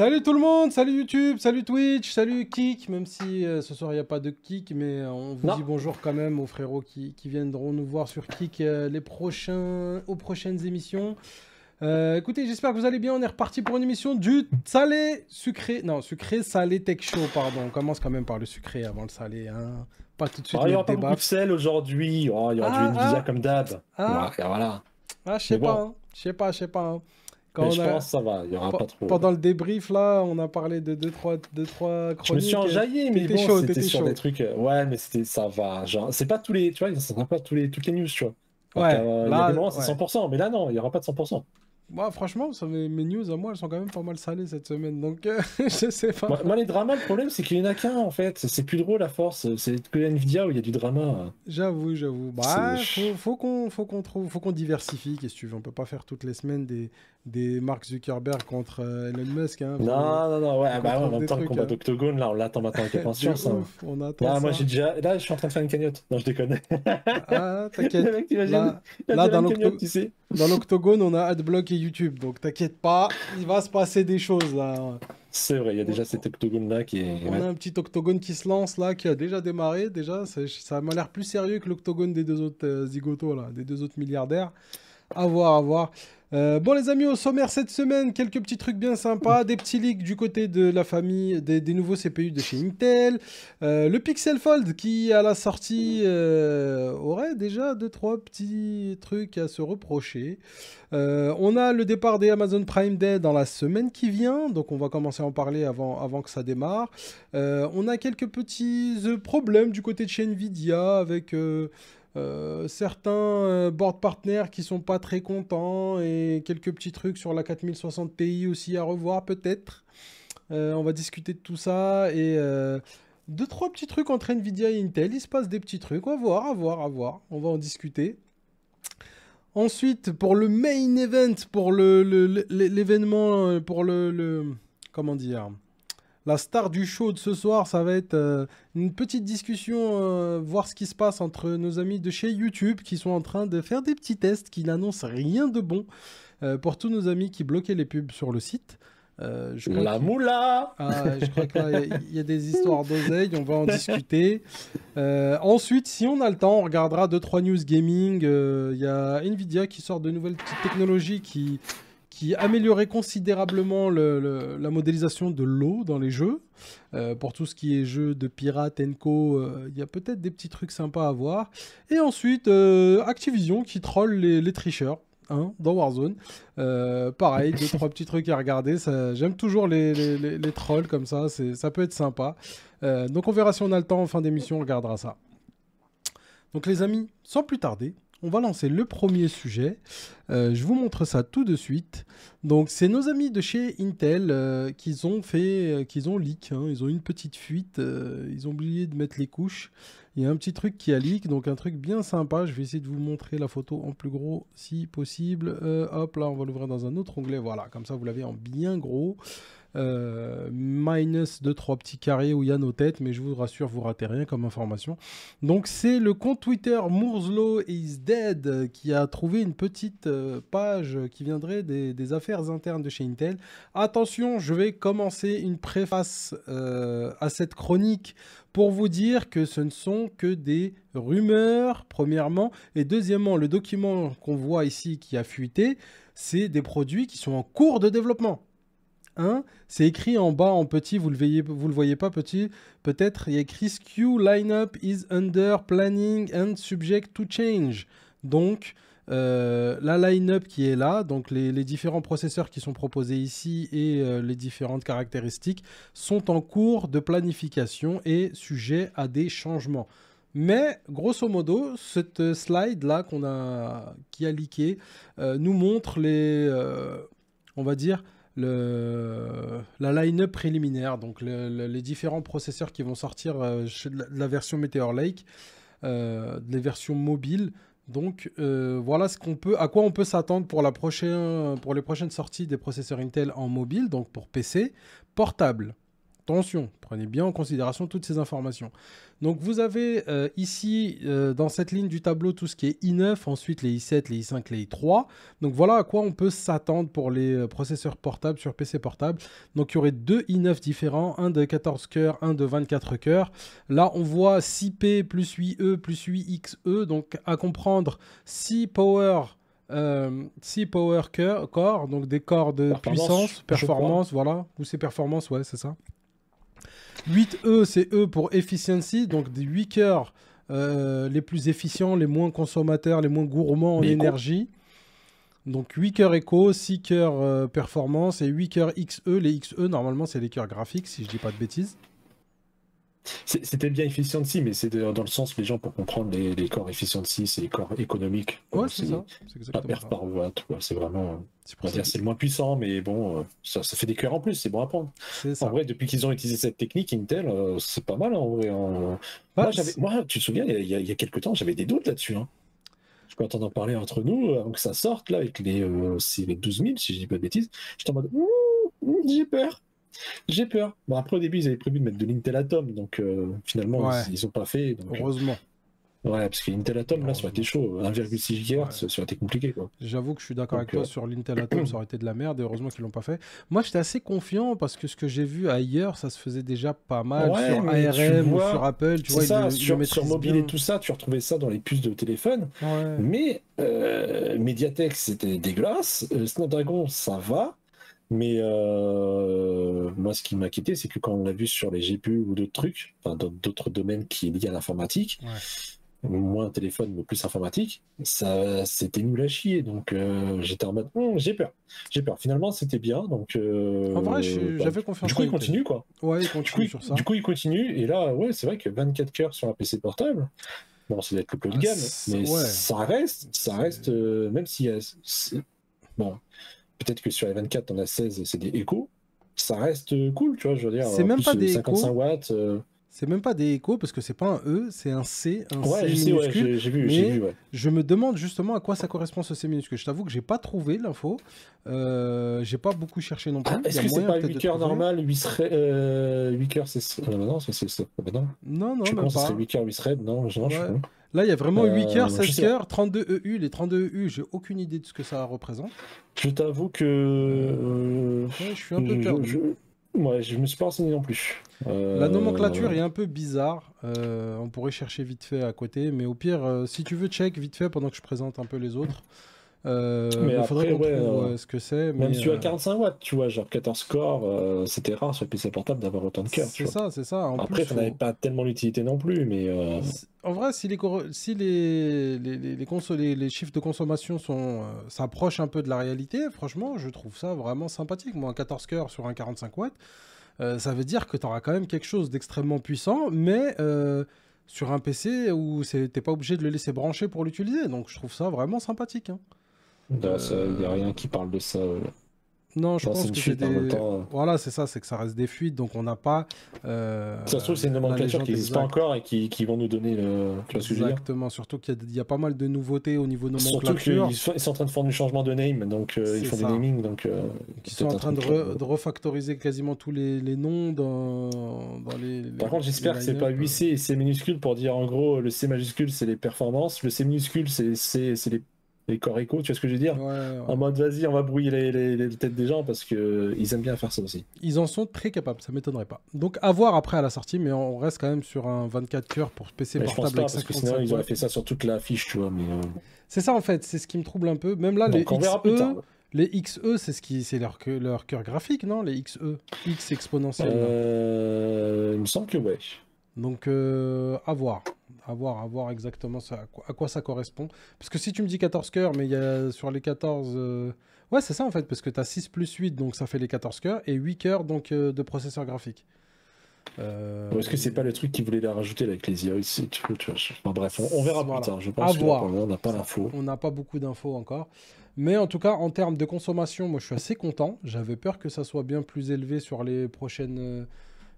Salut tout le monde, salut YouTube, salut Twitch, salut Kik, même si ce soir il n'y a pas de Kik, mais on vous dit Non. bonjour quand même aux frérots qui viendront nous voir sur Kik aux prochaines émissions. Écoutez, j'espère que vous allez bien, on est reparti pour une émission du sucré, salé tech show, pardon. On commence quand même par le sucré avant le salé, hein. Pas tout de suite Il n'y mettre aura pas des beaucoup de baffes. sel aujourd'hui. Oh, il y aura du Nvidia comme d'hab. Ah, Voilà. je Mais sais pas, bon, hein. Je sais pas, hein. mais Quand on je a... pense que ça va. Il n'y aura pas trop. Pendant le débrief, là, on a parlé de deux, trois Je me suis chroniques. enjaillé, mais T'étais bon, chaud, c'était t'étais sur des chaud. trucs. Ouais, mais ça va. Genre, c'est pas tous les. Tu vois, ça sera pas toutes les news, tu vois. Alors Ouais, qu'il y a des là, moments, c'est ouais. 100%. Mais là, non, il n'y aura pas de 100%. Moi, franchement, mes news à moi, elles sont quand même pas mal salées cette semaine, donc je sais pas. Moi, les dramas, le problème, c'est qu'il y en a qu'un, en fait. C'est plus drôle à force. C'est que Nvidia où il y a du drama. J'avoue. C'est. Bah, faut qu'on diversifie, qu'est-ce que tu veux. On peut pas faire toutes les semaines des Mark Zuckerberg contre Elon Musk, hein. Non. Ouais, Faut qu'on bah ouais, en trouve même des temps, le trucs, combat hein. d'Octogone, là, on l'attend maintenant avec De impatience, hein. ouf, on attend Là, moi, ça. j'ai déjà. Là, je suis en train de faire une cagnotte. Non, je déconne. Ah, Le t'inquiète. mec, t'imagines? Là, Il va là faire une cagnotte, tu sais. dans l'octogone, on a Adblock et YouTube, donc t'inquiète pas, il va se passer des choses là. C'est vrai, il y a On, déjà cet octogone-là qui est. on a Ouais. un petit octogone qui se lance là, qui a déjà démarré. Déjà, ça m'a l'air plus sérieux que l'octogone des deux autres zigotos là, des deux autres milliardaires. À voir, à voir. Bon les amis, au sommaire cette semaine, quelques petits trucs bien sympas, des petits leaks du côté de la famille, des nouveaux CPU de chez Intel, le Pixel Fold qui à la sortie aurait déjà deux trois petits trucs à se reprocher. On a le départ des Amazon Prime Day dans la semaine qui vient, donc on va commencer à en parler avant que ça démarre. On a quelques petits problèmes du côté de chez Nvidia avec certains board partners qui sont pas très contents et quelques petits trucs sur la 4060 Ti aussi à revoir peut-être. On va discuter de tout ça et deux trois petits trucs entre Nvidia et Intel. Il se passe des petits trucs. On va voir, à voir. On va en discuter. Ensuite, pour le main event, pour l'événement, pour comment dire, la star du show de ce soir, ça va être une petite discussion, voir ce qui se passe entre nos amis de chez YouTube qui sont en train de faire des petits tests qui n'annoncent rien de bon pour tous nos amis qui bloquaient les pubs sur le site. La moula! Je crois que là, il y a des histoires d'oseille, on va en discuter. Ensuite, si on a le temps, on regardera 2-3 news gaming. Il y a Nvidia qui sort de nouvelles petites technologies qui améliorait considérablement la modélisation de l'eau dans les jeux. Pour tout ce qui est jeux de pirates, Enco, il y a peut-être des petits trucs sympas à voir. Et ensuite, Activision qui troll les tricheurs. Hein, dans Warzone. Pareil, deux, trois petits trucs à regarder. J'aime toujours les trolls comme ça. Ça peut être sympa. Donc on verra si on a le temps en fin d'émission. On regardera ça. Donc les amis, sans plus tarder, on va lancer le premier sujet. Je vous montre ça tout de suite. Donc c'est nos amis de chez Intel qui ont leak. Hein. Ils ont une petite fuite. Ils ont oublié de mettre les couches. Il y a un petit truc qui a leak, donc un truc bien sympa. Je vais essayer de vous montrer la photo en plus gros si possible. Hop, là on va l'ouvrir dans un autre onglet. Voilà, comme ça vous l'avez en bien gros. Minus 2-3 petits carrés où il y a nos têtes, mais je vous rassure, vous ratez rien comme information. Donc c'est le compte Twitter Moore's Law is Dead qui a trouvé une petite page qui viendrait des affaires internes de chez Intel. Attention, je vais commencer une préface à cette chronique pour vous dire que ce ne sont que des rumeurs, premièrement, et deuxièmement, le document qu'on voit ici qui a fuité, c'est des produits qui sont en cours de développement. Hein, c'est écrit en bas en petit, vous le voyez pas petit, peut-être, il y a écrit SKU lineup is under planning and subject to change. Donc, la line-up qui est là, donc les différents processeurs qui sont proposés ici et les différentes caractéristiques sont en cours de planification et sujets à des changements. Mais grosso modo, cette slide là qui a leaké nous montre on va dire, la line-up préliminaire, donc les différents processeurs qui vont sortir de la version Meteor Lake, des versions mobiles. Donc voilà à quoi on peut s'attendre pour les prochaines sorties des processeurs Intel en mobile, donc pour PC, portable. Attention, prenez bien en considération toutes ces informations. Donc vous avez ici, dans cette ligne du tableau, tout ce qui est i9, ensuite les i7, les i5, les i3. Donc voilà à quoi on peut s'attendre pour les processeurs portables sur PC portable. Donc il y aurait deux i9 différents, un de 14 cœurs, un de 24 cœurs. Là on voit 6P plus 8E plus 8XE, donc à comprendre 6 power... 6 power core, donc des corps de puissance, performance, voilà, ou c'est performance, ouais, c'est ça. 8E, c'est E pour efficiency, donc des 8 cœurs les plus efficients, les moins consommateurs, les moins gourmands en énergie. Donc 8 cœurs éco, 6 cœurs performance et 8 cœurs XE. Les XE, normalement, c'est les cœurs graphiques, si je dis pas de bêtises. C'était bien efficiency, mais c'est dans le sens, les gens, pour comprendre, les corps efficiency, c'est les corps économiques. Ouais, c'est ça. C'est exactement pas ça. par watt, c'est vraiment... C'est le moins puissant, mais bon, ça fait des cœurs en plus, c'est bon à prendre. En vrai, depuis qu'ils ont utilisé cette technique, Intel, c'est pas mal, en vrai. Moi, tu te souviens, il y a quelques temps, j'avais des doutes là-dessus. Hein. Quand on en parlait entre nous, avant que ça sorte, là, avec les 12 000, si je dis pas de bêtises, j'étais en mode, j'ai peur. J'ai peur. Bon, après, au début, ils avaient prévu de mettre de l'Intel Atom, donc finalement, ils n'ont pas fait. Donc, heureusement. Ouais, parce que l'Intel Atom, là, ça aurait été chaud. 1,6 GHz, ça aurait été compliqué, quoi. J'avoue que je suis d'accord avec toi sur l'Intel Atom, ça aurait été de la merde, et heureusement qu'ils l'ont pas fait. Moi, j'étais assez confiant, parce que ce que j'ai vu ailleurs, ça se faisait déjà pas mal sur ARM ou sur Apple. Tu vois, ça, sur mobile et tout ça, tu retrouvais ça dans les puces de téléphone. Ouais. Mais Mediatek, c'était dégueulasse. Snapdragon, ça va. Mais moi, ce qui m'inquiétait, c'est que quand on l'a vu sur les GPU ou d'autres trucs, enfin d'autres domaines qui est lié à l'informatique, moins téléphone, mais plus informatique, ça c'était nul à chier. Donc j'étais en mode, j'ai peur. Finalement, c'était bien. Donc, en vrai, j'avais confiance. Du coup, il continue, quoi. Ouais, il continue sur ça. Du coup, il continue. Et là, ouais, c'est vrai que 24 cœurs sur un PC portable, bon, c'est d'être le plus de gamme, mais ça reste, même si bon. Peut-être que sur les 24, on a 16, c'est des échos. Ça reste cool, tu vois, je veux dire. C'est même pas des 55 watts. C'est même pas des échos, parce que c'est pas un E, c'est un C. Ouais, C minuscule. j'ai vu, ouais. Je me demande justement à quoi ça correspond ce C minuscule. Je t'avoue que j'ai pas trouvé l'info. J'ai pas beaucoup cherché non plus. Est-ce que c'est pas 8 cœurs normal, 8 cœurs, c'est... Non, c'est... Non, je même pense pas. Que ce serait 8 cœurs, 8 threads, non, je sais pas. Là, il y a vraiment 8 cœurs, 16 cœurs, 32 EU. Les 32 EU, j'ai aucune idée de ce que ça représente. Je t'avoue que... je suis un peu perdu. Ouais, je me suis pas renseigné non plus. La nomenclature est un peu bizarre. On pourrait chercher vite fait à côté, mais au pire, si tu veux, check vite fait pendant que je présente un peu les autres. Mais il faudrait qu'on trouve ce que c'est. Même si tu as 45 watts, tu vois, genre 14 corps, c'était rare sur le PC portable d'avoir autant de cœurs. C'est ça. Après, ça n'avait pas tellement l'utilité non plus, mais... En vrai, si les chiffres de consommation s'approchent un peu de la réalité, franchement, je trouve ça vraiment sympathique. Moi, un 14 cœurs sur un 45 watts, ça veut dire que tu auras quand même quelque chose d'extrêmement puissant, mais sur un PC où t'es pas obligé de le laisser brancher pour l'utiliser. Donc, je trouve ça vraiment sympathique. Hein. Il n'y a rien qui parle de ça. Non, je pense que c'est des... Voilà, c'est ça, c'est que ça reste des fuites, donc on n'a pas... ça se trouve, c'est une nomenclature qui n'existe pas encore et qui vont nous donner le... Tu vois ce que je veux dire ? Exactement, surtout qu'il y a pas mal de nouveautés au niveau nomenclature. Surtout qu'ils sont en train de faire du changement de name, donc ils font du naming, donc... Ils sont en train de refactoriser quasiment tous les noms dans les... Par contre, j'espère que c'est pas 8C et C minuscule pour dire, en gros, le C majuscule, c'est les performances, le C minuscule, c'est les corps échos, tu vois ce que je veux dire ? En mode, vas-y, on va brouiller les têtes des gens parce qu'ils aiment bien faire ça aussi. Ils en sont très capables, ça m'étonnerait pas. Donc, à voir après à la sortie, mais on reste quand même sur un 24 cœurs pour PC portable. Je pense pas, parce que sinon, ils auraient fait ça sur toute la fiche, tu vois. Mais c'est ça, en fait, c'est ce qui me trouble un peu. Même là, donc, les XE, c'est leur cœur graphique, non ? Les XE, X exponentiel. Il me semble que ouais. Donc, à voir. À voir exactement à quoi ça correspond. Parce que si tu me dis 14 cœurs, mais il y a sur les 14... Ouais, c'est ça en fait, parce que tu as 6 plus 8, donc ça fait les 14 cœurs, et 8 cœurs donc, de processeur graphique. Est-ce que c'est pas le truc qu'ils voulaient les rajouter avec les Iris et tout, tu vois. Enfin, bref, on verra plus tard. Je pense qu'on n'a pas l'info. On n'a pas beaucoup d'infos encore. Mais en tout cas, en termes de consommation, moi je suis assez content. J'avais peur que ça soit bien plus élevé sur la prochaine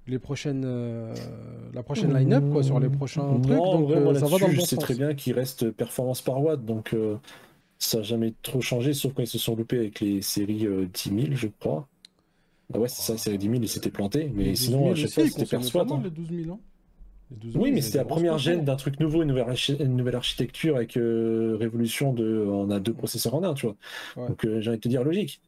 line-up, quoi, sur les prochains trucs. Donc, moi, ça va dans le bon sens. C'est très bien qu'il reste performance par watt, donc ça n'a jamais trop changé, sauf quand ils se sont loupés avec les séries 10 000, je crois. Ah ouais, c'est ça, série 10 000, il s'était planté. Mais sinon, je sais pas, c'était perçoit. Les 12 000 ans. Oui, mais c'était la première gêne d'un truc nouveau, une nouvelle architecture avec révolution de. On a 2 processeurs en un, tu vois. Ouais. Donc j'ai envie de te dire logique.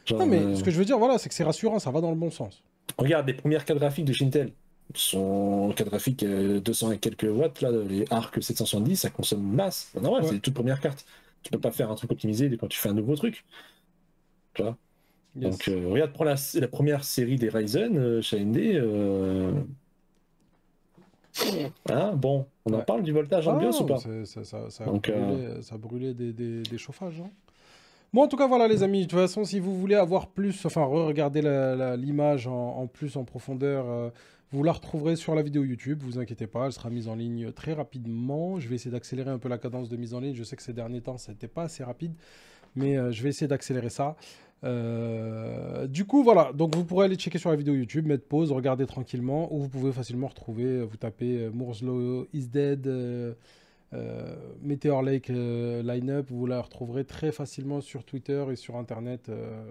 Genre, non, mais ce que je veux dire, voilà, c'est que c'est rassurant, ça va dans le bon sens. Regarde, les premières cartes graphiques de chez Intel sont cartes graphiques 200 et quelques watts, là, les Arc 770, ça consomme masse. C'est normal, c'est les toutes premières cartes. Tu peux pas faire un truc optimisé quand tu fais un nouveau truc. Tu vois. Yes. Donc regarde, prends la première série des Ryzen chez AMD. Hein, bon, on en parle du voltage en BIOS ou pas? Ça brûlait des chauffages. Hein. Bon, en tout cas, voilà, les amis. De toute façon, si vous voulez avoir plus, enfin, re-regarder l'image en plus, en profondeur, vous la retrouverez sur la vidéo YouTube. Vous inquiétez pas, elle sera mise en ligne très rapidement. Je vais essayer d'accélérer un peu la cadence de mise en ligne. Je sais que ces derniers temps, ça n'était pas assez rapide, mais je vais essayer d'accélérer ça. Du coup, voilà. Donc, vous pourrez aller checker sur la vidéo YouTube, mettre pause, regarder tranquillement, ou vous pouvez facilement retrouver, vous tapez Moore's Law is dead, Meteor Lake line-up, vous la retrouverez très facilement sur Twitter et sur Internet,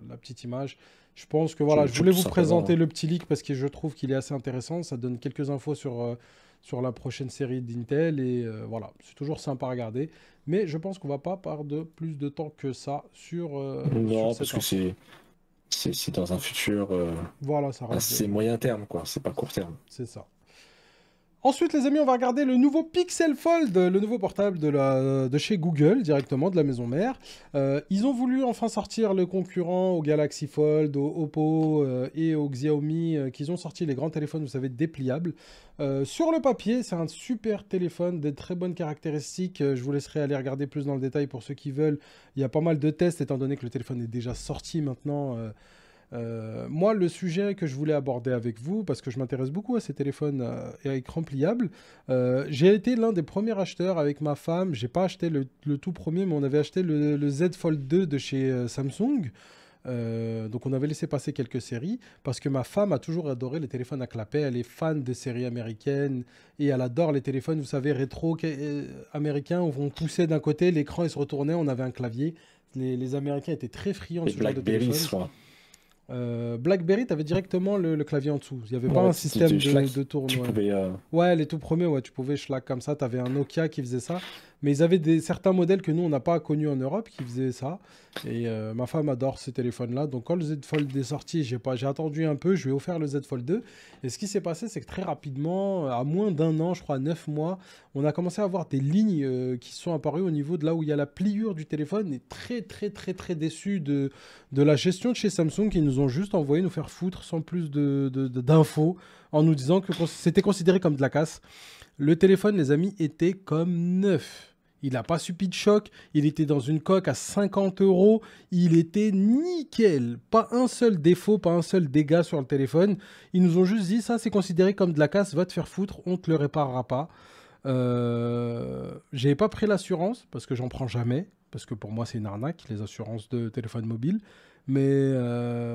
la petite image. Je pense que voilà, je voulais vous présenter le petit leak parce que je trouve qu'il est assez intéressant. Ça donne quelques infos sur la prochaine série d'Intel et voilà, c'est toujours sympa à regarder. Mais je pense qu'on va pas perdre plus de temps que ça sur. Non, parce que c'est dans un futur voilà, ça assez moyen terme, quoi. C'est pas court terme. C'est ça. Ensuite, les amis, on va regarder le nouveau Pixel Fold, le nouveau portable de chez Google, directement, de la maison mère. Ils ont voulu enfin sortir le concurrent au Galaxy Fold, au Oppo et au Xiaomi, qu'ils ont sorti les grands téléphones, vous savez, dépliables. Sur le papier, c'est un super téléphone, des très bonnes caractéristiques. Je vous laisserai aller regarder plus dans le détail pour ceux qui veulent. Il y a pas mal de tests, étant donné que le téléphone est déjà sorti maintenant. Moi, le sujet que je voulais aborder avec vous, parce que je m'intéresse beaucoup à ces téléphones et à écran pliable, j'ai été l'un des premiers acheteurs avec ma femme. J'ai pas acheté le tout premier, mais on avait acheté le Z Fold 2 de chez Samsung. Donc on avait laissé passer quelques séries parce que ma femme a toujours adoré les téléphones à clapet. Elle est fan des séries américaines et elle adore les téléphones, vous savez, rétro américains où on poussait d'un côté, l'écran il se retournait, on avait un clavier. Les Américains étaient très friands de ce genre de téléphone. BlackBerry, tu avais directement le clavier en dessous. Il n'y avait pas un système de tourne. Ouais, les tout premiers, ouais, tu pouvais schlag comme ça. Tu avais un Nokia qui faisait ça. Mais ils avaient certains modèles que nous, on n'a pas connus en Europe qui faisaient ça. Et ma femme adore ces téléphones-là. Donc, quand le Z Fold est sorti, j'ai attendu un peu. Je lui ai offert le Z Fold 2. Et ce qui s'est passé, c'est que très rapidement, à moins d'un an, je crois, 9 mois, on a commencé à avoir des lignes qui sont apparues au niveau de là où il y a la pliure du téléphone. Et très déçu de la gestion de chez Samsung qui nous ont juste envoyé nous faire foutre sans plus d'infos en nous disant que c'était considéré comme de la casse. Le téléphone, les amis, était comme neuf. Il n'a pas subi de choc. Il était dans une coque à 50 €. Il était nickel. Pas un seul défaut, pas un seul dégât sur le téléphone. Ils nous ont juste dit, ça c'est considéré comme de la casse, va te faire foutre, on ne te le réparera pas. J'ai pas pris l'assurance parce que j'en prends jamais. Parce que pour moi, c'est une arnaque, les assurances de téléphone mobile. Mais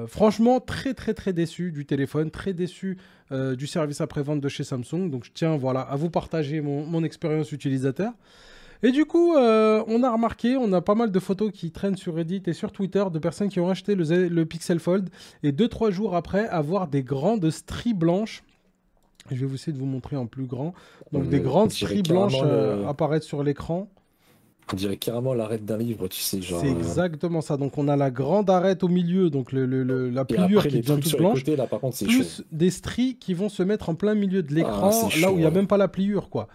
franchement, très déçu du téléphone, très déçu du service après-vente de chez Samsung. Donc je tiens voilà, à vous partager mon expérience utilisateur. Et du coup, on a remarqué, on a pas mal de photos qui traînent sur Reddit et sur Twitter de personnes qui ont acheté le Pixel Fold et 2-3 jours après avoir des grandes stries blanches. Je vais vous essayer de vous montrer en plus grand. Donc des grandes stries blanches apparaître sur l'écran. On dirait carrément l'arête d'un livre, tu sais. C'est exactement ça. Donc on a la grande arête au milieu, donc la pliure qui devient toute blanche, côtés, là, par contre, plus chaud. Des stries qui vont se mettre en plein milieu de l'écran, là où il n'y a même pas la pliure, quoi.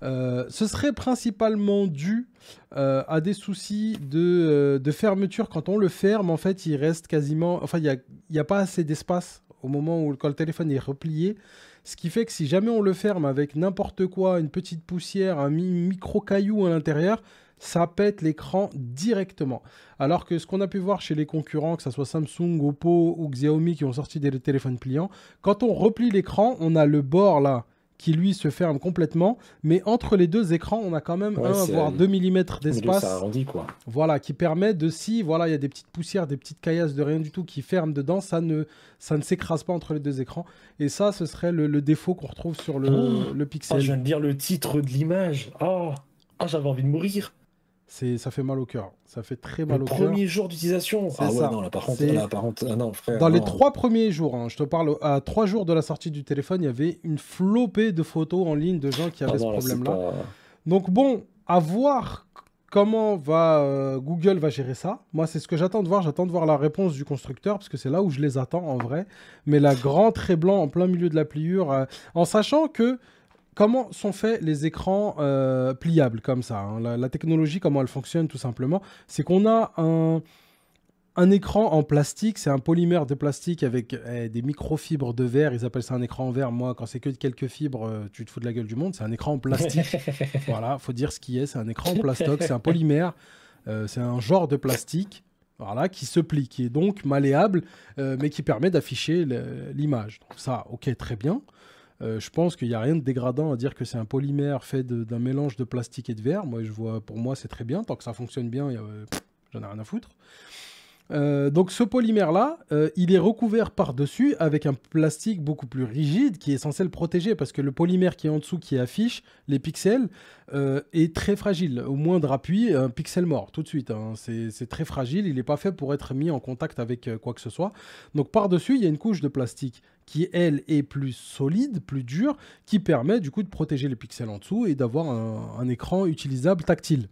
Ce serait principalement dû à des soucis de fermeture. Quand on le ferme, en fait, il reste quasiment... Enfin, il n'y a pas assez d'espace au moment où quand le téléphone est replié. Ce qui fait que si jamais on le ferme avec n'importe quoi, une petite poussière, un micro-caillou à l'intérieur, ça pète l'écran directement. Alors que ce qu'on a pu voir chez les concurrents, que ce soit Samsung, Oppo ou Xiaomi qui ont sorti des téléphones pliants, quand on replie l'écran, on a le bord là qui lui se ferme complètement, mais entre les deux écrans, on a quand même 1 voire 2 mm d'espace. Ça arrondit, quoi. Voilà, qui permet de, si voilà, il y a des petites poussières, des petites caillasses de rien du tout qui ferment dedans, ça ne s'écrase pas entre les deux écrans. Et ça, ce serait le défaut qu'on retrouve sur le Pixel. Je viens de lire le titre de l'image. J'avais envie de mourir. Ça fait mal au cœur. Ça fait très mal au cœur. Le premier jour d'utilisation. Ah ouais, non, là, par contre, ah non, frère. Dans les 3 premiers jours, hein, je te parle, à 3 jours de la sortie du téléphone, il y avait une flopée de photos en ligne de gens qui avaient ce problème-là. Donc bon, à voir comment Google va gérer ça. Moi, c'est ce que j'attends de voir. J'attends de voir la réponse du constructeur, parce que c'est là où je les attends en vrai. Mais la grand trait blanc en plein milieu de la pliure, en sachant que comment sont faits les écrans pliables comme ça, hein. La technologie, comment elle fonctionne tout simplement, c'est qu'on a un écran en plastique, c'est un polymère de plastique avec des microfibres de verre. Ils appellent ça un écran en verre. Moi, quand c'est que quelques fibres, tu te fous de la gueule du monde. C'est un écran en plastique. Voilà, faut dire ce qui est. C'est un écran en plastoc, c'est un polymère. C'est un genre de plastique, voilà, qui se plie, qui est donc malléable, mais qui permet d'afficher l'image. Donc ça, ok, très bien. Je pense qu'il n'y a rien de dégradant à dire que c'est un polymère fait d'un mélange de plastique et de verre. Pour moi, c'est très bien. Tant que ça fonctionne bien, j'en ai rien à foutre. Donc ce polymère-là, il est recouvert par-dessus avec un plastique beaucoup plus rigide qui est censé le protéger, parce que le polymère qui est en dessous, qui affiche les pixels, est très fragile. Au moindre appui, un pixel mort tout de suite, hein. C'est très fragile, il n'est pas fait pour être mis en contact avec quoi que ce soit. Donc par-dessus, il y a une couche de plastique qui, elle, est plus solide, plus dure, qui permet du coup de protéger les pixels en dessous et d'avoir un écran utilisable tactile.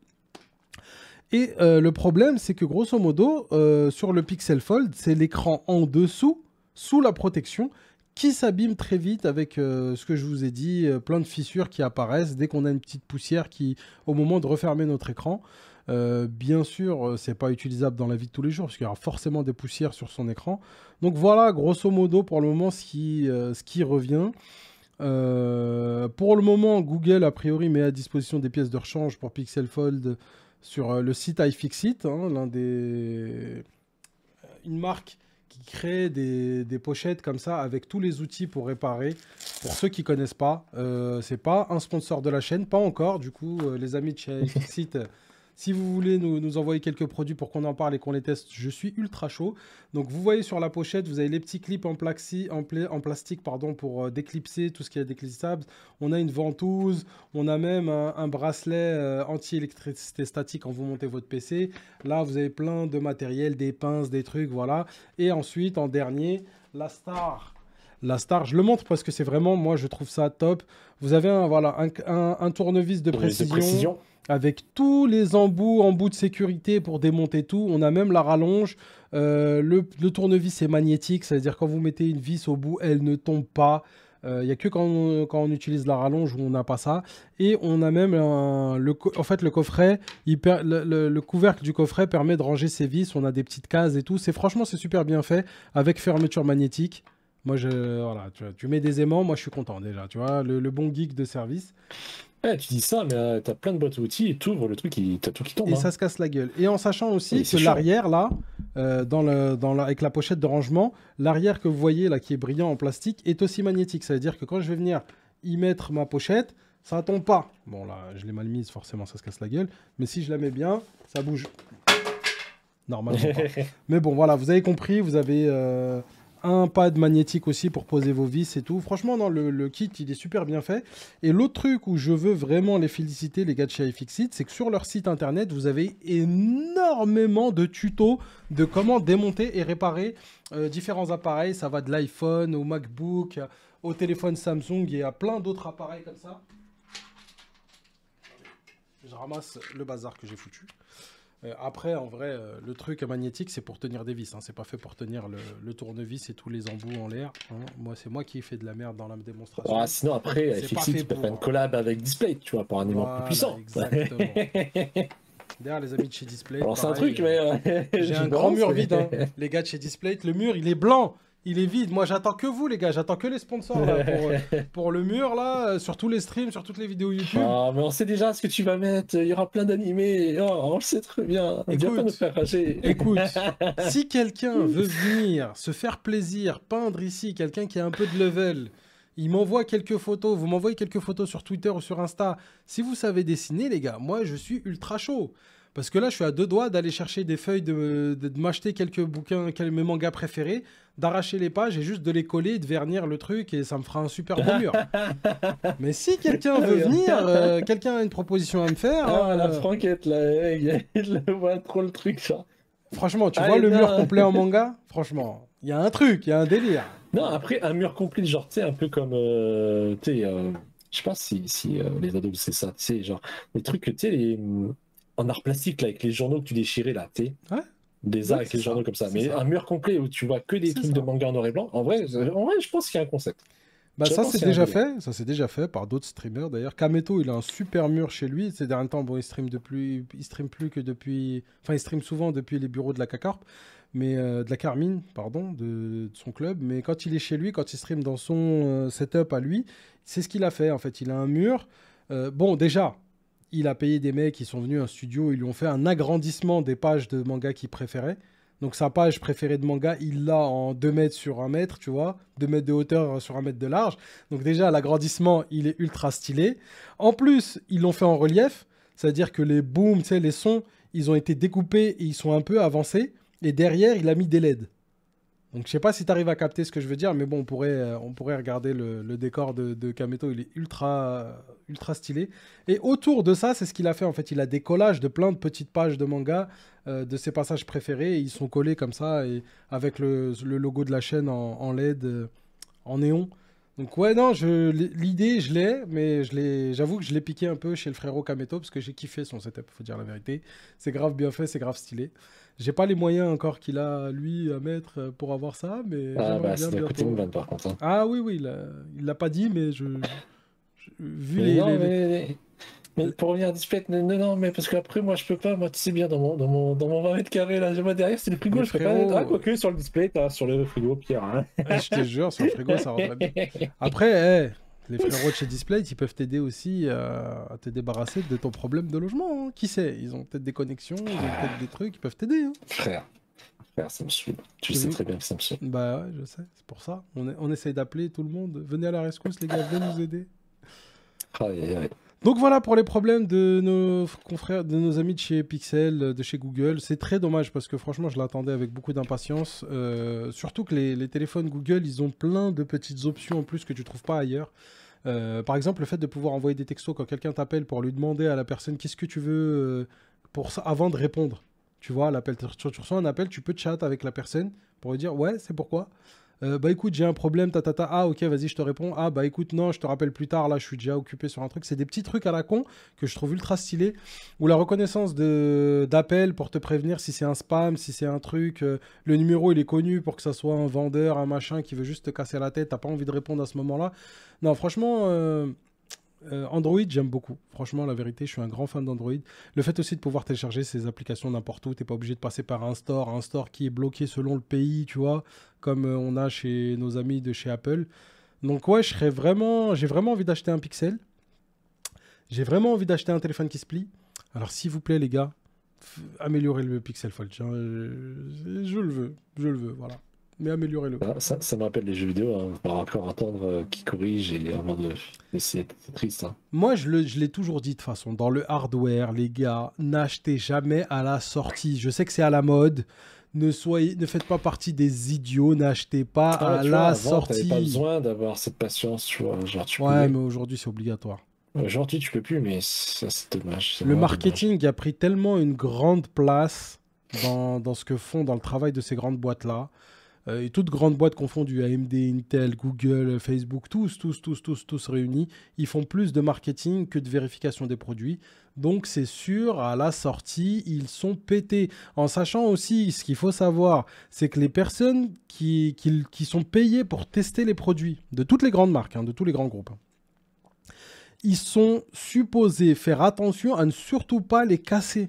Et le problème, c'est que grosso modo, sur le Pixel Fold, c'est l'écran en dessous, sous la protection, qui s'abîme très vite avec ce que je vous ai dit, plein de fissures qui apparaissent dès qu'on a une petite poussière au moment de refermer notre écran. Bien sûr, c'est pas utilisable dans la vie de tous les jours, parce qu'il y aura forcément des poussières sur son écran. Donc voilà, grosso modo, pour le moment, ce qui revient. Pour le moment, Google, a priori, met à disposition des pièces de rechange pour Pixel Fold sur le site iFixit, hein, une marque qui crée des pochettes comme ça avec tous les outils pour réparer. Pour ceux qui ne connaissent pas, c'est pas un sponsor de la chaîne, pas encore. Du coup, les amis de chez iFixit, si vous voulez nous envoyer quelques produits pour qu'on en parle et qu'on les teste, je suis ultra chaud. Donc vous voyez sur la pochette, vous avez les petits clips en plastique pour déclipser tout ce qui est déclipsable. On a une ventouse, on a même un bracelet anti-électricité statique quand vous montez votre PC. Là, vous avez plein de matériel, des pinces, des trucs, voilà. Et ensuite, en dernier, la star. La star, je le montre parce que c'est vraiment, moi, je trouve ça top. Vous avez un tournevis de précision. Avec tous les embouts de sécurité pour démonter tout. On a même la rallonge. Le tournevis est magnétique, c'est-à-dire quand vous mettez une vis au bout, elle ne tombe pas. Il n'y a que quand on utilise la rallonge où on n'a pas ça. Et on a même le coffret, le couvercle du coffret permet de ranger ses vis. On a des petites cases et tout. Franchement, c'est super bien fait avec fermeture magnétique. Moi, voilà, tu mets des aimants, moi je suis content déjà. Tu vois, le bon geek de service. Ouais, tu dis ça, mais t'as plein de boîtes à outils et t'ouvres le truc, t'as tout qui tombe. Et ça se casse la gueule. Et en sachant aussi que l'arrière, là, avec la pochette de rangement, l'arrière que vous voyez, là, qui est brillant en plastique, est aussi magnétique. Ça veut dire que quand je vais venir y mettre ma pochette, ça tombe pas. Bon, là, je l'ai mal mise, forcément, ça se casse la gueule. Mais si je la mets bien, ça bouge. Normalement pas. Mais bon, voilà, vous avez compris, vous avez... un pad magnétique aussi pour poser vos vis et tout. Franchement, non, le kit, il est super bien fait. Et l'autre truc où je veux vraiment les féliciter, les gars de chez iFixit, c'est que sur leur site internet, vous avez énormément de tutos de comment démonter et réparer différents appareils. Ça va de l'iPhone au MacBook, au téléphone Samsung et à plein d'autres appareils comme ça. Je ramasse le bazar que j'ai foutu. Après, en vrai, le truc magnétique, c'est pour tenir des vis. Hein. C'est pas fait pour tenir le tournevis et tous les embouts en l'air. Hein. C'est moi qui ai fait de la merde dans la démonstration. Ah, sinon, après, iFixit, tu peux faire une collab avec Display, tu vois, pour un aimant plus puissant. Exactement. D'ailleurs, les amis de chez Display. Alors, c'est un truc, mais. J'ai un grand mur vide. Hein. Les gars de chez Display, le mur, il est blanc. Il est vide. Moi, j'attends que vous, les gars. J'attends que les sponsors là, pour le mur, là, sur tous les streams, sur toutes les vidéos YouTube. Ah, mais on sait déjà ce que tu vas mettre. Il y aura plein d'animés. Oh, on le sait très bien. Viens pas nous faire rager. Écoute, si quelqu'un veut venir se faire plaisir, peindre ici, quelqu'un qui a un peu de level, il m'envoie quelques photos. Vous m'envoyez quelques photos sur Twitter ou sur Insta. Si vous savez dessiner, les gars, moi, je suis ultra chaud. Parce que là, je suis à 2 doigts d'aller chercher des feuilles, de m'acheter quelques bouquins, mes mangas préférés, d'arracher les pages et juste de les coller, de vernir le truc et ça me fera un super beau mur. Mais si quelqu'un veut venir, quelqu'un a une proposition à me faire... la franquette, là, il le voit trop le truc, ça. Franchement, tu vois le mur complet en manga? Franchement, il y a un truc, il y a un délire. Non, après, un mur complet, genre, tu sais, un peu comme... tu sais, je sais pas si les ados, c'est ça, tu sais, genre, les trucs, tu sais, en art plastique, là, avec les journaux que tu déchirais, là, tu sais. Ouais. Des arts avec les journaux comme ça. Mais un mur complet où tu vois que des trucs de manga en noir et blanc, en vrai, je pense qu'il y a un concept. Bah ça c'est déjà fait, déjà fait par d'autres streamers d'ailleurs. Kameto, il a un super mur chez lui. Ces derniers temps, bon, il stream plus que depuis, enfin il stream souvent depuis les bureaux de la K-Corp, mais de la Carmine, pardon, de son club. Mais quand il est chez lui, quand il stream dans son setup à lui, c'est ce qu'il a fait en fait. Il a un mur. Bon déjà, il a payé des mecs qui sont venus à un studio, ils lui ont fait un agrandissement des pages de manga qu'il préférait. Donc sa page préférée de manga, il l'a en 2 mètres sur 1 mètre, tu vois. 2 mètres de hauteur sur 1 mètre de large. Donc déjà, l'agrandissement, il est ultra stylé. En plus, ils l'ont fait en relief. C'est-à-dire que les booms, tu sais, les sons, ils ont été découpés et ils sont un peu avancés. Et derrière, il a mis des LED. Donc je sais pas si tu arrives à capter ce que je veux dire, mais bon, on pourrait regarder le décor de Kameto, il est ultra stylé. Et autour de ça, c'est ce qu'il a fait en fait. Il a des collages de plein de petites pages de manga, de ses passages préférés, et ils sont collés comme ça, et avec le logo de la chaîne en LED, en néon. Donc ouais, non, l'idée, je l'ai, mais j'avoue que je l'ai piqué un peu chez le frérot Kameto, parce que j'ai kiffé son setup, faut dire la vérité. C'est grave bien fait, c'est grave stylé. J'ai pas les moyens encore qu'il a, lui, à mettre pour avoir ça, mais bah, ça doit coûter une vanne, par contre. Hein. Ah oui, il l'a pas dit, mais vu mais pour revenir à Display, non, mais parce qu'après, moi, je peux pas, moi, tu sais bien, dans mon 20 mètres carrés, là, moi, derrière, c'est le frigo, je peux pas... Ah, quoique, sur le display, sur le frigo, Pierre, hein. Je te jure, sur le frigo, ça rendrait bien. Après, les frérots de chez Display, ils peuvent t'aider aussi à te débarrasser de ton problème de logement. Hein. Qui sait? Ils ont peut-être des connexions, ils ont peut-être des trucs, ils peuvent t'aider. Hein. Frère, ça me saoule. Tu sais très bien que ça me saoule. Bah ouais, je sais, c'est pour ça. On essaye d'appeler tout le monde. Venez à la rescousse, les gars, venez nous aider. Donc voilà pour les problèmes de nos confrères, de nos amis de chez Pixel, de chez Google. C'est très dommage parce que franchement, je l'attendais avec beaucoup d'impatience. Surtout que les téléphones Google, ils ont plein de petites options en plus que tu trouves pas ailleurs. Par exemple, le fait de pouvoir envoyer des textos quand quelqu'un t'appelle pour lui demander à la personne qu'est-ce que tu veux pour ça, avant de répondre. Tu vois, l'appel, tu reçois un appel, tu peux chat avec la personne pour lui dire ouais, c'est pourquoi. Bah écoute, j'ai un problème, Ah, ok, vas-y, je te réponds. Ah, bah écoute, non, je te rappelle plus tard, là, je suis déjà occupé sur un truc. C'est des petits trucs à la con que je trouve ultra stylés. Ou la reconnaissance d'appel pour te prévenir si c'est un spam, si c'est un truc. Le numéro, il est connu pour que ça soit un vendeur, un machin qui veut juste te casser la tête. T'as pas envie de répondre à ce moment-là. Non, franchement... Android, j'aime beaucoup. Franchement, la vérité, je suis un grand fan d'Android. Le fait aussi de pouvoir télécharger ces applications n'importe où, t'es pas obligé de passer par un store qui est bloqué selon le pays, tu vois, comme on a chez nos amis de chez Apple. Donc ouais, j'ai vraiment envie d'acheter un Pixel. J'ai vraiment envie d'acheter un téléphone qui se plie. Alors s'il vous plaît, les gars, améliorez le Pixel Fold. Je le veux, voilà. Mais améliorez-le. Ça me rappelle les jeux vidéo, hein. On va encore attendre qu'ils corrigent et avant de... C'est triste. Hein. Moi, je l'ai toujours dit de toute façon. Dans le hardware, les gars, n'achetez jamais à la sortie. Je sais que c'est à la mode. Ne faites pas partie des idiots. N'achetez pas à la sortie. Tu n'avais pas besoin d'avoir cette patience, tu vois. Genre, mais aujourd'hui, c'est obligatoire. Aujourd'hui, tu peux plus, mais ça, c'est dommage. Le marketing a pris tellement une grande place dans ce que font, dans le travail de ces grandes boîtes-là. Et toutes grandes boîtes confondues, AMD, Intel, Google, Facebook, tous réunis, ils font plus de marketing que de vérification des produits. Donc c'est sûr, à la sortie, ils sont pétés. En sachant aussi, ce qu'il faut savoir, c'est que les personnes qui sont payées pour tester les produits, de toutes les grandes marques, de tous les grands groupes, ils sont supposés faire attention à ne surtout pas les casser.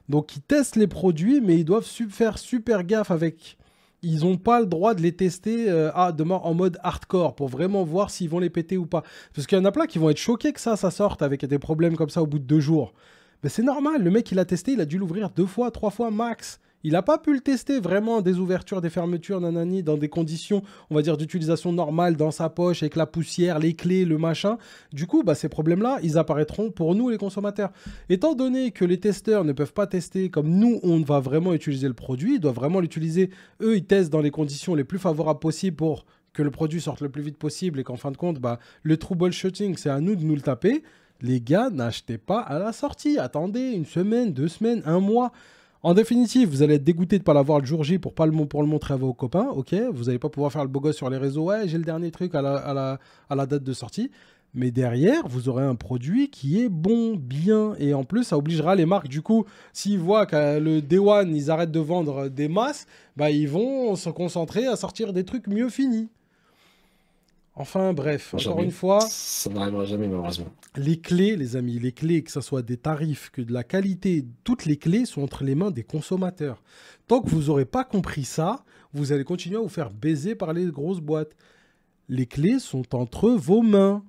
Donc ils testent les produits, mais ils doivent faire super gaffe avec... Ils n'ont pas le droit de les tester en mode hardcore pour vraiment voir s'ils vont les péter ou pas. Parce qu'il y en a plein qui vont être choqués que ça sorte avec des problèmes comme ça au bout de 2 jours. Mais c'est normal, le mec il a testé, il a dû l'ouvrir 2 fois, 3 fois max. Il n'a pas pu le tester vraiment, des ouvertures, des fermetures, nanani, dans des conditions, on va dire, d'utilisation normale, dans sa poche, avec la poussière, les clés, le machin. Du coup, bah, ces problèmes-là, ils apparaîtront pour nous, les consommateurs. Étant donné que les testeurs ne peuvent pas tester comme nous, on va vraiment utiliser le produit, ils doivent vraiment l'utiliser. Eux, ils testent dans les conditions les plus favorables possibles pour que le produit sorte le plus vite possible et qu'en fin de compte, bah, le troubleshooting, c'est à nous de nous le taper. Les gars, n'achetez pas à la sortie. Attendez une semaine, 2 semaines, 1 mois. En définitive, vous allez être dégoûté de ne pas l'avoir le jour J pour le montrer à vos copains, ok. Vous n'allez pas pouvoir faire le beau gosse sur les réseaux, ouais, j'ai le dernier truc à la date de sortie. Mais derrière, vous aurez un produit qui est bon, bien, et en plus, ça obligera les marques, du coup, s'ils voient que le Day One, ils arrêtent de vendre des masses, bah, ils vont se concentrer à sortir des trucs mieux finis. Enfin, bref, encore une fois... Ça n'arrivera jamais, malheureusement. Les clés, les amis, les clés, que ce soit des tarifs, que de la qualité, toutes les clés sont entre les mains des consommateurs. Tant que vous n'aurez pas compris ça, vous allez continuer à vous faire baiser par les grosses boîtes. Les clés sont entre vos mains.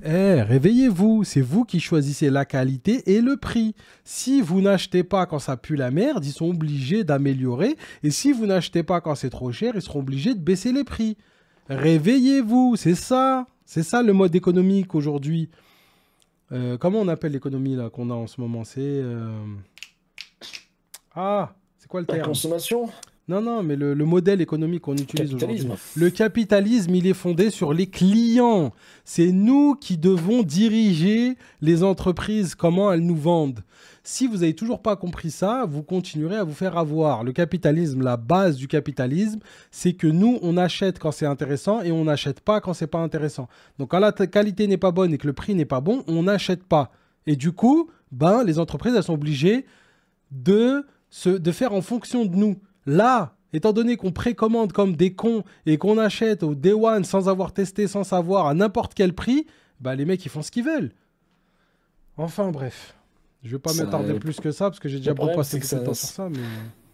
Réveillez-vous, c'est vous qui choisissez la qualité et le prix. Si vous n'achetez pas quand ça pue la merde, ils sont obligés d'améliorer. Et si vous n'achetez pas quand c'est trop cher, ils seront obligés de baisser les prix. Réveillez-vous, c'est ça le mode économique aujourd'hui. Comment on appelle l'économie là qu'on a en ce moment? C'est c'est quoi le terme? La consommation? Non, mais le modèle économique qu'on utilise aujourd'hui. Le capitalisme, il est fondé sur les clients. C'est nous qui devons diriger les entreprises, comment elles nous vendent. Si vous n'avez toujours pas compris ça, vous continuerez à vous faire avoir. Le capitalisme, la base du capitalisme, c'est que nous, on achète quand c'est intéressant et on n'achète pas quand c'est pas intéressant. Donc, quand la qualité n'est pas bonne et que le prix n'est pas bon, on n'achète pas. Et du coup, les entreprises, elles sont obligées de faire en fonction de nous. Là, étant donné qu'on précommande comme des cons et qu'on achète au Day One sans avoir testé, sans savoir, à n'importe quel prix, les mecs, ils font ce qu'ils veulent. Enfin, bref. Je ne vais pas m'attarder plus que ça, parce que j'ai déjà passé beaucoup de temps sur ça. Mais...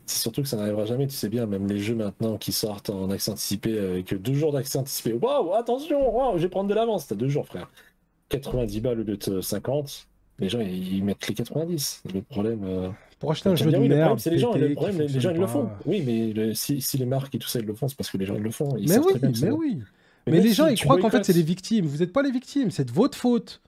C'est surtout que ça n'arrivera jamais, tu sais bien, même les jeux maintenant qui sortent en accès anticipé, avec 2 jours d'accès anticipé. Waouh, attention, je vais prendre de l'avance, t'as 2 jours, frère. 90 balles au lieu de 50, les gens, ils mettent les 90. Le problème... Pour acheter un jeu de merde, c'est les gens, le problème, les gens, ils le font. Oui, mais si les marques et tout ça, ils le font, c'est parce que les gens, ils le font. Mais les gens, ils croient qu'en fait, c'est des victimes. Vous n'êtes pas les victimes, c'est de votre faute.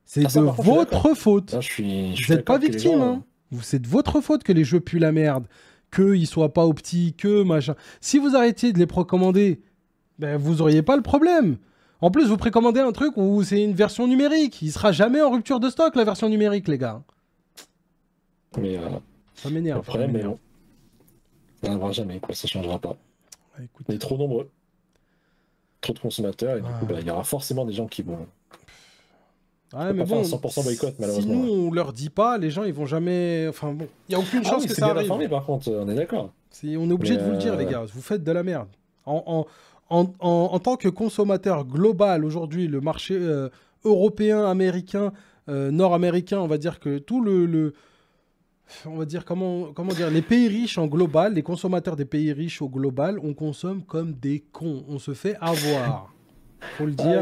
C'est de votre faute. Vous n'êtes pas victime. C'est de votre faute que les jeux puent la merde, qu'ils ne soient pas optiques, que machin. Si vous arrêtiez de les précommander, vous n'auriez pas le problème. En plus, vous précommandez un truc où c'est une version numérique. Il ne sera jamais en rupture de stock, la version numérique, les gars. Mais ça m'énerve. Le problème, ça n'arrivera jamais, ça ne changera pas. On est trop nombreux. Trop de consommateurs, et du coup, il y aura forcément des gens qui vont... mais bon, 100% boycott, malheureusement. Si nous, on leur dit pas, les gens, ils vont jamais... Enfin bon, il n'y a aucune chance que ça arrive. Informé, par contre, on est d'accord. On est obligé de vous le dire, les gars. Vous faites de la merde. En tant que consommateur global, aujourd'hui, le marché européen, américain, nord-américain, on va dire que tout on va dire, comment dire, les pays riches en global, les consommateurs des pays riches au global, on consomme comme des cons. On se fait avoir. Faut le dire.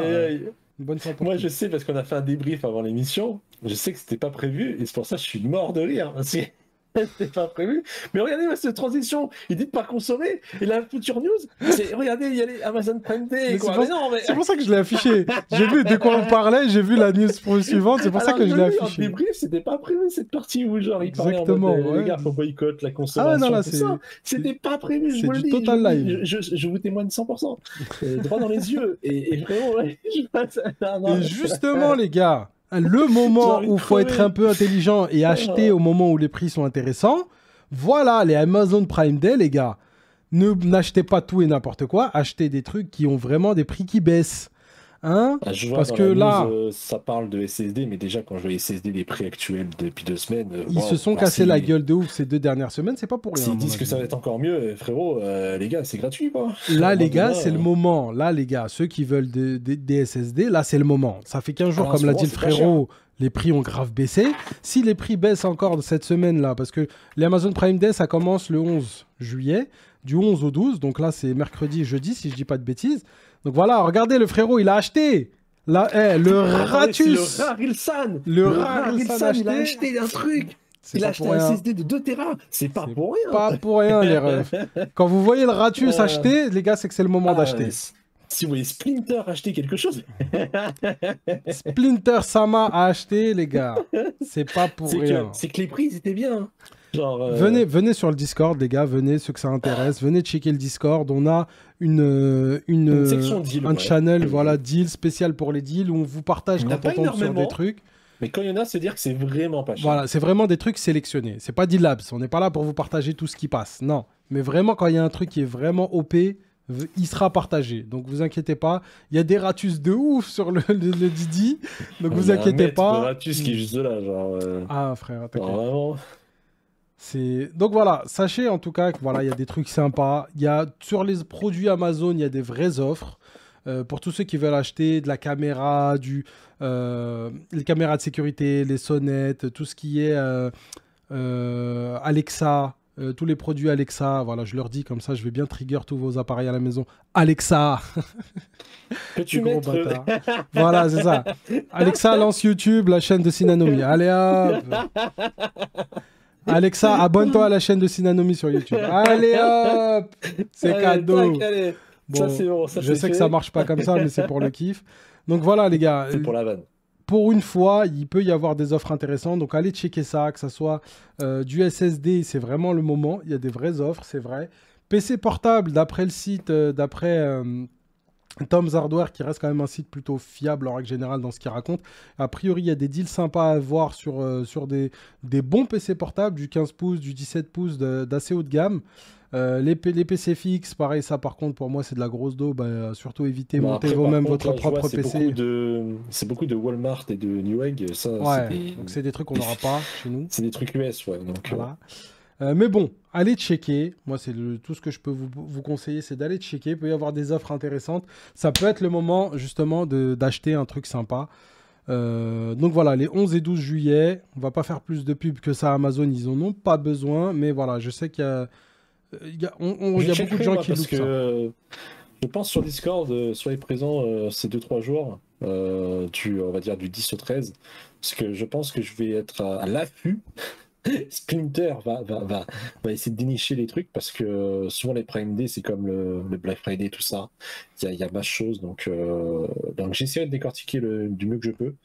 Une bonne fois pour Moi, je sais, parce qu'on a fait un débrief avant l'émission, je sais que c'était pas prévu, et c'est pour ça que je suis mort de rire. C'était pas prévu. Mais regardez cette transition. Il dit de pas consommer. Et la future news, c'est regardez, il y a les Amazon Prime Day. C'est pour ça que je l'ai affiché. J'ai vu de quoi on parlait, j'ai vu la news suivante. C'est pour ça que je l'ai affiché. En débrief, c'était pas prévu cette partie où genre il parlait en mode, les gars, faut boycott la consommation. Là, c'était pas prévu. C'est du total live. Je vous témoigne 100%. Droit dans les yeux. Et vraiment, et justement, les gars. Le moment où il faut être un peu intelligent et acheter au moment où les prix sont intéressants, voilà les Amazon Prime Day, les gars. N'achetez pas tout et n'importe quoi, achetez des trucs qui ont vraiment des prix qui baissent. Parce que là, ça parle de SSD, mais déjà quand je vois les SSD, les prix actuels depuis 2 semaines, ils se sont cassés la gueule de ouf ces 2 dernières semaines, c'est pas pour rien. S'ils disent que ça va être encore mieux, frérot, les gars, c'est gratuit quoi. Là, les gars, c'est le moment. Là, les gars, ceux qui veulent des SSD, là, c'est le moment. Ça fait 15 jours, comme l'a dit le frérot, les prix ont grave baissé. Si les prix baissent encore cette semaine-là, parce que l'Amazon Prime Day, ça commence le 11 juillet, du 11 au 12, donc là, c'est mercredi et jeudi, si je dis pas de bêtises. Donc voilà, regardez, le frérot, il a acheté. Là, le Ratus. Le Rarilsan. Il a acheté un truc. Il a acheté un SSD de 2 Tera. C'est pas pour rien. Pas pour rien, les refs. Quand vous voyez le Ratus acheter, les gars, c'est que c'est le moment d'acheter. Si vous voyez Splinter acheter quelque chose. Splinter Sama a acheté, les gars. C'est pas pour rien. C'est que les prix, ils étaient bien. Genre, venez sur le Discord, les gars. Venez, ceux que ça intéresse. Venez checker le Discord. On a une section deal, un channel, voilà, deal spécial pour les deals où on vous partage quand on tombe sur des trucs. Mais quand il y en a, c'est dire que c'est vraiment pas cher. Voilà, c'est vraiment des trucs sélectionnés. C'est pas D-Labs. On n'est pas là pour vous partager tout ce qui passe. Non. Mais vraiment, quand il y a un truc qui est vraiment OP, il sera partagé. Donc, vous inquiétez pas. Il y a des ratus de ouf sur le Didi. Donc, vous inquiétez pas. Il y a un ratus qui est juste là. Genre, Ah, frère, t'inquiète. Vraiment. Donc voilà, sachez en tout cas que voilà, il y a des trucs sympas. Il y a sur les produits Amazon, il y a des vraies offres. Pour tous ceux qui veulent acheter de la caméra, les caméras de sécurité, les sonnettes, tout ce qui est Alexa, tous les produits Alexa, voilà, je leur dis comme ça, je vais bien trigger tous vos appareils à la maison. Alexa. Peux-tu mettre... Voilà, c'est ça. Alexa lance YouTube, la chaîne de Sinanomi. Allez hop. Alexa, abonne-toi à la chaîne de Sinanomi sur YouTube. Allez hop. C'est cadeau. Bon, ça, c'est bon, je sais que ça marche pas comme ça, mais c'est pour le kiff. Donc voilà, les gars. C'est pour la vanne. Pour une fois, il peut y avoir des offres intéressantes. Donc allez checker ça, que ça soit du SSD, c'est vraiment le moment. Il y a des vraies offres, c'est vrai. PC portable, d'après le site, d'après Tom's Hardware, qui reste quand même un site plutôt fiable en règle générale dans ce qu'il raconte. A priori, il y a des deals sympas à voir sur des bons PC portables, du 15 pouces, du 17 pouces d'assez haut de gamme. Les PC fixes, pareil, ça par contre pour moi c'est de la grosse daube. Surtout évitez, montez vous-même votre propre PC. C'est beaucoup de Walmart et de Newegg. Ça, donc c'est des trucs qu'on n'aura pas chez nous. C'est des trucs US, ouais. Donc, voilà. Mais bon, allez checker. Moi, c'est tout ce que je peux vous conseiller, c'est d'aller checker. Il peut y avoir des offres intéressantes. Ça peut être le moment justement d'acheter un truc sympa. Donc voilà, les 11 et 12 juillet, on va pas faire plus de pub que ça à Amazon, ils en ont pas besoin. Mais voilà, je sais qu'il y a... Il y a beaucoup de gens qui loupent ça. Je pense sur Discord, soyez présents ces 2-3 jours, on va dire du 10 au 13, parce que je pense que je vais être à l'affût. Splinter va essayer de dénicher les trucs, parce que souvent les Prime Day, c'est comme le Black Friday, tout ça. Il y a masse choses, donc j'essaierai de décortiquer du mieux que je peux.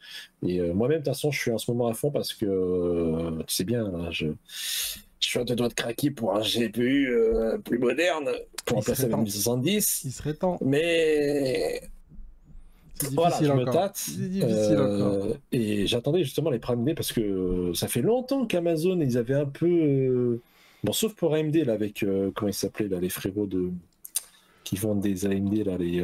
Et moi-même, de toute façon, je suis en ce moment à fond, parce que tu sais bien, je suis à deux doigts de craquer pour un GPU plus moderne, pour remplacer la 1070. Il serait temps. Mais voilà, je me tâte. C'est difficile encore. Et j'attendais justement les Prime Day, parce que ça fait longtemps qu'Amazon, ils avaient un peu... Bon, sauf pour AMD, là, avec... comment ils s'appelaient, là, les frérots qui vendent des AMD, là, les...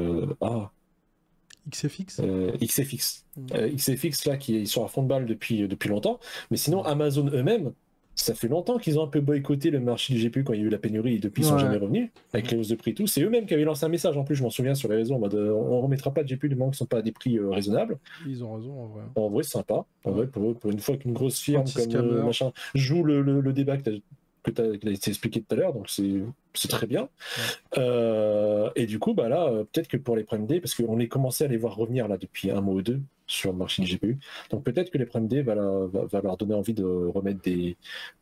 XFX XFX. XFX, là, ils sont à fond de balle depuis longtemps. Mais sinon, Amazon eux-mêmes, ça fait longtemps qu'ils ont un peu boycotté le marché du GPU quand il y a eu la pénurie, et depuis ils sont jamais revenus avec les hausses de prix et tout. C'est eux-mêmes qui avaient lancé un message, en plus je m'en souviens, sur les réseaux en mode on remettra pas de GPU du moment qui sont pas à des prix raisonnables. Ils ont raison en vrai. En vrai c'est sympa. En vrai, pour une fois qu'une grosse firme comme machin joue le débat que tu as expliqué tout à l'heure, donc c'est très bien. Et du coup, bah là, peut-être que pour les Prime Day, parce qu'on est commencé à les voir revenir là depuis un mois ou deux sur le marché du GPU, donc peut-être que les Prime Day va leur donner envie de remettre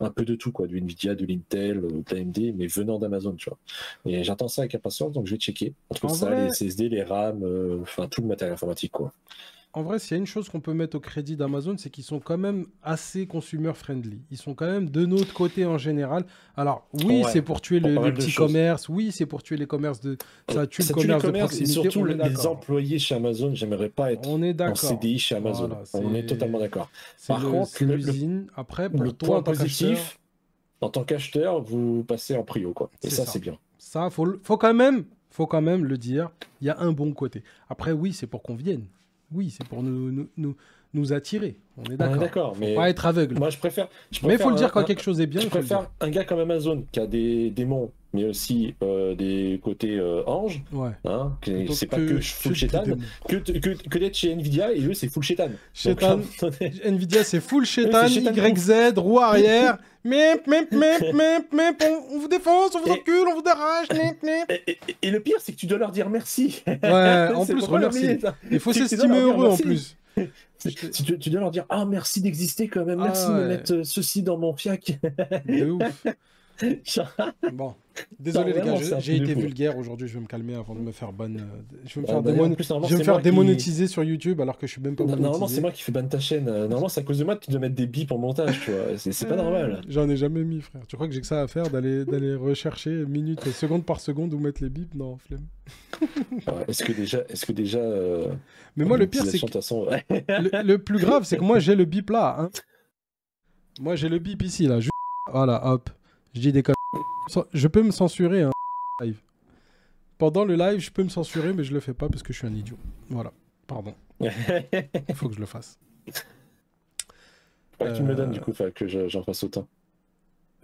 un peu de tout, quoi, du Nvidia, de l'Intel, de l'AMD, mais venant d'Amazon, tu vois. Et j'attends ça avec impatience, donc je vais checker entre les SSD, les RAM, enfin tout le matériel informatique, quoi. En vrai, s'il y a une chose qu'on peut mettre au crédit d'Amazon, c'est qu'ils sont quand même assez consumer-friendly. Ils sont quand même de notre côté en général. Alors, oui, c'est pour tuer le petit commerce. Oui, c'est pour tuer les commerces ça tue le commerce de proximité. Et surtout, les employés chez Amazon, j'aimerais pas être en CDI chez Amazon. Voilà, on est totalement d'accord. Par contre, l'usine. Après, pour le toi, point positif, en tant qu'acheteur, vous passez en prio, quoi. Et ça, c'est bien. Ça, faut quand même le dire. Il y a un bon côté. Après, oui, c'est pour qu'on vienne. Oui, c'est pour nous attirer. On est d'accord. Mais pas être aveugle. Moi, je préfère mais il faut le dire quand quelque chose est bien. Je préfère un gars comme Amazon qui a des démons, mais aussi des côtés anges. Ouais. Hein, c'est pas que full chétan. Que d'être chez Nvidia, et eux, c'est full chétan. Nvidia, c'est full chétan, YZ, roue arrière. On vous défonce, on vous encule, on vous dérange. Et le pire, c'est que tu dois leur dire merci. Ouais, en plus, remercier. Il faut s'estimer heureux en plus. Tu dois leur dire ah merci d'exister quand même, merci de me mettre ceci dans mon fiac. De ouf. Bon, désolé les gars, j'ai été vulgaire aujourd'hui, je vais me calmer avant de me faire ban. Je vais me faire, démonétiser sur YouTube alors que je suis même pas monétisé. Normalement c'est moi qui fais ban ta chaîne, normalement c'est à cause de moi que tu dois mettre des bips en montage, tu vois, c'est pas normal. J'en ai jamais mis frère, tu crois que j'ai que ça à faire d'aller rechercher minute, seconde par seconde où mettre les bips? Non, flemme. Est-ce que déjà mais moi le pire c'est que le plus grave c'est que moi j'ai le bip là, hein. Moi j'ai le bip ici là, voilà hop. Je dis des conneries. Je peux me censurer un live. Pendant le live, je peux me censurer, mais je le fais pas parce que je suis un idiot. Voilà. Pardon. Il faut que je le fasse. Tu me le donnes du coup, que j'en fasse autant.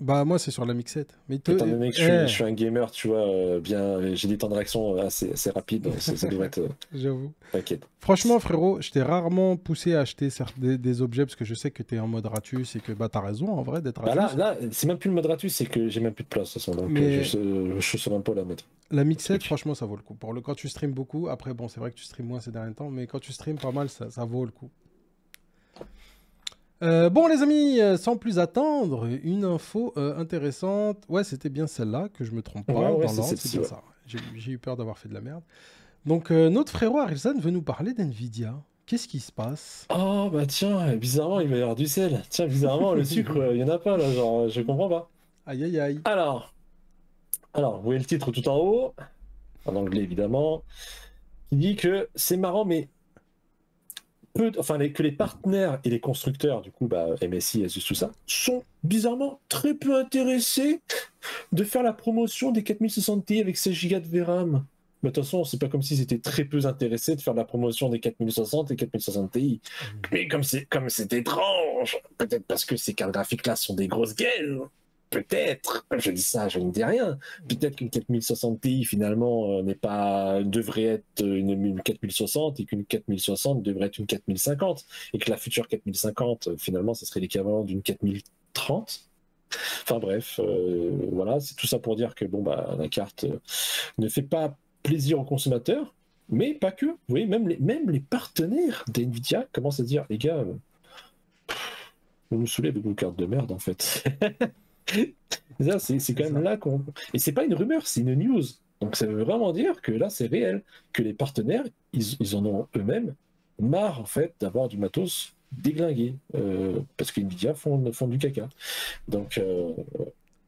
Bah moi c'est sur la mixette. Mais étant donné que je suis un gamer, tu vois, j'ai des temps de réaction assez rapides, ça devrait être... J'avoue. T'inquiète. Franchement frérot, je t'ai rarement poussé à acheter des objets parce que je sais que t'es en mode ratus et que bah t'as raison en vrai d'être ratus. Là c'est même plus le mode ratus, c'est que j'ai même plus de place de toute façon, donc mais... je sais même pas la mettre. La mixette franchement ça vaut le coup. Quand tu streams beaucoup, après bon c'est vrai que tu streams moins ces derniers temps, mais quand tu streams pas mal ça vaut le coup. Bon les amis, sans plus attendre, une info intéressante. Ouais, c'était bien celle-là, que je me trompe pas dans l'ordre, c'est bien ça. J'ai eu peur d'avoir fait de la merde. Donc notre frérot Arilsan veut nous parler d'NVIDIA. Qu'est-ce qui se passe? Oh bah tiens, bizarrement il va y avoir du sel. Tiens, bizarrement le sucre, il y en a pas là, genre je comprends pas. Aïe aïe aïe. Alors, vous voyez le titre tout en haut, en anglais évidemment, qui dit que c'est marrant mais... que les partenaires et les constructeurs, du coup, MSI, Asus, tout ça, sont bizarrement très peu intéressés de faire la promotion des 4060 Ti avec 16 Go de VRAM. Mais de toute façon, c'est pas comme s'ils étaient très peu intéressés de faire la promotion des 4060 et 4060 Ti. Mais comme c'est étrange, peut-être parce que ces cartes graphiques-là sont des grosses gueules. Peut-être, je dis ça, je ne dis rien. Peut-être qu'une 4060 Ti finalement devrait être une 4060 et qu'une 4060 devrait être une 4050 et que la future 4050 finalement ce serait l'équivalent d'une 4030. Enfin bref, voilà, c'est tout ça pour dire que la carte ne fait pas plaisir aux consommateurs, mais pas que. Vous voyez, même les partenaires d'NVIDIA commencent à dire les gars, vous nous saoulez avec vos cartes de merde en fait. C'est quand même là qu'on... Et c'est pas une rumeur, c'est une news. Donc ça veut vraiment dire que là c'est réel, que les partenaires, ils en ont eux-mêmes marre en fait d'avoir du matos déglingué, parce que Nvidia font du caca. Donc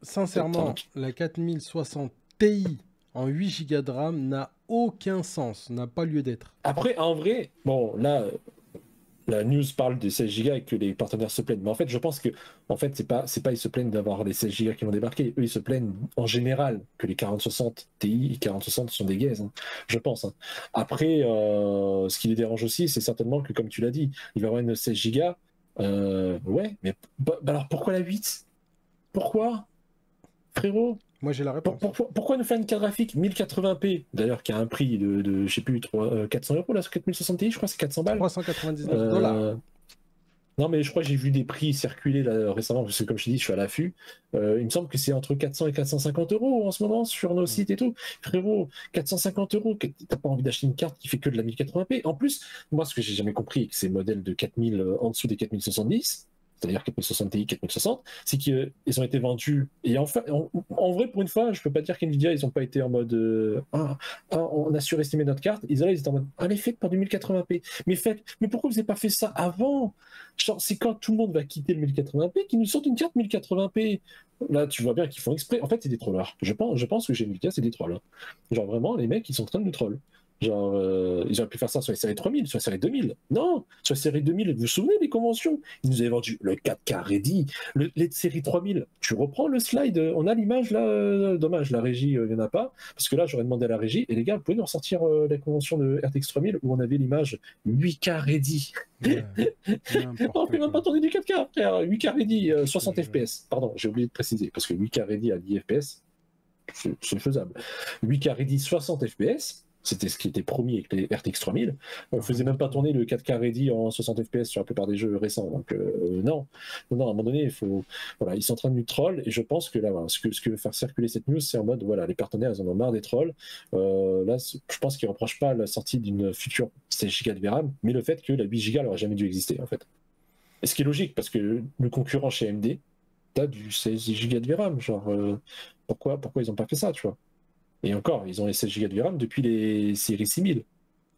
sincèrement, la 4060 Ti en 8 Go de RAM n'a aucun sens, n'a pas lieu d'être. Après, en vrai, bon là... La news parle des 16 Go et que les partenaires se plaignent. Mais en fait, je pense que c'est pas ils se plaignent d'avoir les 16 Go qui vont débarquer. Eux, ils se plaignent en général que les 4060 Ti et 4060 sont des gaises, hein, je pense. Hein. Après, ce qui les dérange aussi, c'est certainement que, comme tu l'as dit, il va y avoir une 16 Go. Ouais, mais alors pourquoi la 8? Pourquoi, frérot? Moi, j'ai la réponse. Pourquoi nous faire une carte graphique 1080p, d'ailleurs, qui a un prix de je sais plus, 400 € là, sur 4060 Ti, je crois que c'est 400 balles. 399 $. Non, mais je crois que j'ai vu des prix circuler là, récemment, parce que comme je dis, je suis à l'affût. Il me semble que c'est entre 400 et 450 € en ce moment sur nos sites et tout. Frérot, 450 €, t'as pas envie d'acheter une carte qui fait que de la 1080p. En plus, moi, ce que j'ai jamais compris avec ces modèles de 4000 en dessous des 4070, c'est-à-dire 4060 Ti, 4060, c'est qu'ils ont été vendus. Et enfin, en vrai, pour une fois, je peux pas dire qu'NVIDIA, ils ont pas été en mode on a surestimé notre carte. Ils étaient en mode allez, faites pour du 1080p. Mais pourquoi vous n'avez pas fait ça avant? Genre, c'est quand tout le monde va quitter le 1080p qu'ils nous sortent une carte 1080p. Là, tu vois bien qu'ils font exprès. En fait, c'est des trollers. Je pense que chez NVIDIA, c'est des trolls. Genre, vraiment, les mecs, ils sont en train de nous troll. Genre, ils auraient pu faire ça sur les séries 3000, sur les séries 2000. Non, sur les séries 2000, vous vous souvenez des conventions? Ils nous avaient vendu le 4K ready. Les séries 3000, tu reprends le slide, on a l'image là, dommage, la régie, il n'y en a pas, parce que là, j'aurais demandé à la régie, et les gars, vous pouvez nous ressortir la convention de RTX 3000 où on avait l'image 8K ready. Ouais, on peut même pas tourner du 4K, frère. 8K ready, 60 FPS. Pardon, j'ai oublié de préciser, parce que 8K ready à 10 FPS, c'est faisable. 8K ready, 60 FPS. C'était ce qui était promis avec les RTX 3000. On ne faisait même pas tourner le 4K ready en 60 FPS sur la plupart des jeux récents. Donc non, à un moment donné, voilà, ils sont en train de nous troll. Et je pense que là, voilà, ce que veut faire circuler cette news, c'est en mode, voilà, les partenaires, ils en ont marre des trolls. Là, je pense qu'ils ne reprochent pas la sortie d'une future 16 Go de VRAM, mais le fait que la 8 Go n'aurait jamais dû exister, en fait. Et ce qui est logique, parce que le concurrent chez AMD, t'as du 16 Go de VRAM. Genre, pourquoi ils n'ont pas fait ça, tu vois? Et encore, ils ont les 16 Go de VRAM depuis les séries 6000,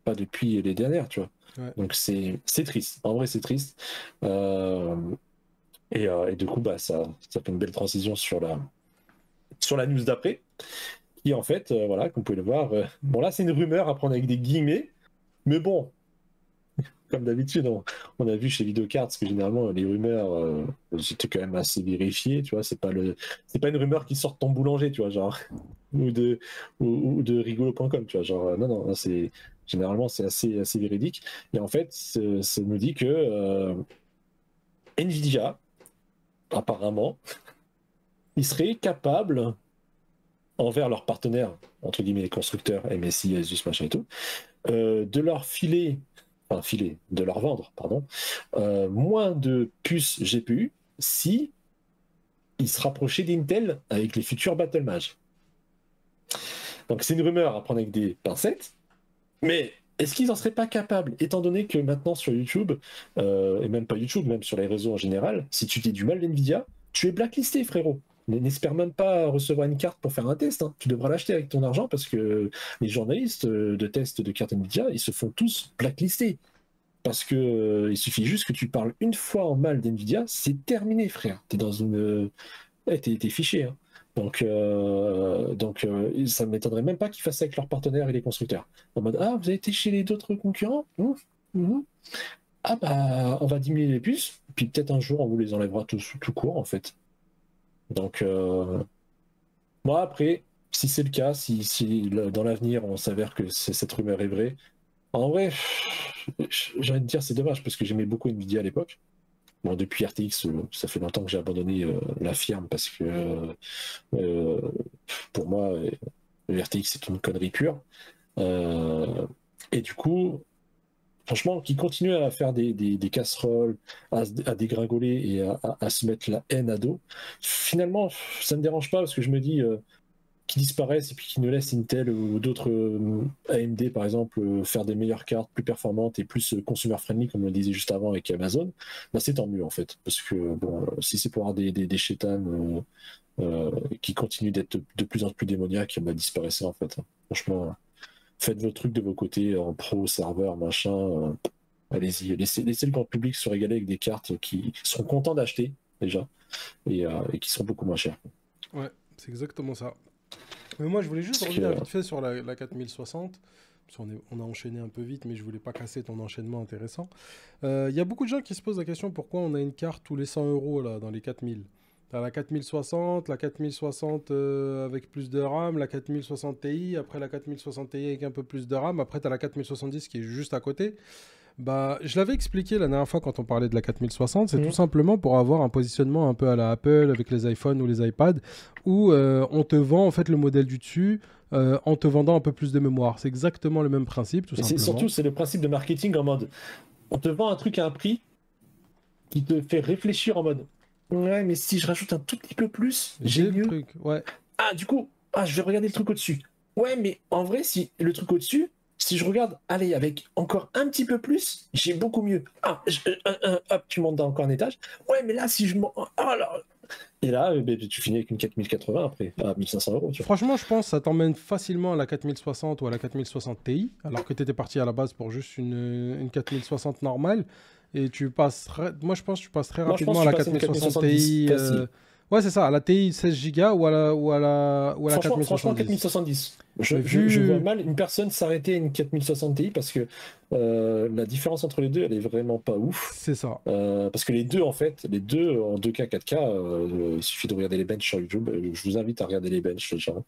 pas depuis les dernières, tu vois. Ouais. Donc c'est triste. En vrai, c'est triste. Et du coup, bah, ça fait une belle transition sur la news d'après. Qui en fait, voilà, comme vous pouvez le voir, bon là c'est une rumeur à prendre avec des guillemets, mais bon, comme d'habitude, on a vu chez Videocard, parce que généralement les rumeurs, c'était quand même assez vérifié, tu vois, c'est pas une rumeur qui sort de ton boulanger, tu vois, genre, ou de rigolo.com, tu vois, genre, non, généralement c'est assez véridique. Et en fait, ça nous dit que Nvidia, apparemment, ils seraient capables, envers leurs partenaires, entre guillemets les constructeurs, MSI, Asus, machin et tout, de leur de leur vendre, pardon, moins de puces GPU si ils se rapprochaient d'Intel avec les futurs Battlemage. Donc c'est une rumeur à prendre avec des pincettes, mais est-ce qu'ils n'en seraient pas capables, étant donné que maintenant sur YouTube, et même pas YouTube, même sur les réseaux en général, si tu dis du mal d'NVIDIA, tu es blacklisté, frérot. N'espère même pas recevoir une carte pour faire un test. Hein. Tu devras l'acheter avec ton argent parce que les journalistes de tests de cartes NVIDIA, ils se font tous blacklister. Parce que il suffit juste que tu parles une fois en mal d'NVIDIA, c'est terminé, frère. T'es dans une... t'es fiché. Hein. Donc ça ne m'étonnerait même pas qu'ils fassent ça avec leurs partenaires et les constructeurs. En mode, ah, vous avez été chez les autres concurrents Ah bah, on va diminuer les puces, puis peut-être un jour, on vous les enlèvera tout court, en fait. Donc, moi, après, si c'est le cas, si dans l'avenir, on s'avère que cette rumeur est vraie, en vrai, j'ai envie de dire c'est dommage, parce que j'aimais beaucoup Nvidia à l'époque. Bon, depuis RTX, ça fait longtemps que j'ai abandonné la firme, parce que pour moi, le RTX, c'est une connerie pure. Et du coup, franchement, qui continue à faire des casseroles, à dégringoler et à se mettre la haine à dos, finalement, ça ne me dérange pas parce que je me dis qu'ils disparaissent et puis qu'ils nous laissent Intel ou d'autres AMD, par exemple, faire des meilleures cartes, plus performantes et plus consumer-friendly, comme on le disait juste avant avec Amazon, bah, c'est tant mieux en fait. Parce que bon, si c'est pour avoir des chétanes qui continuent d'être de plus en plus démoniaques, bah, disparaissez en fait. Hein. Franchement. Faites vos trucs de vos côtés en pro, serveur, machin. Allez-y, laissez le grand public se régaler avec des cartes qui seront contents d'acheter déjà et qui seront beaucoup moins chères. Ouais, c'est exactement ça. Mais moi, je voulais juste revenir vite fait sur la 4060. On a enchaîné un peu vite, mais je voulais pas casser ton enchaînement intéressant. Il y a beaucoup de gens qui se posent la question pourquoi on a une carte tous les 100 € là, dans les 4000. T'as la 4060 avec plus de RAM, la 4060 Ti, après la 4060 Ti avec un peu plus de RAM, après t'as la 4070 qui est juste à côté. Bah, je l'avais expliqué la dernière fois quand on parlait de la 4060, c'est tout simplement pour avoir un positionnement un peu à la Apple avec les iPhones ou les iPads, où on te vend en fait le modèle du dessus en te vendant un peu plus de mémoire. C'est exactement le même principe, tout simplement. Surtout, c'est le principe de marketing en mode, on te vend un truc à un prix qui te fait réfléchir en mode, ouais, mais si je rajoute un tout petit peu plus, j'ai mieux. Truc, ouais. Ah, du coup, je vais regarder le truc au-dessus. Ouais, mais en vrai, si le truc au-dessus, si je regarde, allez, avec encore un petit peu plus, j'ai beaucoup mieux. Hop, tu montes encore un étage. Ouais, mais là, si je monte... Et là, tu finis avec une 4080 après, à 1500 €. Tu vois. Franchement, je pense que ça t'emmène facilement à la 4060 ou à la 4060 Ti, alors que tu étais parti à la base pour juste une 4060 normale. Et tu passerais... Moi, je pense que tu passerais rapidement à la 4060 Ti. Ouais, c'est ça, à la TI 16 Go ou à la 4070. Franchement, 4070. Je vois mal une personne s'arrêter à une 4060 Ti parce que la différence entre les deux, elle est vraiment pas ouf. C'est ça. Parce que les deux en 2K, 4K, il suffit de regarder les benches sur YouTube. Je vous invite à regarder les benches, genre.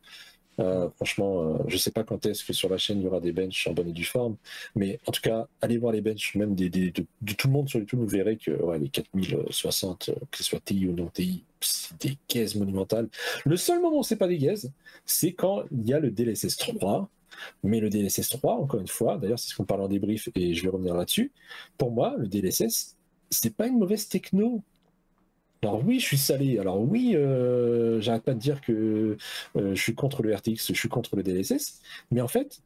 Franchement, je sais pas quand est-ce que sur la chaîne il y aura des benches en bonne et due forme, mais en tout cas, allez voir les benches même de tout le monde sur YouTube, vous verrez que les 4060, que ce soit TI ou non TI, c'est des caisses monumentales. Le seul moment où c'est pas des caisses, c'est quand il y a le DLSS 3 Mais le DLSS 3, encore une fois, d'ailleurs c'est ce qu'on parle en débrief et je vais revenir là-dessus, pour moi, le DLSS, c'est pas une mauvaise techno. Alors oui, je suis salé. Alors oui, j'arrête pas de dire que je suis contre le RTX, je suis contre le DLSS. Mais en fait,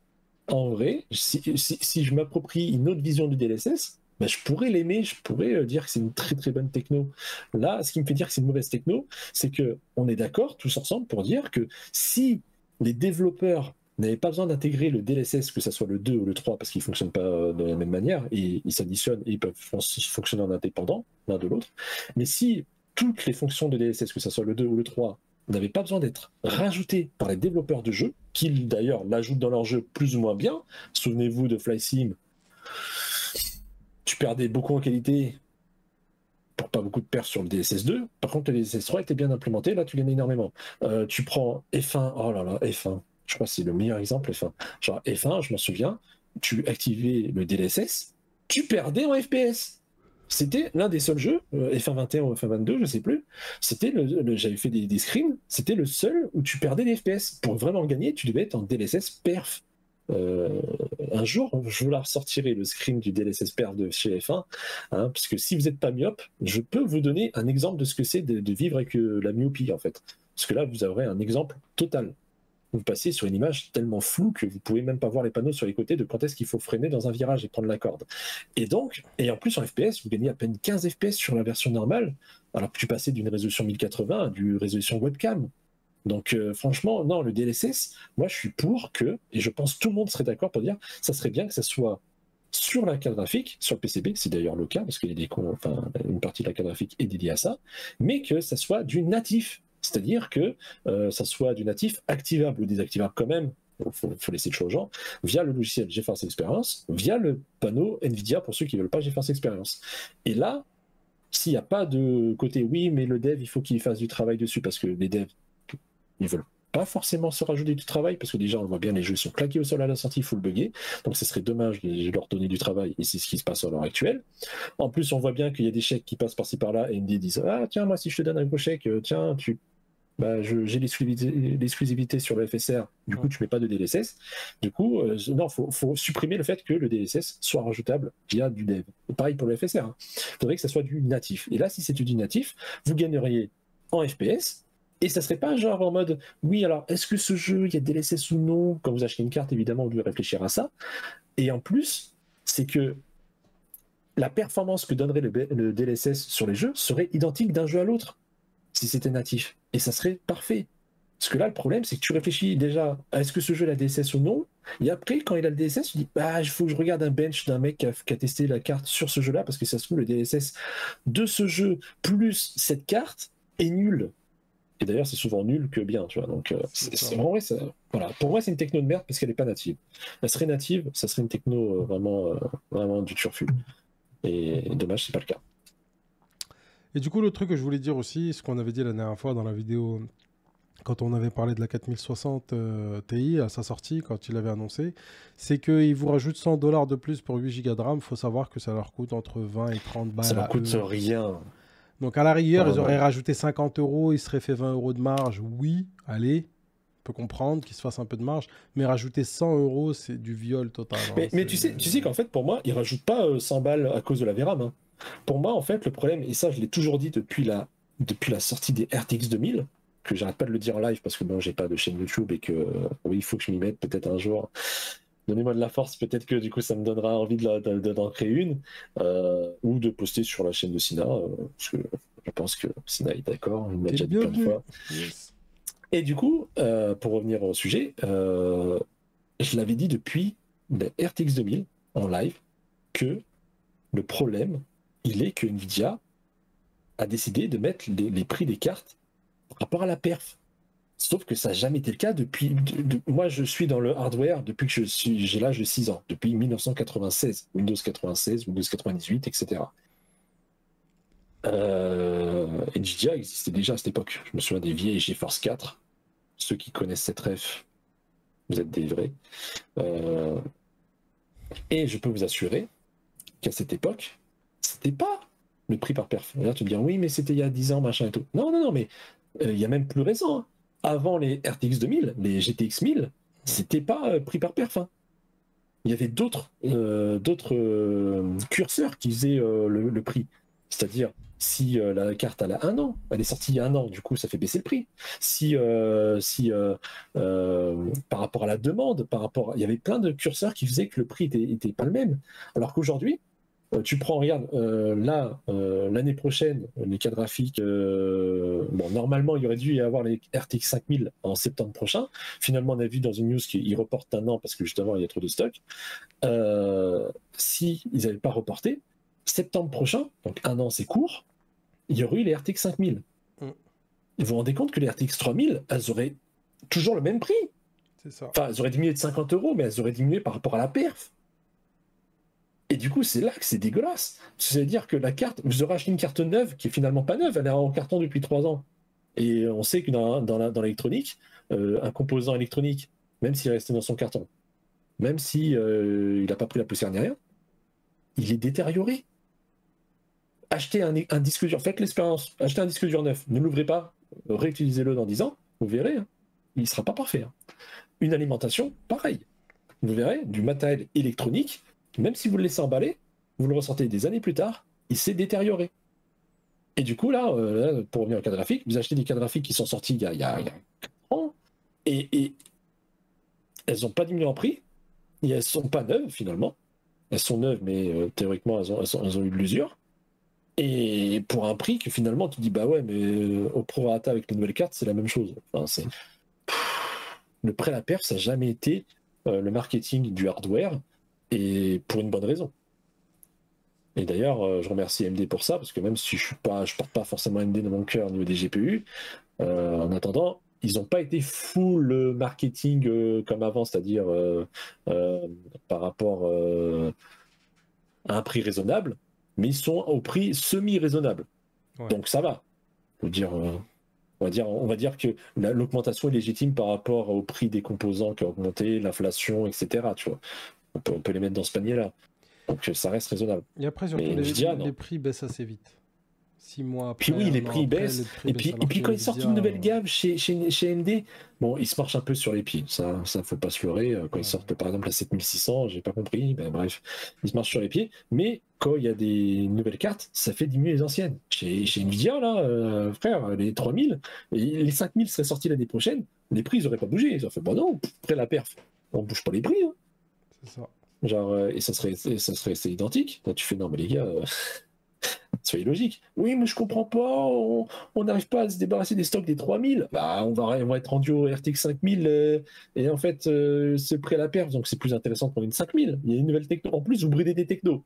en vrai, si je m'approprie une autre vision du DLSS, ben, je pourrais l'aimer, je pourrais dire que c'est une très très bonne techno. Là, ce qui me fait dire que c'est une mauvaise techno, c'est que on est d'accord tous ensemble pour dire que si les développeurs n'avaient pas besoin d'intégrer le DLSS, que ce soit le 2 ou le 3, parce qu'ils ne fonctionnent pas de la même manière, et ils s'additionnent et ils peuvent fonctionner en indépendant l'un de l'autre. Mais si toutes les fonctions de DLSS, que ce soit le 2 ou le 3, n'avaient pas besoin d'être rajoutées par les développeurs de jeux, qui d'ailleurs l'ajoutent dans leur jeu plus ou moins bien. Souvenez-vous de FlySim, tu perdais beaucoup en qualité pour pas beaucoup de pertes sur le DLSS 2. Par contre, le DLSS 3 était bien implémenté, là tu gagnais énormément. Tu prends F1, oh là là, F1, je crois que c'est le meilleur exemple, F1. Genre F1, je m'en souviens, tu activais le DLSS, tu perdais en FPS. C'était l'un des seuls jeux, F1 21 ou F1 22, je sais plus. C'était j'avais fait des screens, c'était le seul où tu perdais des FPS. Pour vraiment gagner, tu devais être en DLSS perf. Un jour, je vous la ressortirai le screen du DLSS perf de chez F1, hein, parce que si vous n'êtes pas myope, je peux vous donner un exemple de ce que c'est de vivre avec la myopie en fait. Parce que là, vous aurez un exemple total. Vous passez sur une image tellement floue que vous pouvez même pas voir les panneaux sur les côtés de quand est-ce qu'il faut freiner dans un virage et prendre la corde. Et donc, et en plus en FPS, vous gagnez à peine 15 FPS sur la version normale, alors que tu passais d'une résolution 1080 à d'une résolution webcam. Donc franchement, non, le DLSS, moi je suis pour que, et je pense que tout le monde serait d'accord pour dire, ça serait bien que ça soit sur la carte graphique, sur le PCB, c'est d'ailleurs le cas, parce qu'il y a une partie de la carte graphique est dédiée à ça, mais que ça soit du natif. C'est-à-dire que ça soit du natif activable ou désactivable quand même, il faut laisser le choix aux gens, via le logiciel GeForce Experience, via le panneau NVIDIA pour ceux qui ne veulent pas GeForce Experience. Et là, s'il n'y a pas de côté, oui, mais le dev, il faut qu'il fasse du travail dessus, parce que les devs, ils veulent pas forcément se rajouter du travail, parce que déjà, on voit bien, les jeux sont claqués au sol à la sortie, full buggé, donc ce serait dommage de leur donner du travail, et c'est ce qui se passe à l'heure actuelle. En plus, on voit bien qu'il y a des chèques qui passent par-ci par-là, et ils me disent, ah tiens, moi, si je te donne un gros chèque, tiens, j'ai l'exclusivité sur le FSR, du coup, tu mets pas de DLSS. Du coup, non, faut supprimer le fait que le DLSS soit rajoutable via du dev. Et pareil pour le FSR. Hein. Il faudrait que ça soit du natif. Et là, si c'est du natif, vous gagneriez en FPS. Et ça serait pas genre en mode, oui, alors, est-ce que ce jeu, il y a DLSS ou non? Quand vous achetez une carte, évidemment, vous devez réfléchir à ça. Et en plus, c'est que la performance que donnerait le DLSS sur les jeux serait identique d'un jeu à l'autre, si c'était natif. Et ça serait parfait. Parce que là, le problème, c'est que tu réfléchis déjà à est-ce que ce jeu a le DLSS ou non. Et après, quand il a le DLSS, tu dis, il faut que je regarde un bench d'un mec qui a testé la carte sur ce jeu-là, parce que ça se trouve, le DLSS de ce jeu plus cette carte est nul. Et d'ailleurs, c'est souvent nul que bien, tu vois. Donc, en vrai, voilà. Pour moi, c'est une techno de merde parce qu'elle n'est pas native. Elle serait native, ça serait une techno vraiment du turfu. Et dommage, c'est pas le cas. Et du coup, le truc que je voulais dire aussi, ce qu'on avait dit la dernière fois dans la vidéo, quand on avait parlé de la 4060 Ti à sa sortie, quand il avait annoncé, c'est qu'ils vous rajoutent $100 de plus pour 8 Go de RAM. Il faut savoir que ça leur coûte entre 20 et 30 balles. Ça leur coûte rien. Donc à la rigueur, ils auraient rajouté 50 €, ils seraient fait 20 € de marge. Oui, allez, on peut comprendre qu'ils se fassent un peu de marge, mais rajouter 100 €, c'est du viol total. Hein, mais tu sais qu'en fait, pour moi, ils rajoutent pas 100 balles à cause de la VRAM. Hein. Pour moi, en fait, le problème, et ça, je l'ai toujours dit depuis la sortie des RTX 2000, que j'arrête pas de le dire en live parce que bon, j'ai pas de chaîne YouTube et que oui, il faut que je m'y mette peut-être un jour. Donnez-moi de la force, peut-être que du coup, ça me donnera envie d'en créer une ou de poster sur la chaîne de Sina, parce que je pense que Sina est d'accord, il m'a déjà dit plein de fois. Yes. Et du coup, pour revenir au sujet, je l'avais dit depuis la RTX 2000 en live que le problème, il est que Nvidia a décidé de mettre les prix des cartes par rapport à la perf. Sauf que ça n'a jamais été le cas depuis... moi, je suis dans le hardware depuis que j'ai l'âge de 6 ans, depuis 1996, Windows 96, Windows 98, etc. Nvidia existait déjà à cette époque. Je me souviens des vieilles GeForce 4. Ceux qui connaissent cette ref, vous êtes des vrais. Et je peux vous assurer qu'à cette époque, c'était pas le prix par perf. Et là, tu me dis, oui, mais c'était il y a 10 ans, machin et tout. Non, mais il y a même plus récent. Hein. Avant les RTX 2000, les GTX 1000, C'était pas prix par perf. Hein. Il y avait d'autres curseurs qui faisaient le prix. C'est-à-dire, si la carte elle a 1 an, elle est sortie il y a 1 an, du coup ça fait baisser le prix. Si par rapport à la demande, il y avait plein de curseurs qui faisaient que le prix était pas le même. Alors qu'aujourd'hui, tu prends, regarde, là, l'année prochaine, les cartes graphiques, bon, normalement, il aurait dû y avoir les RTX 5000 en septembre prochain. Finalement, on a vu dans une news qu'ils reportent 1 an parce que justement, il y a trop de stock. Si ils n'avaient pas reporté, septembre prochain, donc 1 an, c'est court, il y aurait eu les RTX 5000. Vous vous rendez compte que les RTX 3000, elles auraient toujours le même prix. C'est ça. Enfin, elles auraient diminué de 50 €, mais elles auraient diminué par rapport à la perf. Et du coup, c'est là que c'est dégueulasse. C'est-à-dire que la carte, vous aurez acheté une carte neuve qui est finalement pas neuve, elle est en carton depuis 3 ans. Et on sait que dans l'électronique, un composant électronique, même s'il est resté dans son carton, même si il n'a pas pris la poussière ni rien, il est détérioré. Achetez un disque dur, faites l'expérience, achetez un disque dur neuf, ne l'ouvrez pas, réutilisez-le dans 10 ans, vous verrez, hein, il ne sera pas parfait. Hein. Une alimentation, pareil. Vous verrez, du matériel électronique, même si vous le laissez emballer, vous le ressentez des années plus tard, il s'est détérioré. Et du coup, là, pour revenir aux cartes graphiques, vous achetez des cartes graphiques qui sont sorties il y a 4 ans, et elles n'ont pas diminué en prix, et elles ne sont pas neuves finalement. Elles sont neuves, mais théoriquement, elles ont eu de l'usure. Et pour un prix que finalement, tu dis, bah ouais, mais au prorata avec les nouvelles cartes, c'est la même chose. Enfin, le prêt à la perf, ça n'a jamais été le marketing du hardware, et pour une bonne raison. Et d'ailleurs, je remercie AMD pour ça, parce que même si je porte pas forcément AMD dans mon cœur au niveau des GPU, en attendant, ils n'ont pas été full marketing comme avant, c'est-à-dire par rapport à un prix raisonnable, mais ils sont au prix semi-raisonnable. Ouais. Donc ça va. On va dire que l'augmentation est légitime par rapport au prix des composants qui a augmenté, l'inflation, etc. Tu vois. On peut les mettre dans ce panier-là. Donc ça reste raisonnable. Et après, surtout, les prix baissent assez vite. 6 mois après. Puis oui, les prix baissent. Et puis quand ils sortent une nouvelle gamme chez AMD, bon, ils se marchent un peu sur les pieds. Ça faut pas se leurrer. Quand ils sortent par exemple la 7600, j'ai pas compris. Ben, bref, ils se marchent sur les pieds. Mais quand il y a des nouvelles cartes, ça fait diminuer les anciennes. Chez Nvidia, là, frère, les 3000, les 5000 seraient sortis l'année prochaine. Les prix, ils auraient pas bougé. Ils ont fait, bon non, après la perf, on bouge pas les prix. Hein. C'est ça. Genre, et ça serait identique. Là, tu fais, non, mais les gars. Soyez logique. Oui, mais je comprends pas, on n'arrive pas à se débarrasser des stocks des 3000. Bah, on va être rendu au RTX 5000 et en fait, c'est prêt à la perf, donc c'est plus intéressant qu'on ait une 5000. Il y a une nouvelle techno. En plus, vous bridez des technos.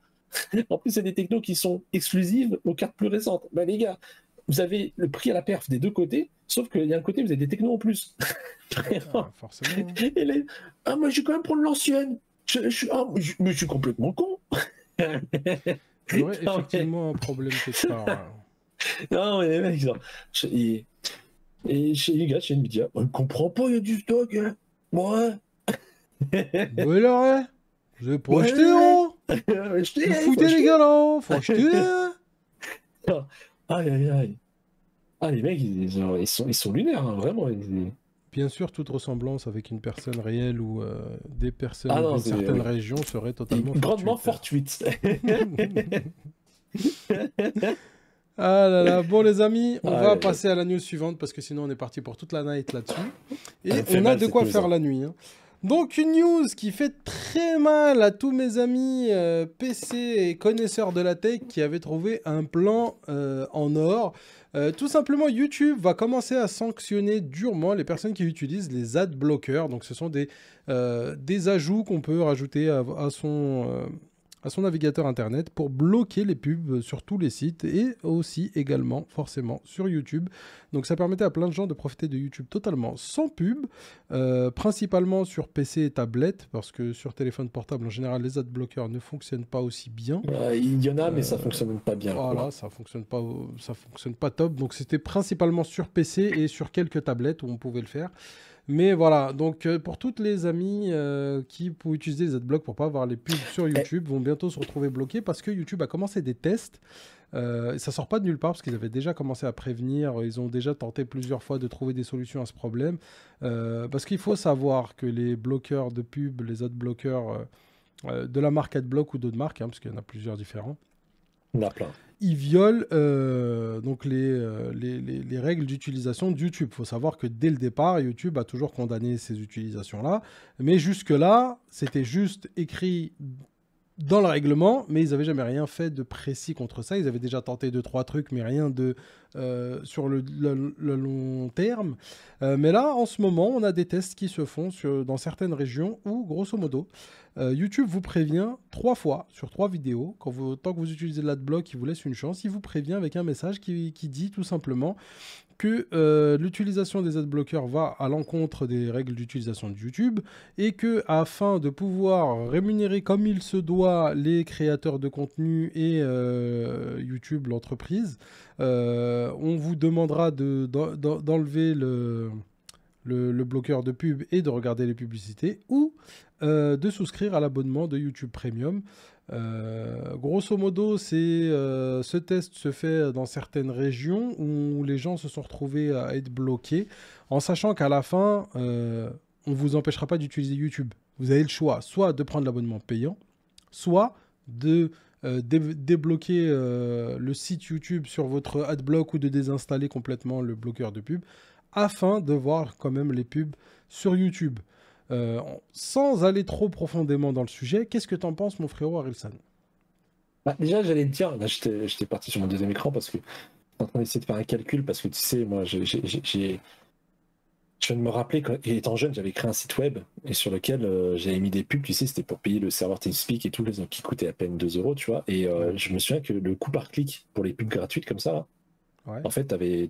En plus, il y a des technos qui sont exclusives aux cartes plus récentes. Bah, les gars, vous avez le prix à la perf des deux côtés, sauf qu'il y a un côté, vous avez des technos en plus. Forcément. Et moi, je vais quand même prendre l'ancienne. Mais je suis complètement con. Il y aurait effectivement un problème quelque part. Non, mais les mecs, et chez les gars, chez Nvidia, on ne comprend pas, il y a du stock. Hein. Ouais. Ouais, là, ouais. Vous avez pas acheté, hein. Vous foutez, les gars, là. Faut acheter. Aïe, aïe, aïe. Ah, les mecs, ils sont lunaires, hein, vraiment. Bien sûr, toute ressemblance avec une personne réelle ou des personnes d'une certaine région serait totalement grandement fortuite. Ah là là, bon les amis, on va passer à la news suivante parce que sinon on est parti pour toute la night là-dessus. Et on a de quoi faire la nuit. Hein. Donc une news qui fait très mal à tous mes amis PC et connaisseurs de la tech qui avaient trouvé un plan en or. Tout simplement, YouTube va commencer à sanctionner durement les personnes qui utilisent les ad blockers. Donc, ce sont des ajouts qu'on peut rajouter à son navigateur Internet pour bloquer les pubs sur tous les sites et aussi également, forcément, sur YouTube. Donc, ça permettait à plein de gens de profiter de YouTube totalement sans pub, principalement sur PC et tablette, parce que sur téléphone portable, en général, les ad blockers ne fonctionnent pas aussi bien. Il y en a, mais ça fonctionne pas bien. Voilà, ça fonctionne pas top. Donc, c'était principalement sur PC et sur quelques tablettes où on pouvait le faire. Mais voilà, donc pour toutes les amis qui pour utiliser les adblocks pour pas avoir les pubs sur YouTube vont bientôt se retrouver bloqués parce que YouTube a commencé des tests Ça sort pas de nulle part parce qu'ils avaient déjà commencé à prévenir. Ils ont déjà tenté plusieurs fois de trouver des solutions à ce problème. Parce qu'il faut savoir que les bloqueurs de pub, les adblockers de la marque Adblock ou d'autres marques, parce qu'il y en a plusieurs différents, il y en a plein. Ils violent donc les règles d'utilisation de YouTube. Il faut savoir que dès le départ, YouTube a toujours condamné ces utilisations-là. Mais jusque-là, c'était juste écrit dans le règlement, mais ils n'avaient jamais rien fait de précis contre ça. Ils avaient déjà tenté 2-3 trucs, mais rien de sur le long terme. Mais là, en ce moment, on a des tests qui se font dans certaines régions où, grosso modo, YouTube vous prévient 3 fois sur 3 vidéos. Tant que vous utilisez l'adblock, il vous laisse une chance. Il vous prévient avec un message qui dit tout simplement que l'utilisation des adblockers va à l'encontre des règles d'utilisation de YouTube et que afin de pouvoir rémunérer comme il se doit les créateurs de contenu et YouTube, l'entreprise, on vous demandera d'enlever le bloqueur de pub et de regarder les publicités ou de souscrire à l'abonnement de YouTube Premium. Grosso modo, ce test se fait dans certaines régions où les gens se sont retrouvés à être bloqués, en sachant qu'à la fin, on ne vous empêchera pas d'utiliser YouTube. Vous avez le choix, soit de prendre l'abonnement payant, soit de débloquer le site YouTube sur votre adblock ou de désinstaller complètement le bloqueur de pub, afin de voir quand même les pubs sur YouTube. Sans aller trop profondément dans le sujet, qu'est-ce que t'en penses, mon frérot Arilsan? Déjà, j'allais te dire, là, j'étais parti sur mon deuxième écran parce que je suis en train d'essayer de faire un calcul parce que tu sais, moi, je viens de me rappeler qu'étant jeune, j'avais créé un site web et sur lequel j'avais mis des pubs, tu sais, c'était pour payer le serveur TeamSpeak et tout, qui coûtait à peine 2 euros, tu vois. Et je me souviens que le coût par clic pour les pubs gratuites comme ça, là, en fait, t'avais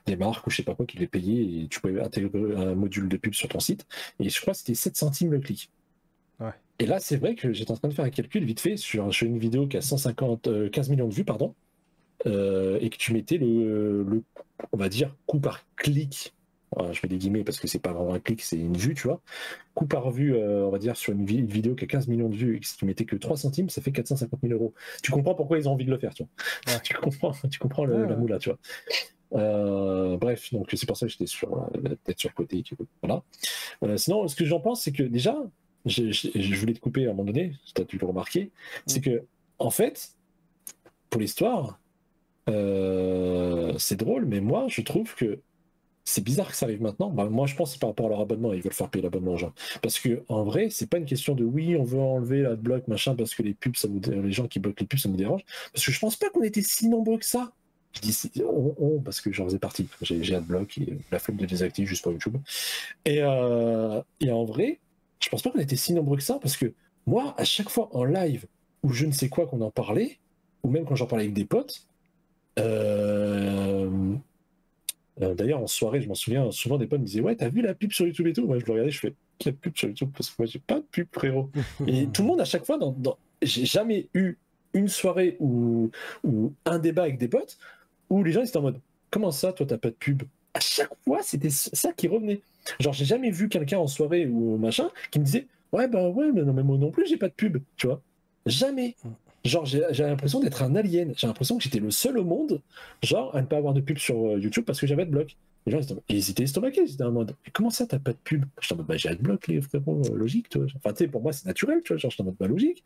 des marques ou je sais pas quoi qui devaient payer et tu pouvais intégrer un module de pub sur ton site et je crois que c'était 7 centimes le clic. Ouais. Et là c'est vrai que j'étais en train de faire un calcul vite fait sur une vidéo qui a 15 millions de vues pardon et que tu mettais le on va dire coût par clic, je mets des guillemets parce que c'est pas vraiment un clic, c'est une vue, tu vois, coût par vue on va dire sur une vidéo qui a 15 millions de vues et que si tu mettais que 3 centimes ça fait 450 000 euros. Tu comprends pourquoi ils ont envie de le faire, tu vois. Ouais. tu comprends la moula, tu vois. Bref, donc c'est pour ça que j'étais sur la tête sur côté. Voilà. Sinon, ce que j'en pense, c'est que déjà, je voulais te couper à un moment donné, tu as dû le remarquer, c'est que, en fait, pour l'histoire, c'est drôle, mais moi, je trouve que c'est bizarre que ça arrive maintenant. Bah, moi, je pense que c'est par rapport à leur abonnement, ils veulent faire payer l'abonnement aux gens. Parce que, en vrai, c'est pas une question de oui, on veut enlever l'adblock, machin, parce que les pubs, les gens qui bloquent les pubs, ça me dérange. Parce que je pense pas qu'on était si nombreux que ça. Je dis parce que j'en faisais partie. J'ai Adblock et la flemme de désactiver juste pour YouTube. Et en vrai, je pense pas qu'on était si nombreux que ça parce que moi, à chaque fois en live ou je ne sais quoi qu'on en parlait, ou même quand j'en parlais avec des potes, d'ailleurs en soirée, je m'en souviens, souvent des potes me disaient ouais, t'as vu la pub sur YouTube et tout. Moi, je le regardais, je fais quelle pub sur YouTube parce que moi, j'ai pas de pub, frérot. Et tout le monde, à chaque fois, j'ai jamais eu une soirée ou un débat avec des potes où les gens ils étaient en mode comment ça toi t'as pas de pub, à chaque fois c'était ça qui revenait, genre j'ai jamais vu quelqu'un en soirée ou machin qui me disait ouais bah ouais mais non mais moi non plus j'ai pas de pub, tu vois, jamais, genre j'ai l'impression d'être un alien, j'ai l'impression que j'étais le seul au monde genre à ne pas avoir de pub sur YouTube parce que j'avais Adblock. Les gens ils étaient estomaqués, ils étaient en mode comment ça t'as pas de pub, j'étais en mode bah j'ai Adblock les frérots, logique, tu vois. Enfin tu sais pour moi c'est naturel, tu vois, genre j'étais en mode bah logique.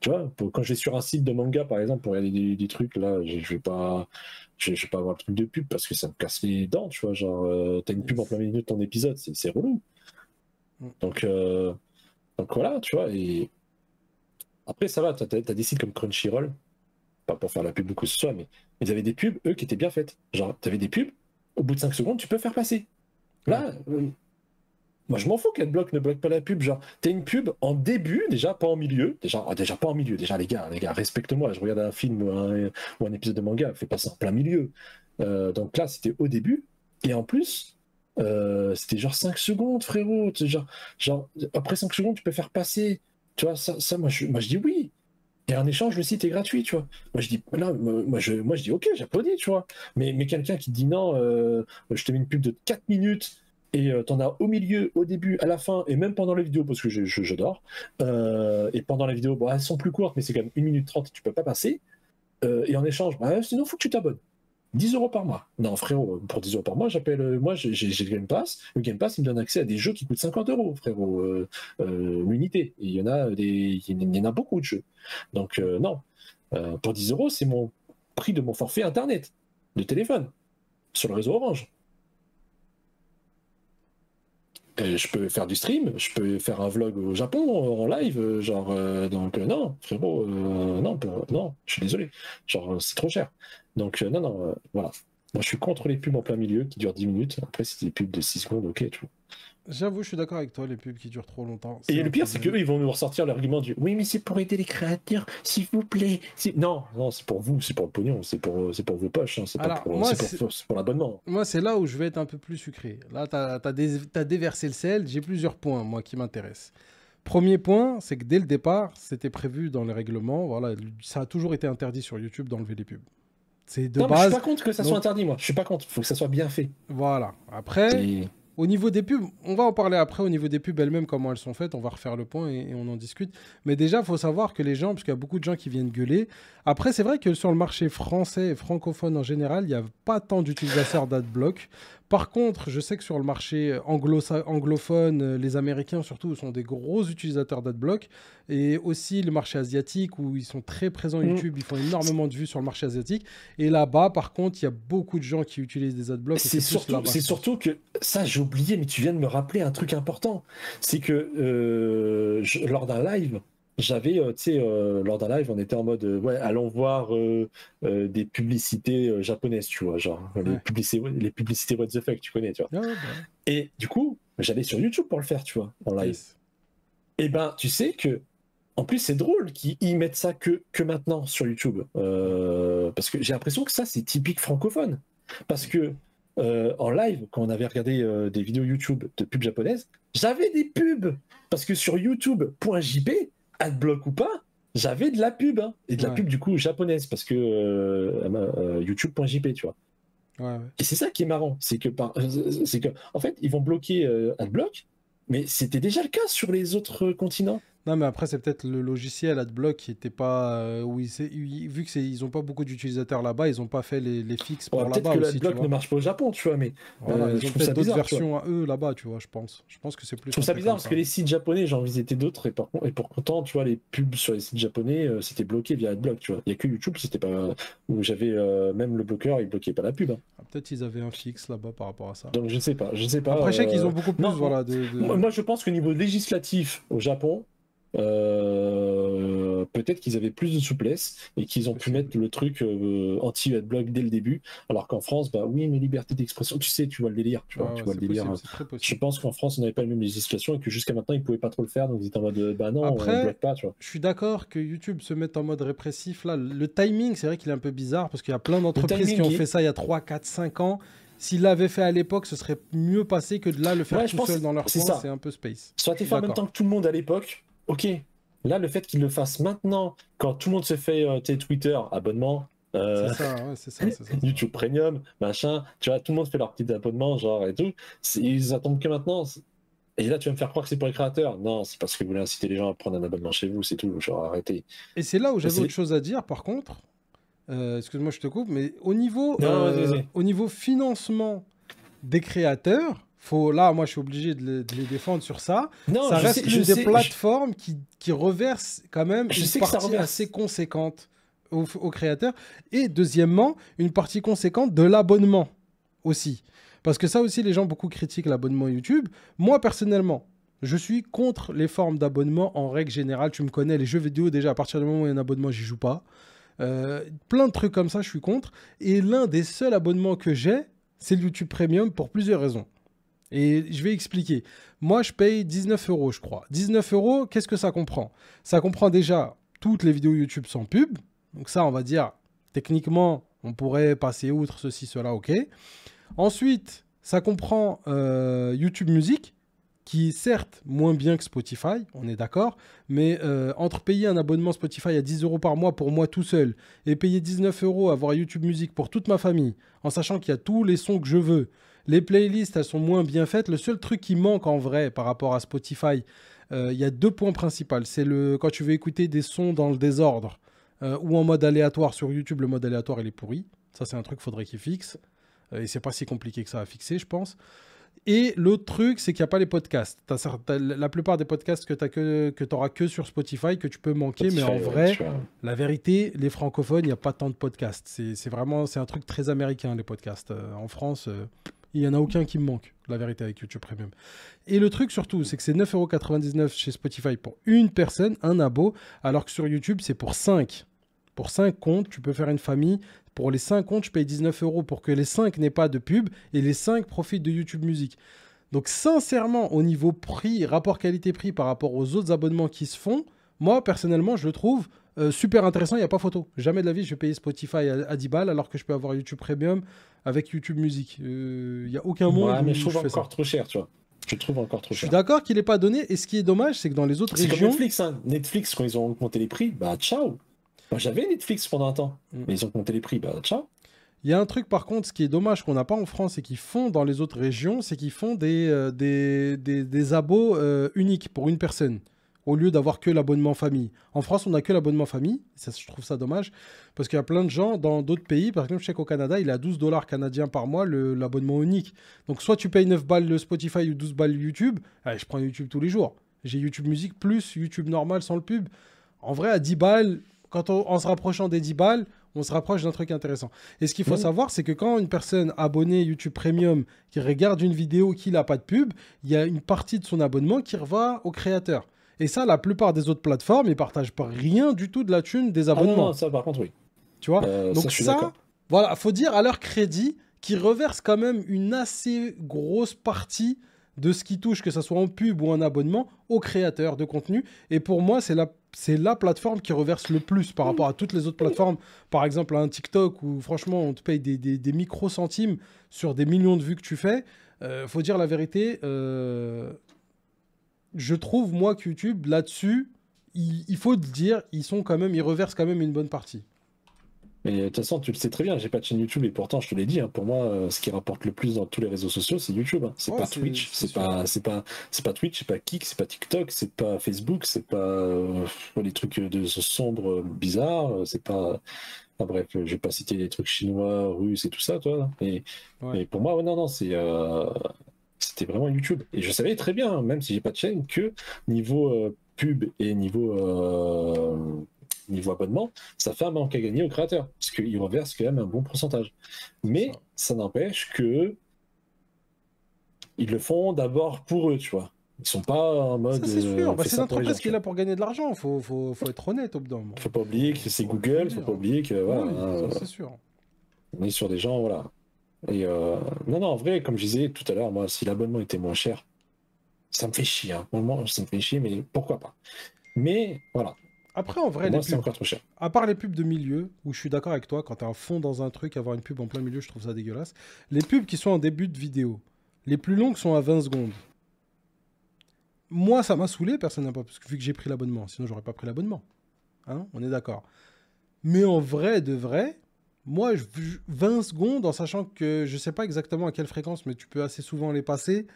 Tu vois, quand je vais sur un site de manga, par exemple, pour regarder des trucs, là, je vais pas avoir le truc de pub parce que ça me casse les dents, tu vois. Genre, t'as une pub en plein milieu de ton épisode, c'est relou. Donc voilà, tu vois. Et après, ça va, t'as des sites comme Crunchyroll, pas pour faire la pub ou que ce soit, mais ils avaient des pubs, eux, qui étaient bien faites. Genre, t'avais des pubs, au bout de 5 secondes, tu peux faire passer. Là, moi, je m'en fous qu'Adblock ne bloque pas la pub. Genre, t'as une pub en début, déjà, pas en milieu. Déjà pas en milieu. Déjà, les gars, respecte-moi. Je regarde un film ou un épisode de manga, fais pas ça en plein milieu. Donc là, c'était au début. Et en plus, c'était genre 5 secondes, frérot. Genre, après 5 secondes, tu peux faire passer. Tu vois, ça moi, je dis oui. Et en échange, le site est gratuit, tu vois. Moi, je dis, là, moi, je dis, ok, j'applaudis, tu vois. Mais quelqu'un qui dit non, je te mets une pub de 4 minutes Et t'en as au milieu, au début, à la fin, et même pendant les vidéos, parce que j'adore. Et pendant les vidéos, bon, elles sont plus courtes, mais c'est quand même 1 minute 30, tu peux pas passer. Et en échange, sinon, faut que tu t'abonnes. 10 € par mois. Non, frérot, pour 10 € par mois, moi, j'ai le Game Pass. Le Game Pass, il me donne accès à des jeux qui coûtent 50 €, frérot, l'unité. Il y en a beaucoup de jeux. Donc, non. Pour 10 €, c'est mon prix de mon forfait Internet, de téléphone, sur le réseau Orange. Je peux faire du stream, je peux faire un vlog au Japon en live, donc non, frérot, non, je suis désolé, c'est trop cher. Donc non, voilà. Moi je suis contre les pubs en plein milieu qui durent 10 minutes, après c'est des pubs de 6 secondes, ok, tu vois. J'avoue, je suis d'accord avec toi, les pubs qui durent trop longtemps. Et le pire, c'est qu'eux, ils vont nous ressortir l'argument du oui, mais c'est pour aider les créateurs, s'il vous plaît. Non, c'est pour vous, c'est pour le pognon, c'est pour vos poches, hein, c'est pour l'abonnement. Moi, c'est là où je vais être un peu plus sucré. Là, t'as déversé le sel, j'ai plusieurs points, moi, qui m'intéressent. Premier point, c'est que dès le départ, c'était prévu dans les règlements, voilà, ça a toujours été interdit sur YouTube d'enlever les pubs. C'est de base. Mais je suis pas contre que ça soit interdit, moi. Je suis pas contre, il faut que ça soit bien fait. Voilà. Après... Au niveau des pubs, on va en parler après, au niveau des pubs elles-mêmes, comment elles sont faites, on va refaire le point et on en discute. Mais déjà, il faut savoir que les gens, parce qu'il y a beaucoup de gens qui viennent gueuler, après c'est vrai que sur le marché français et francophone en général, il n'y a pas tant d'utilisateurs d'adblock. Par contre, je sais que sur le marché anglophone, les Américains surtout sont des gros utilisateurs d'adblock. Et aussi le marché asiatique où ils sont très présents YouTube, ils font énormément de vues sur le marché asiatique. Et là-bas, par contre, il y a beaucoup de gens qui utilisent des adblocks. C'est surtout que, ça j'ai oublié, mais tu viens de me rappeler un truc important. C'est que lors d'un live, lors d'un live, on était en mode, allons voir des publicités japonaises, tu vois, les publicités what the fuck, tu connais, tu vois. Et du coup, j'allais sur YouTube pour le faire, tu vois, en live. Et ben, tu sais que, en plus, c'est drôle qu'ils mettent ça que maintenant sur YouTube. Parce que j'ai l'impression que ça, c'est typique francophone. Parce que, en live, quand on avait regardé des vidéos YouTube de pubs japonaises, j'avais des pubs. Parce que sur youtube.jp, adblock ou pas, j'avais de la pub. Hein, et de la pub, du coup, japonaise. Parce que youtube.jp, tu vois. Et c'est ça qui est marrant. C'est que, en fait, ils vont bloquer adblock, mais c'était déjà le cas sur les autres continents. Non, mais après, c'est peut-être le logiciel AdBlock qui n'était pas... vu qu'ils n'ont pas beaucoup d'utilisateurs là-bas, ils n'ont pas fait les fixes pour là-bas. Peut-être que l'AdBlock ne marche pas au Japon, tu vois, mais... Voilà, ils ont peut-être d'autres versions à eux là-bas, tu vois, je pense. Je pense que c'est plus... Je trouve ça bizarre parce que les sites japonais, j'en visitais d'autres, et pourtant, tu vois, les pubs sur les sites japonais, c'était bloqué via AdBlock, tu vois. Il n'y a que YouTube, c'était pas... où j'avais même le bloqueur, il bloquait pas la pub. Hein. Peut-être qu'ils avaient un fixe là-bas par rapport à ça. Donc je sais pas. Après, je sais qu'ils ont beaucoup plus, voilà... Moi, je pense qu'au niveau législatif, au Japon, peut-être qu'ils avaient plus de souplesse et qu'ils ont pu mettre le truc anti-adblock dès le début, alors qu'en France, bah oui, mais liberté d'expression, tu sais, tu vois le délire, tu vois le délire. Je pense qu'en France, on n'avait pas la même législation et que jusqu'à maintenant, ils pouvaient pas trop le faire, donc ils étaient en mode, bah non, après, on bloque pas, tu vois. Je suis d'accord que YouTube se mette en mode répressif. Là, le timing, c'est vrai qu'il est un peu bizarre parce qu'il y a plein d'entreprises qui ont fait ça il y a 3, 4, 5 ans. S'ils l'avaient fait à l'époque, ce serait mieux passé que de là le faire tout seul dans leur coin, c'est un peu space. Soit été fait en même temps que tout le monde à l'époque. Ok, là, le fait qu'il le fasse maintenant, quand tout le monde se fait Twitter, abonnement, c'est ça. YouTube Premium, machin, tu vois, tout le monde fait leur petit abonnement, genre, et tout. Ils attendent que maintenant. Et là, tu vas me faire croire que c'est pour les créateurs. Non, c'est parce que vous voulez inciter les gens à prendre un abonnement chez vous, c'est tout, genre, arrêtez. Et c'est là où j'avais autre chose à dire, par contre. Excuse-moi, je te coupe, mais au niveau financement des créateurs, là, moi, je suis obligé de les défendre sur ça. Non, ça reste l'une des plateformes qui reverse quand même une partie assez conséquente aux créateurs. Et deuxièmement, une partie conséquente de l'abonnement aussi. Parce que ça aussi, les gens beaucoup critiquent l'abonnement YouTube. Moi, personnellement, je suis contre les formes d'abonnement en règle générale. Tu me connais, les jeux vidéo, déjà, à partir du moment où il y a un abonnement, j'y joue pas. Plein de trucs comme ça, je suis contre. Et l'un des seuls abonnements que j'ai, c'est le YouTube Premium pour plusieurs raisons. Et je vais expliquer. Moi, je paye 19 €, je crois. 19 €, qu'est-ce que ça comprend? Ça comprend déjà toutes les vidéos YouTube sans pub. Donc ça, on va dire, techniquement, on pourrait passer outre ceci, cela, ok. Ensuite, ça comprend YouTube Music, qui est certes moins bien que Spotify, on est d'accord, mais entre payer un abonnement Spotify à 10 € par mois pour moi tout seul et payer 19 € avoir YouTube Music pour toute ma famille, en sachant qu'il y a tous les sons que je veux, Les playlists, elles sont moins bien faites. Le seul truc qui manque en vrai par rapport à Spotify, il y a 2 points principaux. C'est quand tu veux écouter des sons dans le désordre ou en mode aléatoire. Sur YouTube, le mode aléatoire, il est pourri. Ça, c'est un truc qu'il faudrait qu'il fixe. Et c'est pas si compliqué que ça à fixer, je pense. Et l'autre truc, c'est qu'il n'y a pas les podcasts. La plupart des podcasts que tu n'auras que sur Spotify, que tu peux manquer. Spotify, mais en vrai, la vérité, les francophones, il n'y a pas tant de podcasts. C'est un truc très américain, les podcasts. En France, il n'y en a aucun qui me manque, la vérité, avec YouTube Premium. Et le truc surtout, c'est que c'est 9,99 € chez Spotify pour une personne, un abo, alors que sur YouTube, c'est pour 5. Pour 5 comptes, tu peux faire une famille. Pour les 5 comptes, je paye 19 € pour que les 5 n'aient pas de pub et les 5 profitent de YouTube Music. Donc sincèrement, au niveau prix, rapport qualité-prix par rapport aux autres abonnements qui se font, moi personnellement, je le trouve super intéressant, il n'y a pas photo. Jamais de la vie, je vais payer Spotify à 10 balles alors que je peux avoir YouTube Premium avec YouTube Music. Il n'y a aucun monde mais je trouve encore trop cher, tu vois. Je trouve encore trop cher. Je suis d'accord qu'il n'est pas donné. Et ce qui est dommage, c'est que dans les autres régions... C'est comme Netflix, hein. Netflix, quand ils ont augmenté les prix, bah ciao. Moi, j'avais Netflix pendant un temps, mais ils ont augmenté les prix, bah ciao. Il y a un truc par contre, ce qui est dommage qu'on n'a pas en France et qu'ils font dans les autres régions, c'est qu'ils font des abos uniques pour une personne, au lieu d'avoir que l'abonnement famille. En France, on n'a que l'abonnement famille, ça, je trouve ça dommage, parce qu'il y a plein de gens dans d'autres pays, par exemple je sais qu'au Canada, il est à 12 $ canadiens par mois l'abonnement unique. Donc soit tu payes 9 balles le Spotify ou 12 balles YouTube, allez, je prends YouTube tous les jours. J'ai YouTube Music plus YouTube normal sans le pub. En vrai, à 10 balles... Quand en se rapprochant des 10 balles, on se rapproche d'un truc intéressant. Et ce qu'il faut savoir, c'est que quand une personne abonnée YouTube Premium qui regarde une vidéo qui n'a pas de pub, il y a une partie de son abonnement qui revient au créateur. Et ça, la plupart des autres plateformes, ils ne partagent pas rien du tout de la thune des abonnements. Non, ça par contre, oui. Tu vois donc ça, voilà, il faut dire à leur crédit qu'ils reversent quand même une assez grosse partie de ce qui touche, que ce soit en pub ou en abonnement, aux créateurs de contenu. Et pour moi, c'est la plateforme qui reverse le plus par rapport à toutes les autres plateformes. Par exemple, un TikTok où franchement, on te paye des micro-centimes sur des millions de vues que tu fais. Faut dire la vérité, je trouve, moi, que YouTube, là-dessus, il faut le dire, ils reversent quand même une bonne partie. Mais de toute façon, tu le sais très bien, j'ai pas de chaîne YouTube et pourtant, je te l'ai dit, hein, pour moi, ce qui rapporte le plus dans tous les réseaux sociaux, c'est YouTube. Hein. C'est pas Twitch, c'est pas Twitch, c'est pas Kik, c'est pas TikTok, c'est pas Facebook, c'est pas les trucs de sombres bizarres, c'est pas. Enfin, bref, je vais pas citer les trucs chinois, russes et tout ça, toi. Mais pour moi, non, c'était vraiment YouTube. Et je savais très bien, même si j'ai pas de chaîne, que niveau pub et niveau abonnement, ça fait un manque à gagner aux créateurs, parce qu'ils reversent quand même un bon pourcentage. Mais ça n'empêche que ils le font d'abord pour eux, tu vois. Ils sont pas en mode... Ça, c'est sûr. C'est l'entreprise qui est là pour gagner de l'argent. Faut être honnête au bout d'un moment. Faut pas oublier que c'est Google, faut pas oublier que... Voilà, c'est sûr. On est sur des gens, voilà. Et non, en vrai, comme je disais tout à l'heure, moi, si l'abonnement était moins cher, ça me fait chier. Hein. Pour le moment, ça me fait chier, mais pourquoi pas. Mais voilà. Après, en vrai, moi, c'est encore trop cher. À part les pubs de milieu, où je suis d'accord avec toi, quand tu es à fond dans un truc, avoir une pub en plein milieu, je trouve ça dégueulasse. Les pubs qui sont en début de vidéo, les plus longues sont à 20 secondes. Moi, ça m'a saoulé, personne n'a pas, parce que vu que j'ai pris l'abonnement, sinon j'aurais pas pris l'abonnement. Hein, on est d'accord. Mais en vrai, de vrai, moi, 20 secondes, en sachant que je sais pas exactement à quelle fréquence, mais tu peux assez souvent les passer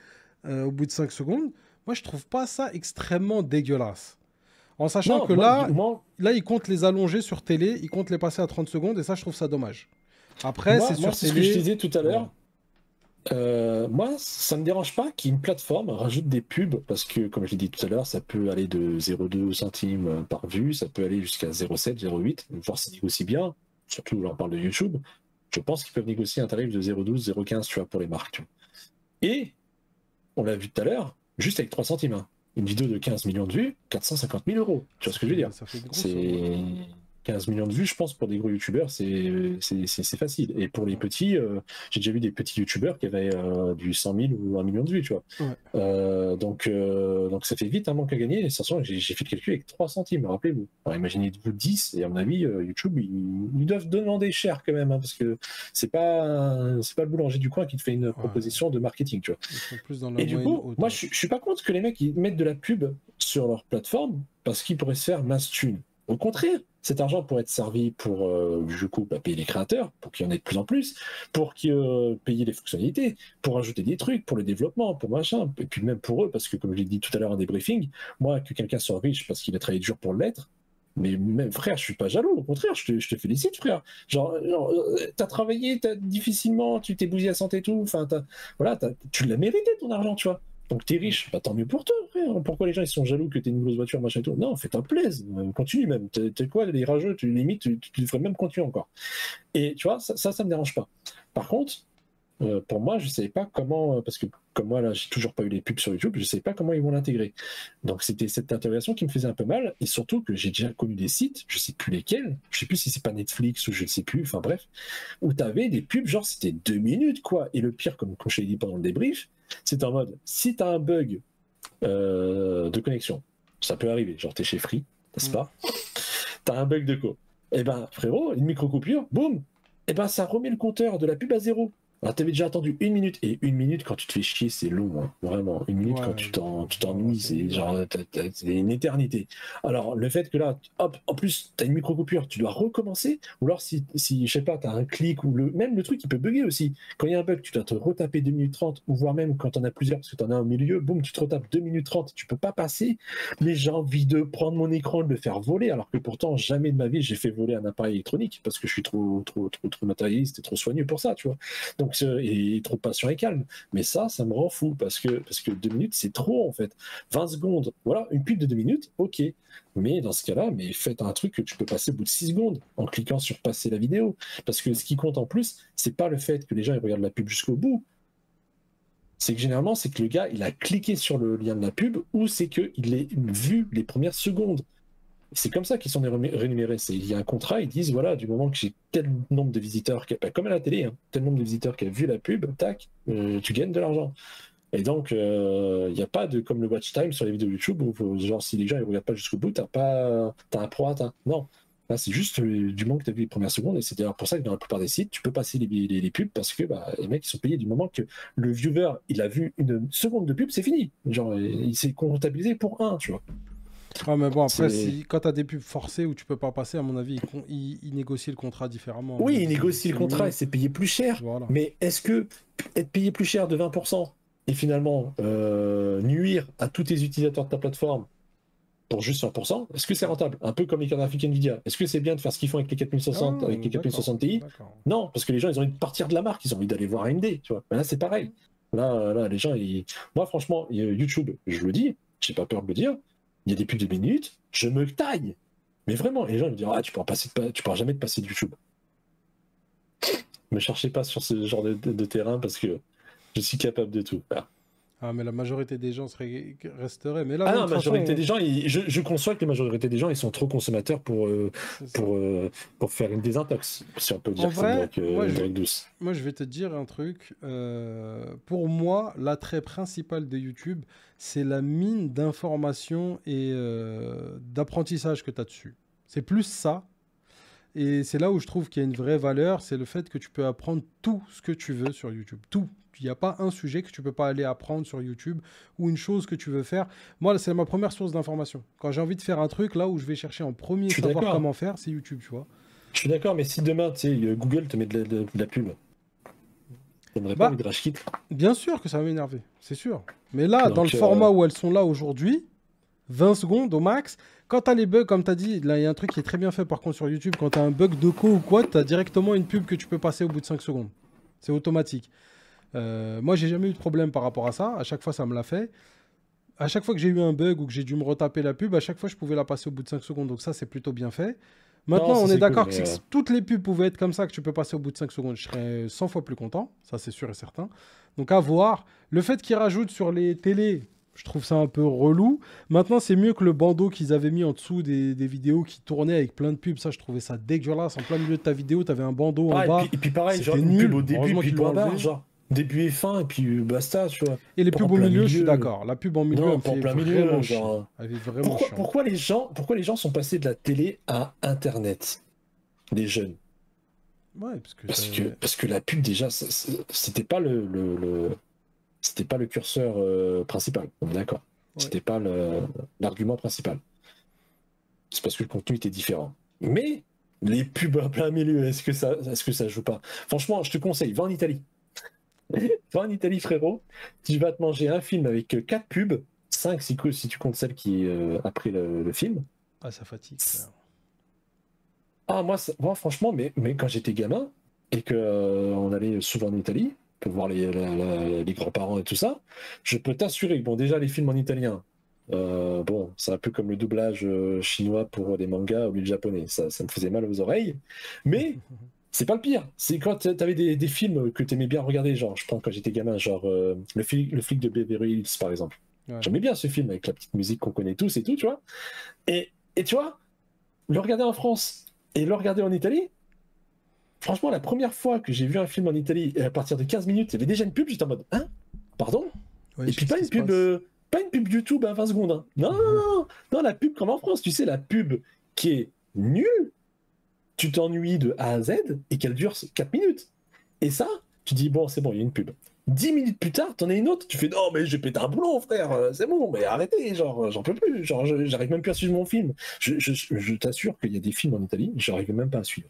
au bout de 5 secondes, moi, je trouve pas ça extrêmement dégueulasse. En sachant que là, ils comptent les allonger sur télé, ils comptent les passer à 30 secondes, et ça, je trouve ça dommage. Après, c'est sur télé... ce que je disais tout à l'heure. Moi, ça me dérange pas qu'une plateforme rajoute des pubs, parce que, comme je l'ai dit tout à l'heure, ça peut aller de 0,2 centimes par vue, ça peut aller jusqu'à 0,7, 0,8, voire s'ils négocient bien, surtout là on parle de YouTube, je pense qu'ils peuvent négocier un tarif de 0,12, 0,15, tu vois, pour les marques. Tu vois. Et, on l'a vu tout à l'heure, juste avec 3 centimes. Hein. Une vidéo de 15 millions de vues, 450 000 €. Tu vois ce que je veux dire? C'est 15 millions de vues, je pense, pour des gros youtubeurs, c'est facile. Et pour les petits, j'ai déjà vu des petits youtubeurs qui avaient du 100 000 ou 1 million de vues, tu vois. Ouais. Donc ça fait vite un manque à gagner. Et de toute façon, j'ai fait le calcul avec 3 centimes, rappelez-vous. Imaginez-vous 10, et à mon avis, YouTube, ils doivent demander cher quand même, hein, parce que c'est pas le boulanger du coin qui te fait une proposition de marketing, tu vois. Et du coup, moi, je suis pas contre que les mecs ils mettent de la pub sur leur plateforme parce qu'ils pourraient se faire masse thune. Au contraire, cet argent pourrait être servi pour, du coup, payer les créateurs, pour qu'il y en ait de plus en plus, pour payer les fonctionnalités, pour ajouter des trucs, pour le développement, pour machin, et puis même pour eux, parce que comme je l'ai dit tout à l'heure en débriefing, moi, que quelqu'un soit riche parce qu'il a travaillé dur pour l'être, mais même frère, je suis pas jaloux, au contraire, je te félicite, frère. Genre t'as travaillé, difficilement, tu t'es bousillé à santé et tout, enfin, voilà, tu l'as mérité ton argent, tu vois. Donc t'es riche, bah, tant mieux pour toi, frère. Pourquoi les gens ils sont jaloux que t'aies une grosse voiture, machin et tout? Non, fais-toi plaisir, continue même. T'es quoi, les rageux, limite, tu devrais même continuer encore. Et tu vois, ça me dérange pas. Par contre, pour moi, je ne savais pas comment, parce que comme moi, là, j'ai toujours pas eu les pubs sur YouTube, je ne savais pas comment ils vont l'intégrer. Donc, c'était cette intégration qui me faisait un peu mal, et surtout que j'ai déjà connu des sites, je ne sais plus lesquels, je ne sais plus si c'est pas Netflix ou je ne sais plus, enfin bref, où tu avais des pubs, genre c'était 2 minutes, quoi. Et le pire, comme je l'ai dit pendant le débrief, c'est en mode, si tu as un bug de connexion, ça peut arriver, genre tu es chez Free, n'est-ce pas? Tu as un bug de co. Eh ben, frérot, une micro-coupure, boum, eh ben, ça remet le compteur de la pub à 0. Alors, t'avais déjà attendu 1 minute, et 1 minute quand tu te fais chier, c'est long, hein. Vraiment. 1 minute quand tu t'ennuies, c'est genre, c'est une éternité. Alors, le fait que là, hop, en plus, t'as une micro-coupure, tu dois recommencer, ou alors si je sais pas, t'as un clic, ou même le truc, il peut bugger aussi. Quand il y a un bug, tu dois te retaper 2 minutes 30, ou voire même quand t'en as plusieurs, parce que t'en as un au milieu, boum, tu te retapes 2 minutes 30, tu peux pas passer, mais j'ai envie de prendre mon écran, de le faire voler, alors que pourtant, jamais de ma vie, j'ai fait voler un appareil électronique, parce que je suis trop matérialiste et trop soigneux pour ça, tu vois. Donc, et trop patient et calme. Mais ça me rend fou parce que 2 minutes, c'est trop en fait. 20 secondes, voilà, une pub de 2 minutes, ok. Mais dans ce cas-là, mais faites un truc que tu peux passer au bout de 6 secondes en cliquant sur passer la vidéo. Parce que ce qui compte en plus, c'est pas le fait que les gens ils regardent la pub jusqu'au bout. C'est que généralement, c'est que le gars, il a cliqué sur le lien de la pub ou c'est qu'il a vu les premières secondes. C'est comme ça qu'ils sont rémunérés. Il y a un contrat, ils disent voilà, du moment que j'ai tel nombre de visiteurs, comme à la télé, hein, tel nombre de visiteurs qui a vu la pub, tac, tu gagnes de l'argent. Et donc, il n'y a pas de comme le watch time sur les vidéos YouTube où, genre, si les gens ne regardent pas jusqu'au bout, t'as un pro atteint. Non. Là, c'est juste du moment que tu as vu les premières secondes. Et c'est d'ailleurs pour ça que dans la plupart des sites, tu peux passer les pubs parce que les mecs ils sont payés du moment que le viewer il a vu une seconde de pub, c'est fini. Genre, il s'est comptabilisé pour un, tu vois. Ouais, mais bon, après, quand tu as des pubs forcées où tu peux pas passer, à mon avis, ils négocient le contrat différemment. Oui, ils négocient le contrat et c'est payé plus cher. Voilà. Mais est-ce que être payé plus cher de 20% et finalement nuire à tous tes utilisateurs de ta plateforme pour juste 1%, est-ce que c'est rentable? Un peu comme les cartes graphiques Nvidia. Est-ce que c'est bien de faire ce qu'ils font avec les 4060, avec les 4060 Ti? Non, parce que les gens, ils ont envie de partir de la marque, ils ont envie d'aller voir AMD, tu vois. Mais là, c'est pareil. Là, les gens, moi, franchement, YouTube, je le dis, j'ai pas peur de le dire, il y a des pubs de minutes, je me taille. Mais vraiment, les gens ils me disent tu pourras jamais te passer de YouTube. Me cherchez pas sur ce genre de terrain parce que je suis capable de tout. Ah, mais la majorité des gens resteraient. Mais là, non, la majorité des gens, je conçois que la majorité des gens, ils sont trop consommateurs pour faire une désintox, si on peut dire douce. Moi, je vais te dire un truc. Pour moi, l'attrait principal de YouTube, c'est la mine d'informations et d'apprentissage que tu as dessus. C'est plus ça. Et c'est là où je trouve qu'il y a une vraie valeur, c'est le fait que tu peux apprendre tout ce que tu veux sur YouTube. Tout. Il n'y a pas un sujet que tu ne peux pas aller apprendre sur YouTube ou une chose que tu veux faire. Moi, c'est ma première source d'information. Quand j'ai envie de faire un truc, là où je vais chercher en premier savoir comment faire, c'est YouTube, tu vois. Je suis d'accord, mais si demain, tu sais, Google te met de la pub, ça n'aurait pas envie de rage quitte. Bien sûr que ça va m'énerver, c'est sûr. Mais là, dans le format où elles sont là aujourd'hui, 20 secondes au max. Quand tu as les bugs, comme tu as dit, là, il y a un truc qui est très bien fait par contre sur YouTube. Quand tu as un bug de co ou quoi, tu as directement une pub que tu peux passer au bout de 5 secondes. C'est automatique. Moi, j'ai jamais eu de problème par rapport à ça. À chaque fois, ça me l'a fait. À chaque fois que j'ai eu un bug ou que j'ai dû me retaper la pub, à chaque fois, je pouvais la passer au bout de 5 secondes. Donc ça, c'est plutôt bien fait. Maintenant, on est d'accord que si toutes les pubs pouvaient être comme ça, que tu peux passer au bout de 5 secondes, je serais 100 fois plus content. Ça, c'est sûr et certain. Donc à voir. Le fait qu'ils rajoutent sur les télés, je trouve ça un peu relou. Maintenant, c'est mieux que le bandeau qu'ils avaient mis en dessous des vidéos qui tournaient avec plein de pubs. Ça, je trouvais ça dégueulasse. En plein milieu de ta vidéo, tu avais un bandeau en bas. Et puis pareil, genre une pub au début, puis point barre, genre début et fin, et puis basta, tu vois. Et les pubs au milieu, je suis d'accord. La pub en milieu, non, elle me fait vraiment chiant. Elle est vraiment chiant. Pourquoi les gens sont passés de la télé à Internet? Les jeunes. Ouais, parce que la pub, déjà, c'était pas c'était pas le curseur principal, on est d'accord. Ouais. C'était pas l'argument principal. C'est parce que le contenu était différent. Mais les pubs à plein milieu, est-ce que ça joue pas? Franchement, je te conseille, va en Italie. Va en Italie, frérot. Tu vas te manger un film avec 4 pubs, 5 si tu comptes celle qui est après le film. Ah, ça fatigue. Ah, moi franchement, mais quand j'étais gamin et que on allait souvent en Italie pour voir les grands-parents et tout ça, je peux t'assurer que, bon, déjà, les films en italien, bon, c'est un peu comme le doublage chinois pour les mangas au lieu de japonais. Ça me faisait mal aux oreilles. Mais c'est pas le pire. C'est quand t'avais des films que t'aimais bien regarder, genre, je pense quand j'étais gamin, genre le flic de Beverly Hills, par exemple. Ouais. J'aimais bien ce film avec la petite musique qu'on connaît tous et tout, tu vois. Et tu vois, le regarder en France et le regarder en Italie, franchement, la première fois que j'ai vu un film en Italie, à partir de 15 minutes, il y avait déjà une pub, j'étais en mode, hein? Pardon? Ouais, et puis pas une pub YouTube à 20 secondes. Hein. Non, la pub comme en France, tu sais, la pub qui est nulle, tu t'ennuies de A à Z et qu'elle dure 4 minutes. Et ça, tu dis, bon, c'est bon, il y a une pub. 10 minutes plus tard, t'en as une autre, tu fais, non, mais j'ai pété un boulon, frère, c'est bon, mais arrêtez, genre, j'en peux plus, genre, j'arrive même plus à suivre mon film. Je t'assure qu'il y a des films en Italie, j'arrive même pas à suivre.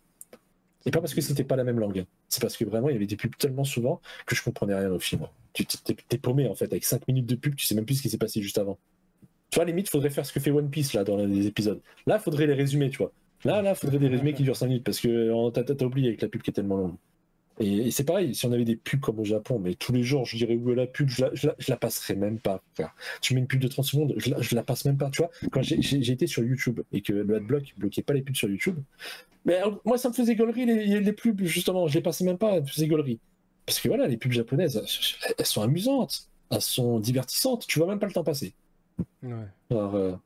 Et pas parce que c'était pas la même langue, c'est parce que vraiment il y avait des pubs tellement souvent que je comprenais rien au film. T'es paumé en fait, avec 5 minutes de pub, tu sais même plus ce qui s'est passé juste avant. Tu vois, limite, faudrait faire ce que fait One Piece là dans les épisodes. Là, faudrait les résumer, tu vois. Là, faudrait des résumés qui durent 5 minutes parce que t'as oublié avec la pub qui est tellement longue. Et c'est pareil, si on avait des pubs comme au Japon, mais tous les jours, je dirais où est la pub, je la passerais même pas. Frère. Tu mets une pub de 30 secondes, je la passe même pas. Tu vois, quand j'ai été sur YouTube et que le adblock bloquait pas les pubs sur YouTube, mais moi, ça me faisait gaulerie les pubs, justement. Je les passais même pas, ça me faisait gaulerie. Parce que voilà, les pubs japonaises, elles sont amusantes, elles sont divertissantes, tu vois même pas le temps passer. Ouais. Alors,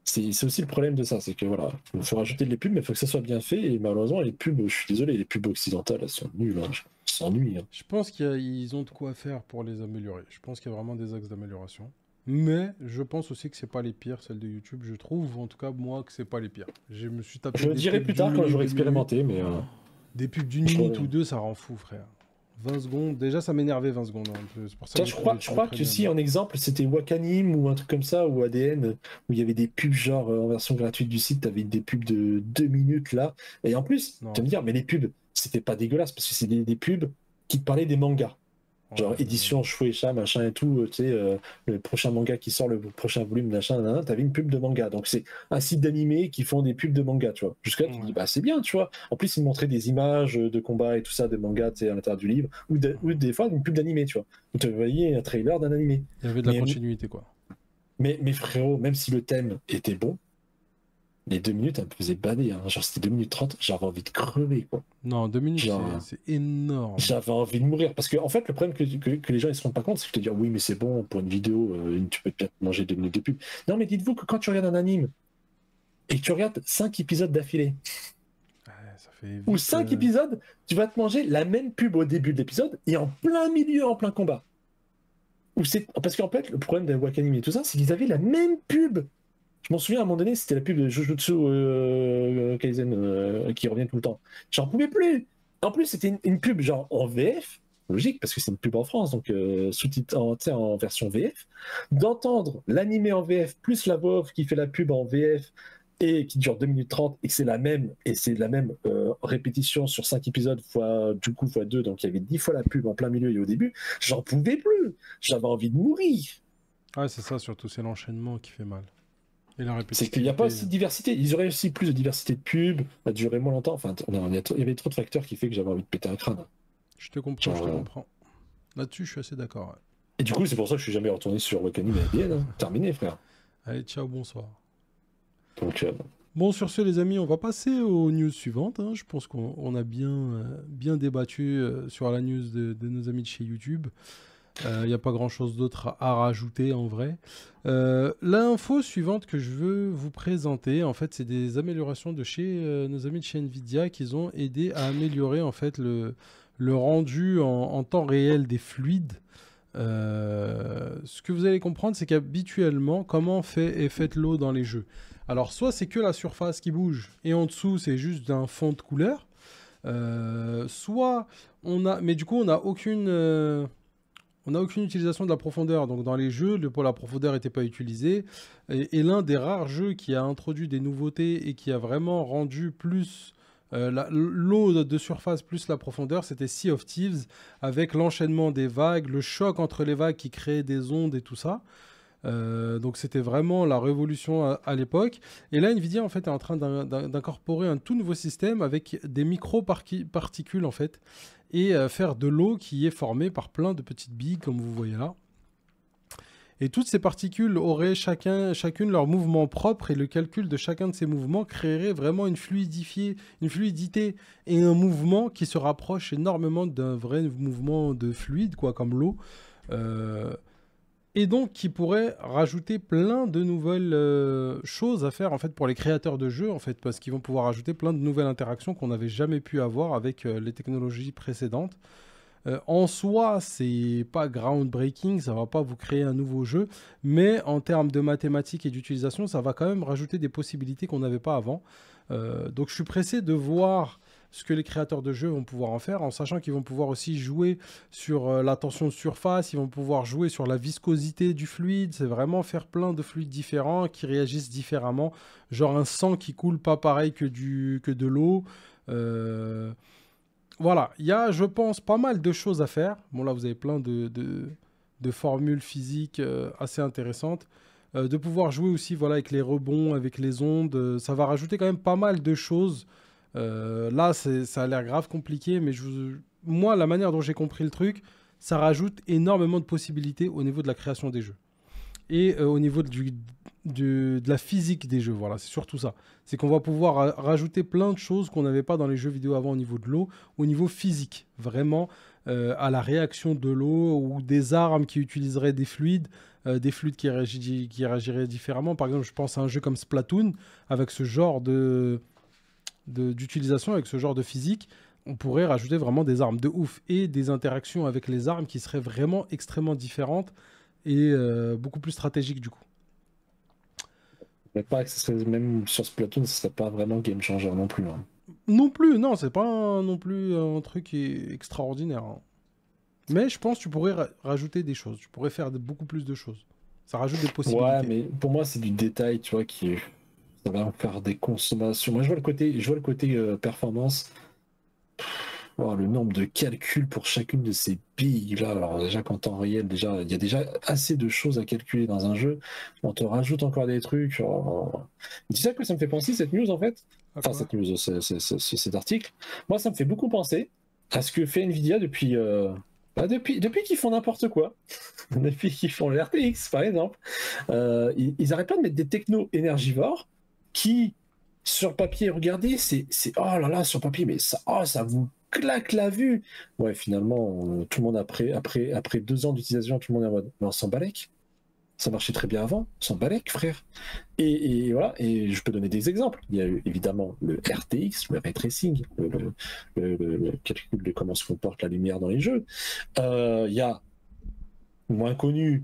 c'est aussi le problème de ça, c'est que voilà, il faut rajouter les pubs, mais il faut que ça soit bien fait, et malheureusement, les pubs, je suis désolé, les pubs occidentales, elles sont nulles, hein. Elles s'ennuient. Hein. Je pense qu'ils ont de quoi faire pour les améliorer. Je pense qu'il y a vraiment des axes d'amélioration. Mais je pense aussi que c'est pas les pires, celles de YouTube. Je trouve, en tout cas, moi, que c'est pas les pires. Je me suis tapé. Je le dirai plus tard quand j'aurai expérimenté, mais. Des pubs d'une minute ou deux, ça rend fou, frère. 20 secondes, déjà ça m'énervait 20 secondes. Hein. C'est pour ça je crois que si en exemple c'était Wakanim ou un truc comme ça, ou ADN, où il y avait des pubs genre en version gratuite du site, t'avais des pubs de 2 minutes là. Et en plus, tu vas me dire, mais les pubs, c'était pas dégueulasse parce que c'est des pubs qui te parlaient des mangas. Genre édition Shueisha, machin et tout, tu sais, le prochain manga qui sort, le prochain volume, machin, t'avais une pub de manga. Donc c'est un site d'animé qui font des pubs de manga, tu vois. Jusqu'à là, tu te dis, bah c'est bien, tu vois. En plus, ils montraient des images de combat et tout ça, de manga, tu sais, à l'intérieur du livre, ou des fois une pub d'animé, tu vois. Où tu voyais un trailer d'un animé. Il y avait de la continuité, quoi. Mais frérot, même si le thème était bon, les 2 minutes, elles me faisaient bader. Hein. Genre, c'était 2 minutes 30, j'avais envie de crever, quoi. Non, 2 minutes, c'est énorme. J'avais envie de mourir. Parce que, en fait, le problème que les gens ne se rendent pas compte, c'est que te dire, oui, mais c'est bon, pour une vidéo, tu peux peut-être manger 2 minutes de pub. Non, mais dites-vous que quand tu regardes un anime et que tu regardes 5 épisodes d'affilée, ça fait vite, ou 5 épisodes, tu vas te manger la même pub au début de l'épisode et en plein milieu, en plein combat. Parce qu'en fait, le problème de Wakanim et tout ça, c'est qu'ils avaient la même pub. Je m'en souviens à un moment donné, c'était la pub de Jujutsu Kaisen qui revient tout le temps. J'en pouvais plus. En plus, c'était une pub genre en VF, logique parce que c'est une pub en France, donc sous-titre en version VF. D'entendre l'animé en VF plus la voix off qui fait la pub en VF et qui dure 2 minutes 30 et que c'est la même répétition sur 5 épisodes fois 2, donc il y avait 10 fois la pub en plein milieu et au début, j'en pouvais plus. J'avais envie de mourir. Ouais, c'est ça, surtout c'est l'enchaînement qui fait mal. C'est qu'il n'y a pas aussi de diversité. Ils auraient aussi plus de diversité de pubs, ça durait moins longtemps. Enfin, il y avait trop de facteurs qui fait que j'avais envie de péter un crâne. Je te comprends. Là-dessus, je suis assez d'accord. Ouais. Et du coup, c'est pour ça que je suis jamais retourné sur Wakanim et ADN. Hein. Terminé, frère. Allez, ciao, bonsoir. Donc, bon, sur ce, les amis, on va passer aux news suivantes. Hein. Je pense qu'on a bien débattu sur la news de nos amis de chez YouTube. Il n'y a pas grand-chose d'autre à rajouter en vrai. L'info suivante que je veux vous présenter, en fait, c'est des améliorations de chez nos amis de chez Nvidia qui ont aidé à améliorer en fait le rendu en temps réel des fluides. Ce que vous allez comprendre, c'est qu'habituellement, comment est faite l'eau dans les jeux? Alors, soit c'est que la surface qui bouge et en dessous, c'est juste un fond de couleur. Soit on a... Mais du coup, on n'a on n'a aucune utilisation de la profondeur. Donc dans les jeux, pour la profondeur n'était pas utilisée. Et l'un des rares jeux qui a introduit des nouveautés et qui a vraiment rendu plus l'eau de surface plus la profondeur, c'était Sea of Thieves, avec l'enchaînement des vagues, le choc entre les vagues qui créait des ondes et tout ça. Donc c'était vraiment la révolution à l'époque. Et là, Nvidia en fait est en train d'incorporer un tout nouveau système avec des micro-particules en fait, et faire de l'eau qui est formée par plein de petites billes comme vous voyez là. Et toutes ces particules auraient chacune leur mouvement propre, et le calcul de chacun de ces mouvements créerait vraiment une fluidité et un mouvement qui se rapproche énormément d'un vrai mouvement de fluide, quoi, comme l'eau. Et donc qui pourrait rajouter plein de nouvelles choses à faire en fait pour les créateurs de jeux, en fait, parce qu'ils vont pouvoir ajouter plein de nouvelles interactions qu'on n'avait jamais pu avoir avec les technologies précédentes. En soi, c'est pas groundbreaking, ça va pas vous créer un nouveau jeu, mais en termes de mathématiques et d'utilisation, ça va quand même rajouter des possibilités qu'on n'avait pas avant. Donc je suis pressé de voir ce que les créateurs de jeux vont pouvoir en faire, en sachant qu'ils vont pouvoir aussi jouer sur la tension de surface, ils vont pouvoir jouer sur la viscosité du fluide, c'est vraiment faire plein de fluides différents qui réagissent différemment, genre un sang qui coule pas pareil que de l'eau. Voilà, il y a, je pense, pas mal de choses à faire. Bon, là, vous avez plein de formules physiques assez intéressantes. De pouvoir jouer aussi voilà, avec les rebonds, avec les ondes. Ça va rajouter quand même pas mal de choses. Là, ça a l'air grave compliqué, mais moi, la manière dont j'ai compris le truc, ça rajoute énormément de possibilités au niveau de la création des jeux. Et au niveau de la physique des jeux, voilà, c'est surtout ça. C'est qu'on va pouvoir rajouter plein de choses qu'on n'avait pas dans les jeux vidéo avant au niveau de l'eau, au niveau physique, vraiment à la réaction de l'eau, ou des armes qui utiliseraient des fluides qui réagiraient différemment. Par exemple, je pense à un jeu comme Splatoon, avec ce genre d'utilisation, avec ce genre de physique, on pourrait rajouter vraiment des armes de ouf et des interactions avec les armes qui seraient vraiment extrêmement différentes et beaucoup plus stratégique du coup. Mais pas que ce serait, même sur Splatoon, ce serait pas vraiment game changer non plus. Hein. Non plus, non, c'est pas non plus un truc extraordinaire. Hein. Mais je pense que tu pourrais rajouter des choses, tu pourrais faire beaucoup plus de choses. Ça rajoute des possibilités. Ouais, mais pour moi, c'est du détail, tu vois, ça va en faire des consommations. Moi, je vois le côté performance. Oh, le nombre de calculs pour chacune de ces billes là, alors déjà qu'en temps réel, déjà il y a déjà assez de choses à calculer dans un jeu. On te rajoute encore des trucs. Tu sais à quoi ça me fait penser cette news en fait? Enfin cette news, cet article. Moi ça me fait beaucoup penser à ce que fait Nvidia depuis qu'ils font n'importe quoi. Depuis qu'ils font le RTX par exemple. Ils arrêtent pas de mettre des technos énergivores qui sur papier, regardez, c'est oh là là sur papier, mais ça vous claque la vue. Ouais, finalement, tout le monde après 2 ans d'utilisation, tout le monde est en mode, mais on s'en balèque. Ça marchait très bien avant, on s'en balèque, frère. Et voilà, et je peux donner des exemples. Il y a eu évidemment le RTX, le ray tracing, le calcul de comment se comporte la lumière dans les jeux. Il y a, moins connu,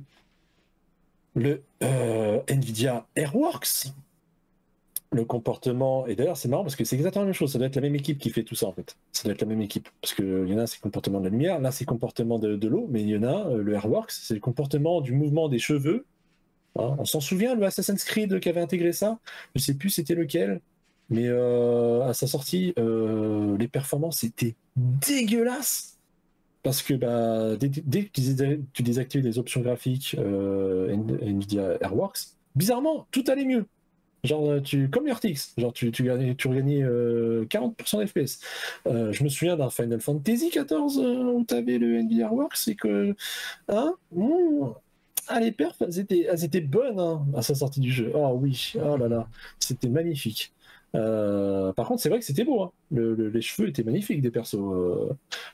le Nvidia Airworks. Le comportement, et d'ailleurs c'est marrant parce que c'est exactement la même chose, ça doit être la même équipe qui fait tout ça en fait, ça doit être la même équipe, parce qu'il y en a c'est le comportement de la lumière, là c'est le comportement de l'eau, mais il y en a, le Airworks, c'est le comportement du mouvement des cheveux, hein. On s'en souvient, le Assassin's Creed qui avait intégré ça, je sais plus c'était lequel, mais à sa sortie, les performances étaient dégueulasses, parce que dès que tu désactives les options graphiques Nvidia Airworks, bizarrement, tout allait mieux. Genre, comme RTX, genre tu regagnais 40% d'FPS. Je me souviens d'un Final Fantasy XIV où tu avais le Nvidia Works et que. Les perfs, elles étaient bonnes hein, à sa sortie du jeu. Oh oui, oh là là, c'était magnifique. Par contre, c'est vrai que c'était beau. Hein. Les cheveux étaient magnifiques des persos.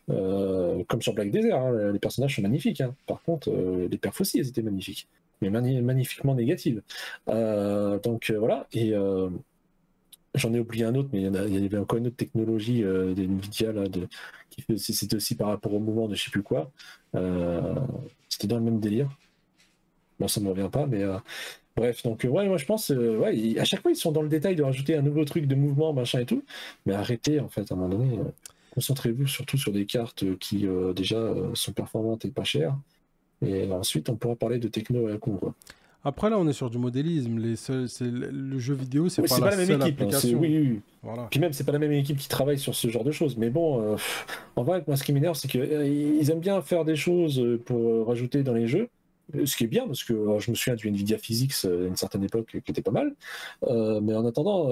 Comme sur Black Desert, hein, les personnages sont magnifiques. Hein. Par contre, les perfs aussi, elles étaient magnifiques. Mais magnifiquement négatives. Donc voilà. Et j'en ai oublié un autre, mais il y avait encore une autre technologie de Nvidia là, c'était aussi par rapport au mouvement de je sais plus quoi. C'était dans le même délire. Bon, ça me revient pas, mais. Bref, donc ouais, moi je pense, à chaque fois ils sont dans le détail de rajouter un nouveau truc de mouvement, machin et tout, mais arrêtez en fait à un moment donné, concentrez-vous surtout sur des cartes qui déjà sont performantes et pas chères, Et ensuite, on pourra parler de techno à con, quoi. Après, là, on est sur du modélisme. Le jeu vidéo, c'est pas la même seule équipe, application. Oui. Voilà. Puis même, c'est pas la même équipe qui travaille sur ce genre de choses. Mais bon, en vrai, moi, ce qui m'énerve, c'est qu'ils aiment bien faire des choses pour rajouter dans les jeux. Ce qui est bien, parce que je me souviens du Nvidia Physics à une certaine époque qui était pas mal. Mais en attendant,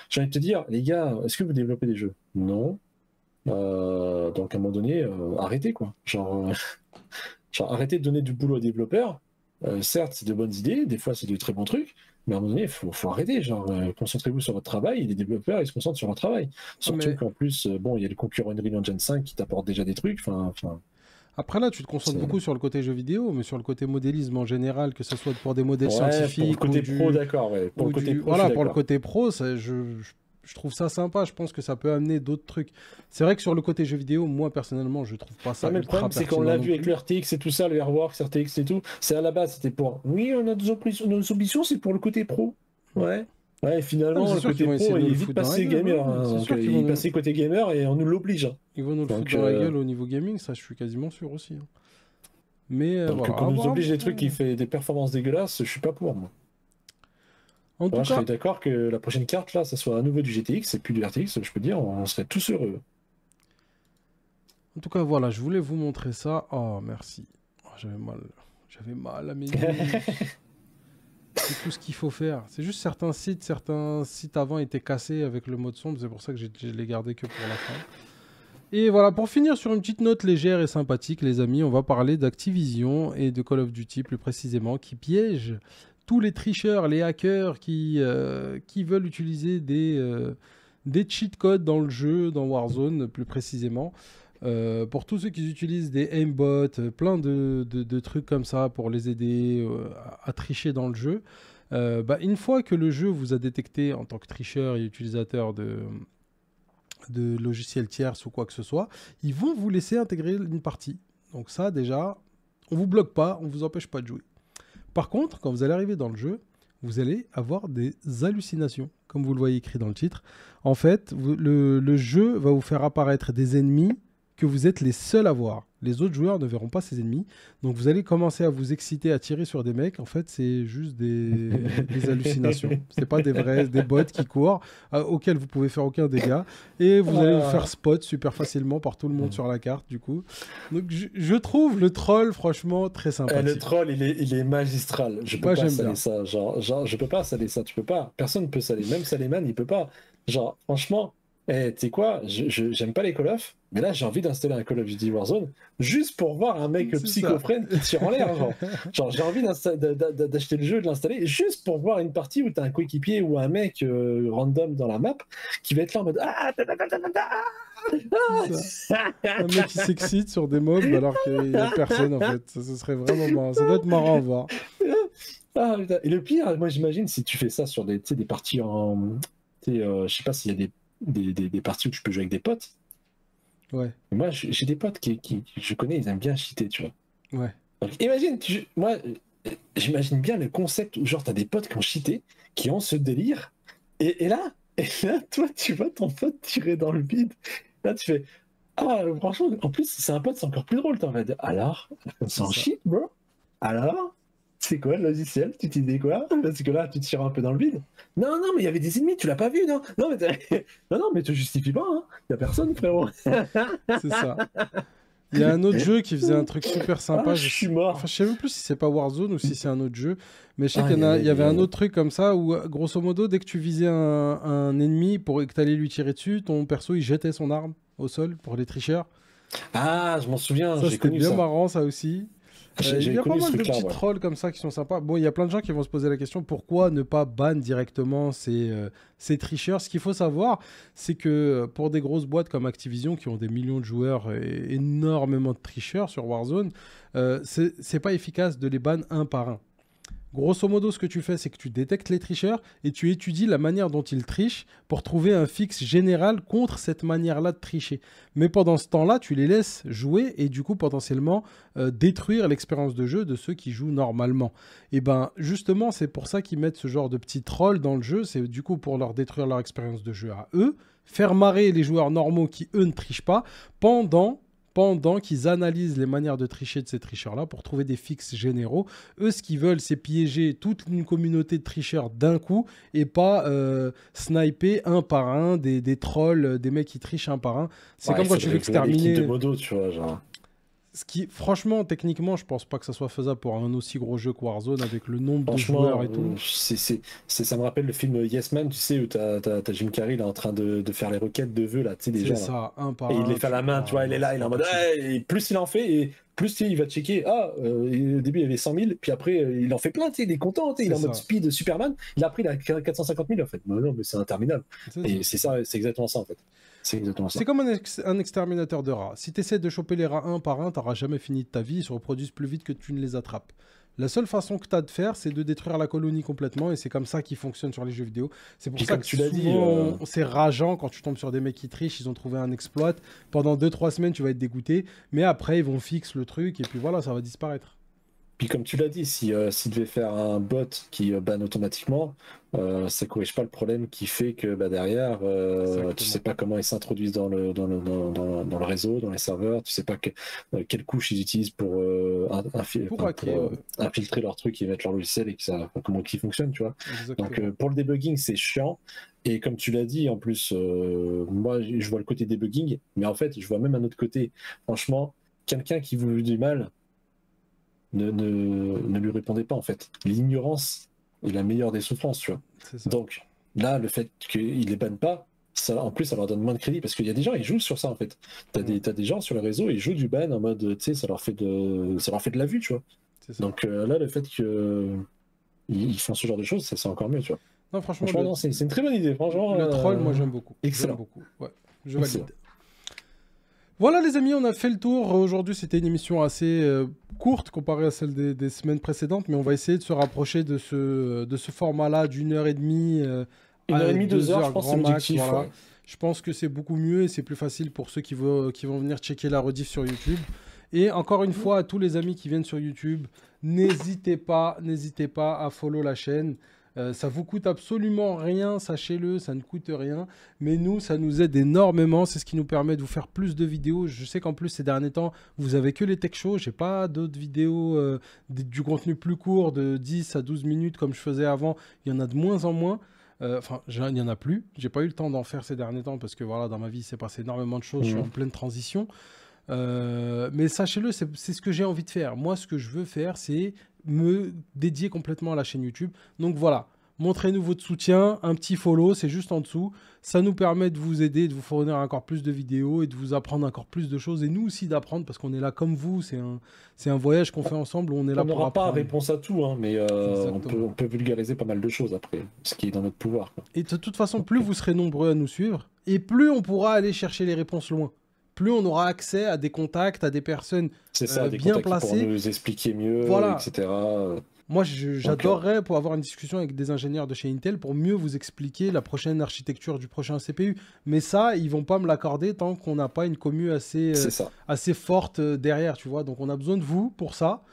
j'ai envie de te dire, les gars, est-ce que vous développez des jeux? Non. Donc à un moment donné, arrêtez, quoi. Genre, arrêtez de donner du boulot aux développeurs. Certes, c'est de bonnes idées, des fois c'est de très bons trucs, mais à un moment donné, il faut arrêter. Genre, concentrez-vous sur votre travail, et les développeurs, ils se concentrent sur leur travail. Surtout qu'en plus, bon, il y a le concurrent Unreal Engine 5 qui t'apporte déjà des trucs. Après là, tu te concentres beaucoup sur le côté jeu vidéo, mais sur le côté modélisme en général, que ce soit pour des modèles scientifiques. Pour le côté pro, d'accord. Ouais. Pour le côté pro, je trouve ça sympa. Je pense que ça peut amener d'autres trucs. C'est vrai que sur le côté jeu vidéo, moi personnellement, je trouve pas ça. Mais le problème, c'est qu'on l'a vu avec le RTX et tout ça, le Airworks, RTX et tout. C'est à la base, c'était pour. Oui, on a nos ambitions, c'est pour le côté pro. Ouais. Ouais, finalement, le côté pro, il est vite passé gamer. Il est passé côté gamer et on nous l'oblige. Ils vont nous le foutre dans la gueule au niveau gaming, ça, je suis quasiment sûr aussi. Mais voilà. Quand on nous oblige des trucs qui fait des performances dégueulasses, je suis pas pour, moi. En tout cas, je serais d'accord que la prochaine carte, là, ça soit à nouveau du GTX et puis du RTX, je peux dire, on serait tous heureux. En tout cas, voilà, je voulais vous montrer ça. Oh, merci. Oh, j'avais mal à mes yeux. C'est tout ce qu'il faut faire. C'est juste certains sites avant étaient cassés avec le mode sombre, c'est pour ça que je les gardé que pour la fin. Et voilà, pour finir sur une petite note légère et sympathique, les amis, on va parler d'Activision et de Call of Duty plus précisément, qui piègent tous les tricheurs, les hackers qui veulent utiliser des cheat codes dans le jeu, dans Warzone plus précisément. Pour tous ceux qui utilisent des aimbots, plein de trucs comme ça pour les aider à tricher dans le jeu, une fois que le jeu vous a détecté en tant que tricheur et utilisateur de logiciels tierces ou quoi que ce soit, ils vont vous laisser intégrer une partie. Donc ça déjà, on vous bloque pas, on vous empêche pas de jouer. Par contre, quand vous allez arriver dans le jeu, vous allez avoir des hallucinations, comme vous le voyez écrit dans le titre. En fait, le jeu va vous faire apparaître des ennemis que vous êtes les seuls à voir. Les autres joueurs ne verront pas ces ennemis. Donc vous allez commencer à vous exciter, à tirer sur des mecs. En fait, c'est juste des hallucinations. C'est pas des bots qui courent, auxquels vous pouvez faire aucun dégât. Et vous allez vous faire spot super facilement par tout le monde sur la carte, du coup. Donc je trouve le troll, franchement, très sympathique. Le troll, il est magistral. Je peux pas saler ça. Genre, je peux pas saler ça. Tu peux pas. Personne ne peut saler. Même Saleman, il peut pas. Genre, franchement... tu sais quoi, j'aime pas les Call of, mais là j'ai envie d'installer un Call of Duty Warzone juste pour voir un mec psychophrène qui tire en l'air. Genre j'ai envie d'acheter le jeu, de l'installer, juste pour voir une partie où t'as un coéquipier ou un mec random dans la map qui va être là en mode un mec qui s'excite sur des mobs alors qu'il n'y a personne en fait. Ça serait vraiment marrant. Ça doit être marrant à voir. Et le pire, moi j'imagine si tu fais ça sur des parties en. Je sais pas s'il y a des parties où tu peux jouer avec des potes. Ouais. Moi, j'ai des potes qui je connais, ils aiment bien cheater, tu vois. Ouais. Donc, imagine, moi, j'imagine bien le concept où, genre, t'as des potes qui ont cheaté, qui ont ce délire, et là, toi, tu vois ton pote tirer dans le vide. Là, tu fais, franchement, en plus, si c'est un pote, c'est encore plus drôle, t'en vas dire, alors, c'est en cheat, bro? Alors? C'est quoi le logiciel? Tu t'y dis quoi? Parce que là, tu tires un peu dans le vide. Non, mais il y avait des ennemis, tu l'as pas vu, non? Non, mais te justifie pas, hein. Il y a personne, frérot. C'est ça. Il y a un autre jeu qui faisait un truc super sympa. Je suis mort. Enfin, je sais même plus si c'est pas Warzone ou si c'est un autre jeu. Mais je sais qu'il y avait un autre truc comme ça où, grosso modo, dès que tu visais un ennemi pour que tu allais lui tirer dessus, ton perso, il jetait son arme au sol pour les tricheurs. Ah, je m'en souviens. Ça, c'était bien marrant, ça aussi. Il y a pas mal de petits trolls comme ça qui sont sympas. Bon, il y a plein de gens qui vont se poser la question pourquoi ne pas ban directement ces tricheurs. Ce qu'il faut savoir, c'est que pour des grosses boîtes comme Activision qui ont des millions de joueurs et énormément de tricheurs sur Warzone, c'est pas efficace de les ban un par un. Grosso modo, ce que tu fais, c'est que tu détectes les tricheurs et tu étudies la manière dont ils trichent pour trouver un fixe général contre cette manière-là de tricher. Mais pendant ce temps-là, tu les laisses jouer et du coup, potentiellement, détruire l'expérience de jeu de ceux qui jouent normalement. Et ben, justement, c'est pour ça qu'ils mettent ce genre de petits trolls dans le jeu. C'est du coup pour leur détruire leur expérience de jeu à eux, faire marrer les joueurs normaux qui, eux, ne trichent pas pendant pendant qu'ils analysent les manières de tricher de ces tricheurs-là pour trouver des fixes généraux. Eux, ce qu'ils veulent, c'est piéger toute une communauté de tricheurs d'un coup et pas sniper un par un des trolls, des mecs qui trichent un par un. C'est comme quand tu veux exterminer... de modo, tu vois, genre... Ce qui, franchement, techniquement, je pense pas que ça soit faisable pour un aussi gros jeu que Warzone avec le nombre de joueurs et tout. Ça me rappelle le film Yes Man, tu sais, où t'as Jim Carrey là, en train de faire les requêtes de vœux, là, tu sais, des gens. C'est ça, un par un. Et un. il les fait à la main, tu vois, il est là, il est en mode. Et plus il en fait, et plus il va checker. Au début il y avait 100 000, puis après il en fait plein, tu sais, il est content, tu sais, il est en mode speed Superman. Il a pris 450 000 en fait. Mais non, mais c'est interminable. Et c'est ça, c'est exactement ça en fait. C'est comme un exterminateur de rats. Si tu essaies de choper les rats un par un, tu n'auras jamais fini de ta vie. Ils se reproduisent plus vite que tu ne les attrapes. La seule façon que tu as de faire, c'est de détruire la colonie complètement. Et c'est comme ça qu'ils fonctionnent sur les jeux vidéo. C'est pour ça que souvent, c'est rageant quand tu tombes sur des mecs qui trichent. Ils ont trouvé un exploit. Pendant 2-3 semaines, tu vas être dégoûté. Mais après, ils vont fixer le truc. Et puis voilà, ça va disparaître. Puis comme tu l'as dit, s'il devait faire un bot qui banne automatiquement, ça ne corrige pas le problème qui fait que derrière, tu sais pas comment ils s'introduisent dans le réseau, dans les serveurs, tu sais pas quelle couche ils utilisent pour infiltrer leur truc et mettre leur logiciel et comment ils fonctionnent, tu vois. Donc pour le debugging, c'est chiant. Et comme tu l'as dit, en plus, moi je vois le côté debugging, mais en fait, je vois même un autre côté. Franchement, quelqu'un qui vous veut du mal, ne lui répondez pas en fait. L'ignorance est la meilleure des souffrances, tu vois. Donc là, le fait qu'ils les bannent pas, ça, en plus, ça leur donne moins de crédit parce qu'il y a des gens, ils jouent sur ça en fait. T'as des gens sur le réseau, ils jouent du ban en mode, tu sais, ça leur fait de la vue, tu vois. Donc là, le fait qu'ils font ce genre de choses, c'est encore mieux, tu vois. Non, franchement, c'est une très bonne idée. Franchement, le troll, moi j'aime beaucoup. Excellent. J'aime beaucoup. Ouais, je valide. Voilà les amis, on a fait le tour. Aujourd'hui, c'était une émission assez courte comparée à celle des semaines précédentes, mais on va essayer de se rapprocher de ce format-là d'une heure et demie. 1h30, 2 heures, je pense, c'est l'objectif. Voilà. Ouais. Je pense que c'est beaucoup mieux et c'est plus facile pour ceux qui vont venir checker la rediff sur YouTube. Et encore une fois, à tous les amis qui viennent sur YouTube, n'hésitez pas à follow la chaîne. Ça vous coûte absolument rien, sachez-le, ça ne coûte rien. Mais nous, ça nous aide énormément. C'est ce qui nous permet de vous faire plus de vidéos. Je sais qu'en plus, ces derniers temps, vous avez que les tech shows. J'ai pas d'autres vidéos, du contenu plus court de 10 à 12 minutes comme je faisais avant. Il y en a de moins en moins. Enfin, il n'y en a plus. J'ai pas eu le temps d'en faire ces derniers temps parce que voilà, dans ma vie, il s'est passé énormément de choses. Je suis en pleine transition. Mais sachez-le, c'est ce que j'ai envie de faire. Moi, ce que je veux faire, c'est me dédier complètement à la chaîne YouTube. Donc voilà, montrez-nous votre soutien, un petit follow, c'est juste en dessous. Ça nous permet de vous aider, de vous fournir encore plus de vidéos et de vous apprendre encore plus de choses. Et nous aussi d'apprendre, parce qu'on est là comme vous. C'est un voyage qu'on fait ensemble où on est là pour apprendre. On n'aura pas réponse à tout, hein, mais on peut vulgariser pas mal de choses après, ce qui est dans notre pouvoir, quoi. Et de toute façon, plus vous serez nombreux à nous suivre, et plus on pourra aller chercher les réponses loin. Plus on aura accès à des contacts, à des personnes bien placées. Qui pourront nous expliquer mieux, voilà. etc. Moi, j'adorerais pour avoir une discussion avec des ingénieurs de chez Intel pour mieux vous expliquer la prochaine architecture du prochain CPU. Mais ça, ils vont pas me l'accorder tant qu'on n'a pas une commu assez forte derrière, tu vois. Donc, on a besoin de vous pour ça.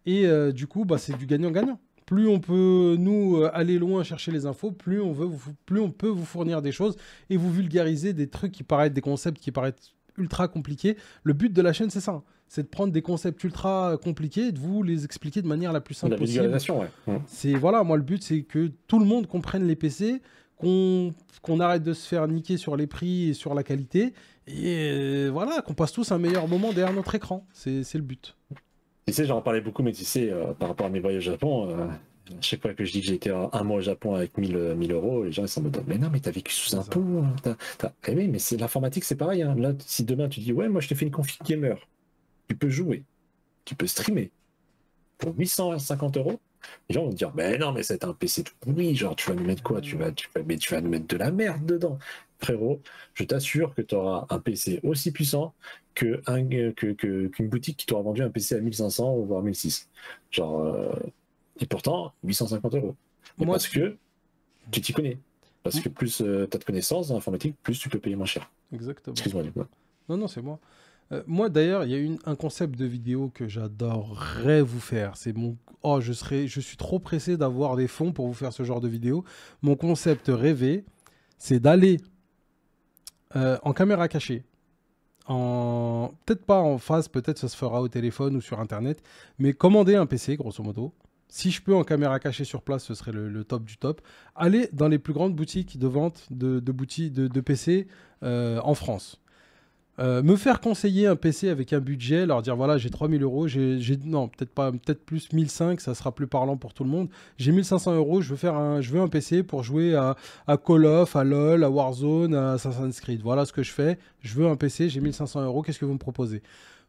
Et du coup, c'est du gagnant-gagnant. Plus on peut, nous, aller loin chercher les infos, plus on peut vous fournir des choses et vous vulgariser des trucs qui paraissent, des concepts qui paraissent ultra compliqués. Le but de la chaîne, c'est ça. C'est de prendre des concepts ultra compliqués et de vous les expliquer de manière la plus simple possible. Ouais. Voilà, moi, le but, c'est que tout le monde comprenne les PC, qu'on arrête de se faire niquer sur les prix et sur la qualité, et voilà, qu'on passe tous un meilleur moment derrière notre écran. C'est le but. Tu sais, j'en parlais beaucoup, mais tu sais, par rapport à mes voyages au Japon, chaque fois que je dis que j'ai été un mois au Japon avec 1000 €, les gens ils sont en mode mais non, mais t'as vécu sous impôt. Eh oui, mais c'est l'informatique, c'est pareil. Hein. Là, si demain tu dis ouais, moi je te fais une config gamer, tu peux jouer, tu peux streamer pour 850 €, les gens vont te dire mais non, mais c'est un PC tout pourri, genre tu vas nous mettre quoi, tu vas nous mettre de la merde dedans. Frérot, je t'assure que tu auras un PC aussi puissant qu'une boutique qui t'aura vendu un PC à 1500 ou voire 1600. Genre. Et pourtant, 850 €. Moi, parce que tu t'y connais. Parce que plus tu as de connaissances dans l'informatique, plus tu peux payer moins cher. Exactement. Excuse-moi, du coup. Non, c'est moi. Moi, d'ailleurs, il y a un concept de vidéo que j'adorerais vous faire. C'est mon... Oh, je suis trop pressé d'avoir des fonds pour vous faire ce genre de vidéo. Mon concept rêvé, c'est d'aller en caméra cachée, peut-être pas en face, peut-être ça se fera au téléphone ou sur Internet, mais commandez un PC, grosso modo. Si je peux en caméra cachée sur place, ce serait le top du top. Allez dans les plus grandes boutiques de vente de PC en France. Me faire conseiller un PC avec un budget, leur dire voilà, j'ai 3000 euros, non, peut-être pas, peut-être plus 1500, ça sera plus parlant pour tout le monde. J'ai 1500 euros, je veux un PC pour jouer à Call of, à LoL, à Warzone, à Assassin's Creed. Voilà ce que je fais. Je veux un PC, j'ai 1500 euros, qu'est-ce que vous me proposez?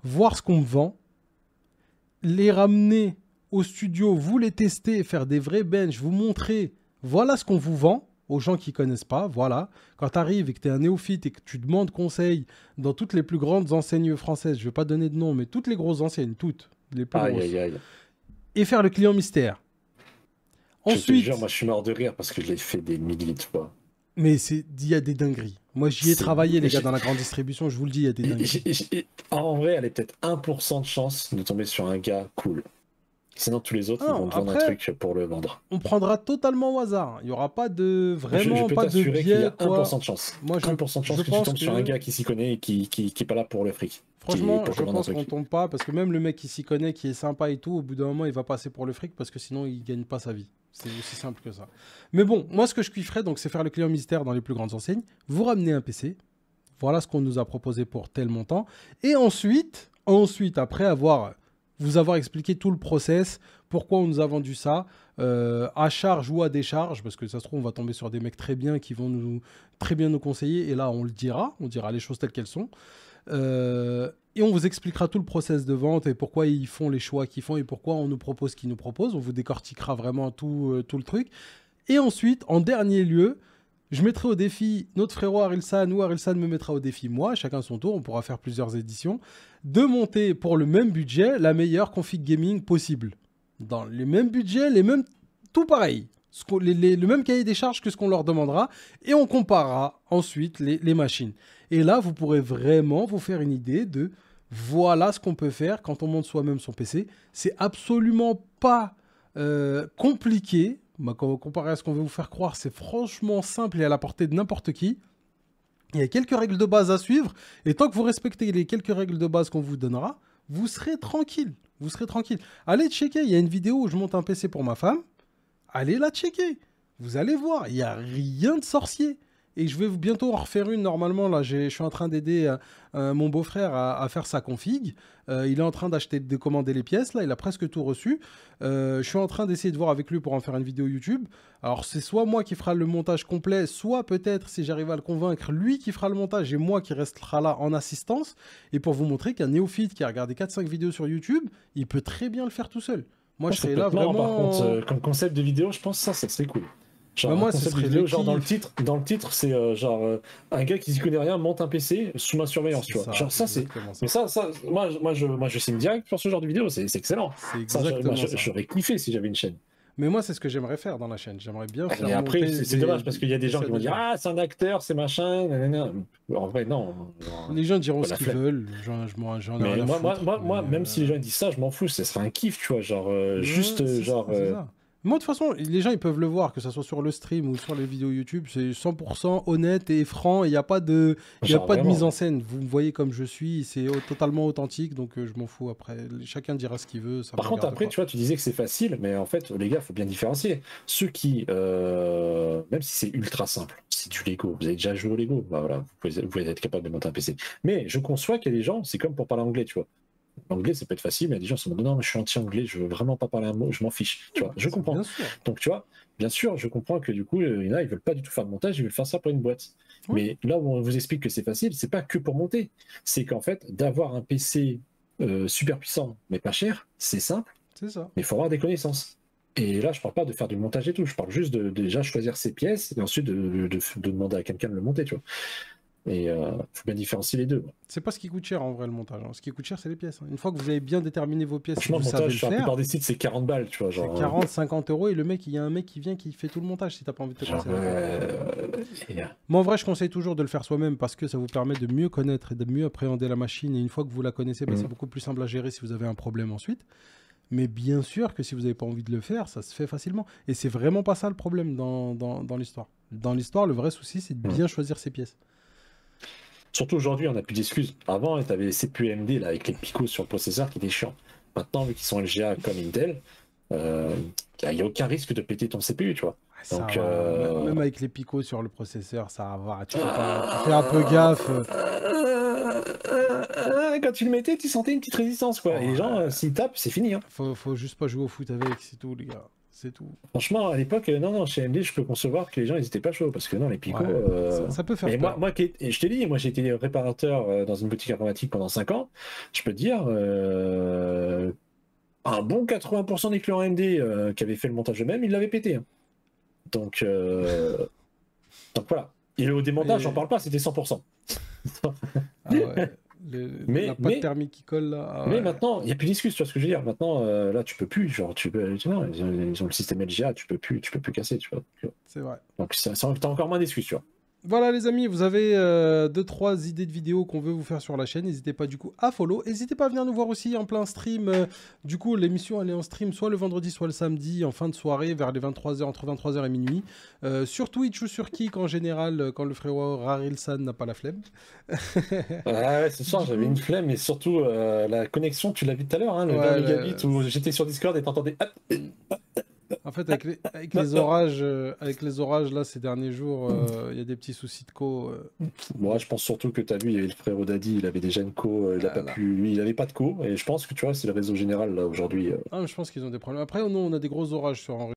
Voir ce qu'on me vend, les ramener au studio, vous les tester, faire des vrais bench, vous montrer, voilà ce qu'on vous vend. Aux gens qui ne connaissent pas, voilà. Quand tu arrives et que tu es un néophyte et que tu demandes conseil dans toutes les plus grandes enseignes françaises, je ne vais pas donner de nom, mais toutes les grosses enseignes, toutes, les plus grosses. Et faire le client mystère. Ensuite, je te jure, moi je suis mort de rire parce que je l'ai fait des milliers de fois. Mais il y a des dingueries. Moi j'y ai travaillé, les gars, dans la grande distribution, je vous le dis, il y a des dingueries. En vrai, elle est peut-être 1% de chance de tomber sur un gars cool. Sinon, tous les autres, ils vont te vendre un truc pour le vendre. On prendra totalement au hasard. Il n'y aura pas de... Vraiment je peux pas de biais. Qu'il y a 1% de chance. Moi, 1% de chance que tu tombes sur un gars qui s'y connaît et qui est pas là pour le fric. Franchement, je pense qu'on tombe pas, parce que même le mec qui s'y connaît, qui est sympa et tout, au bout d'un moment, il va passer pour le fric, parce que sinon, il gagne pas sa vie. C'est aussi simple que ça. Mais bon, moi, ce que je kifferais, donc, c'est faire le client mystère dans les plus grandes enseignes. Vous ramenez un PC. Voilà ce qu'on nous a proposé pour tel montant. Et ensuite, après vous avoir expliqué tout le process, pourquoi on nous a vendu ça, à charge ou à décharge, parce que ça se trouve, on va tomber sur des mecs très bien qui vont très bien nous conseiller, et là, on dira les choses telles qu'elles sont. Et on vous expliquera tout le process de vente et pourquoi ils font les choix qu'ils font et pourquoi on nous propose ce qu'ils nous proposent. On vous décortiquera vraiment tout le truc. Et ensuite, en dernier lieu, je mettrai au défi notre frérot Arilsan, ou Arilsan me mettra au défi moi, chacun son tour, on pourra faire plusieurs éditions, de monter pour le même budget la meilleure config gaming possible. Dans les mêmes budgets, tout pareil. Le même cahier des charges que ce qu'on leur demandera, et on comparera ensuite les machines. Et là, vous pourrez vraiment vous faire une idée de voilà ce qu'on peut faire quand on monte soi-même son PC. C'est absolument pas compliqué. Comparé à ce qu'on veut vous faire croire, c'est franchement simple et à la portée de n'importe qui. Il y a quelques règles de base à suivre, et tant que vous respectez les quelques règles de base qu'on vous donnera, vous serez tranquille. Vous serez tranquille. Allez checker, il y a une vidéo où je monte un PC pour ma femme. Allez la checker. Vous allez voir, il n'y a rien de sorcier. Et je vais bientôt en refaire une normalement. Là, je suis en train d'aider mon beau-frère à faire sa config. Il est en train de commander les pièces. Là, il a presque tout reçu. Je suis en train d'essayer de voir avec lui pour en faire une vidéo YouTube. Alors, c'est soit moi qui fera le montage complet, soit peut-être, si j'arrive à le convaincre, lui qui fera le montage et moi qui restera là en assistance. Et pour vous montrer qu'un néophyte qui a regardé 4-5 vidéos sur YouTube, il peut très bien le faire tout seul. Moi, je serais là vraiment... Par contre, comme concept de vidéo, je pense que ça serait cool. Genre, moi, ce serait vidéo, genre dans le titre, c'est un gars qui s'y connaît rien monte un PC sous ma surveillance, tu vois. Ça, genre ça c'est. Mais ça, moi je signe direct pour ce genre de vidéo, c'est excellent. J'aurais kiffé si j'avais une chaîne. Mais moi, c'est ce que j'aimerais faire dans la chaîne. J'aimerais bien faire. Et après, c'est dommage parce qu'il y a des gens qui vont dire ah c'est un acteur, c'est machin. Nanana. En vrai, non. Les gens diront ce qu'ils veulent. Mais moi, même si les gens disent ça, je m'en fous. Ce serait un kiff, tu vois, genre juste genre. Moi, de toute façon, les gens, ils peuvent le voir, que ce soit sur le stream ou sur les vidéos YouTube, c'est 100% honnête et franc, et il n'y a pas de mise en scène. Vous me voyez comme je suis, c'est totalement authentique, donc je m'en fous après. Chacun dira ce qu'il veut. Par contre, après, tu vois, tu disais que c'est facile, mais en fait, les gars, il faut bien différencier. Ceux qui, même si c'est ultra simple, c'est du Lego, vous avez déjà joué au Lego, bah voilà, vous pouvez être capable de monter un PC. Mais je conçois qu'il y a des gens, c'est comme pour parler anglais, tu vois. L'anglais, ça peut être facile, mais il y a des gens qui se disent non, mais je suis anti-anglais, je veux vraiment pas parler un mot, je m'en fiche. Tu vois, je comprends. Donc, tu vois, bien sûr, je comprends que du coup, il y en a, ils veulent pas du tout faire de montage, ils veulent faire ça pour une boîte. Oui. Mais là où on vous explique que c'est facile, c'est pas que pour monter. C'est qu'en fait, d'avoir un PC super puissant, mais pas cher, c'est simple. C'est ça. Mais il faut avoir des connaissances. Et là, je parle pas de faire du montage et tout, je parle juste de déjà choisir ses pièces et ensuite de demander à quelqu'un de le monter, tu vois. Et faut bien différencier les deux. C'est pas ce qui coûte cher en vrai le montage. Ce qui coûte cher, c'est les pièces. Une fois que vous avez bien déterminé vos pièces, franchement, vous le montage, savez le sur la faire, plupart des sites, c'est 40 balles, tu vois. Genre, 40, 50 euros, et il y a un mec qui vient qui fait tout le montage si t'as pas envie de te passer. Moi, en vrai, je conseille toujours de le faire soi-même parce que ça vous permet de mieux connaître et de mieux appréhender la machine. Et une fois que vous la connaissez, c'est beaucoup plus simple à gérer si vous avez un problème ensuite. Mais bien sûr que si vous n'avez pas envie de le faire, ça se fait facilement. Et c'est vraiment pas ça le problème dans l'histoire. Dans l'histoire, le vrai souci, c'est de bien choisir ses pièces. Surtout aujourd'hui, on n'a plus d'excuses. Avant, tu avais les CPU AMD là, avec les picots sur le processeur qui étaient chiants. Maintenant, vu qu'ils sont LGA comme Intel, il n'y a aucun risque de péter ton CPU, tu vois. Donc, même avec les picots sur le processeur, ça va. Tu fais un peu gaffe. Quand tu le mettais, tu sentais une petite résistance, quoi. Et les gens, s'ils tapent, c'est fini. Hein. Faut juste pas jouer au foot avec, c'est tout, les gars. C'est tout. Franchement, à l'époque, non, chez AMD, je peux concevoir que les gens, ils étaient pas chauds, parce que non, les picots... ça peut faire peur. Moi, je t'ai dit, moi, j'ai été réparateur dans une boutique informatique pendant 5 ans. Je peux te dire, un bon 80% des clients AMD qui avaient fait le montage eux-mêmes, ils l'avaient pété. Hein. Donc voilà. Et au démontage, j'en parle pas, c'était 100%. La pâte thermique qui colle là. Mais maintenant, il n'y a plus d'excuses, tu vois ce que je veux dire. Maintenant, là, tu peux plus, genre, non, ils ont le système LGA, tu peux plus casser, tu vois. C'est vrai. Donc, t'as encore moins d'excuses, tu vois. Voilà les amis, vous avez 2-3 idées de vidéos qu'on veut vous faire sur la chaîne. N'hésitez pas du coup à follow. N'hésitez pas à venir nous voir aussi en plein stream. Du coup, l'émission elle est en stream soit le vendredi, soit le samedi, en fin de soirée, vers les 23h, entre 23h et minuit. Sur Twitch ou sur Kik en général, quand le frérot Rarilsan n'a pas la flemme. Ouais, ce soir j'avais une flemme, et surtout la connexion, tu l'as vu tout à l'heure, hein, le 20 mégabits où j'étais sur Discord et t'entendais... En fait, avec les orages là ces derniers jours, il y a des petits soucis de co. Moi, je pense surtout que tu as vu, il y avait le frère Daddy, il avait déjà une co, il a pas pu, lui, il avait pas de co, et je pense que tu vois, c'est le réseau général là aujourd'hui. Ah, je pense qu'ils ont des problèmes. Après, nous, on a des gros orages sur Henri.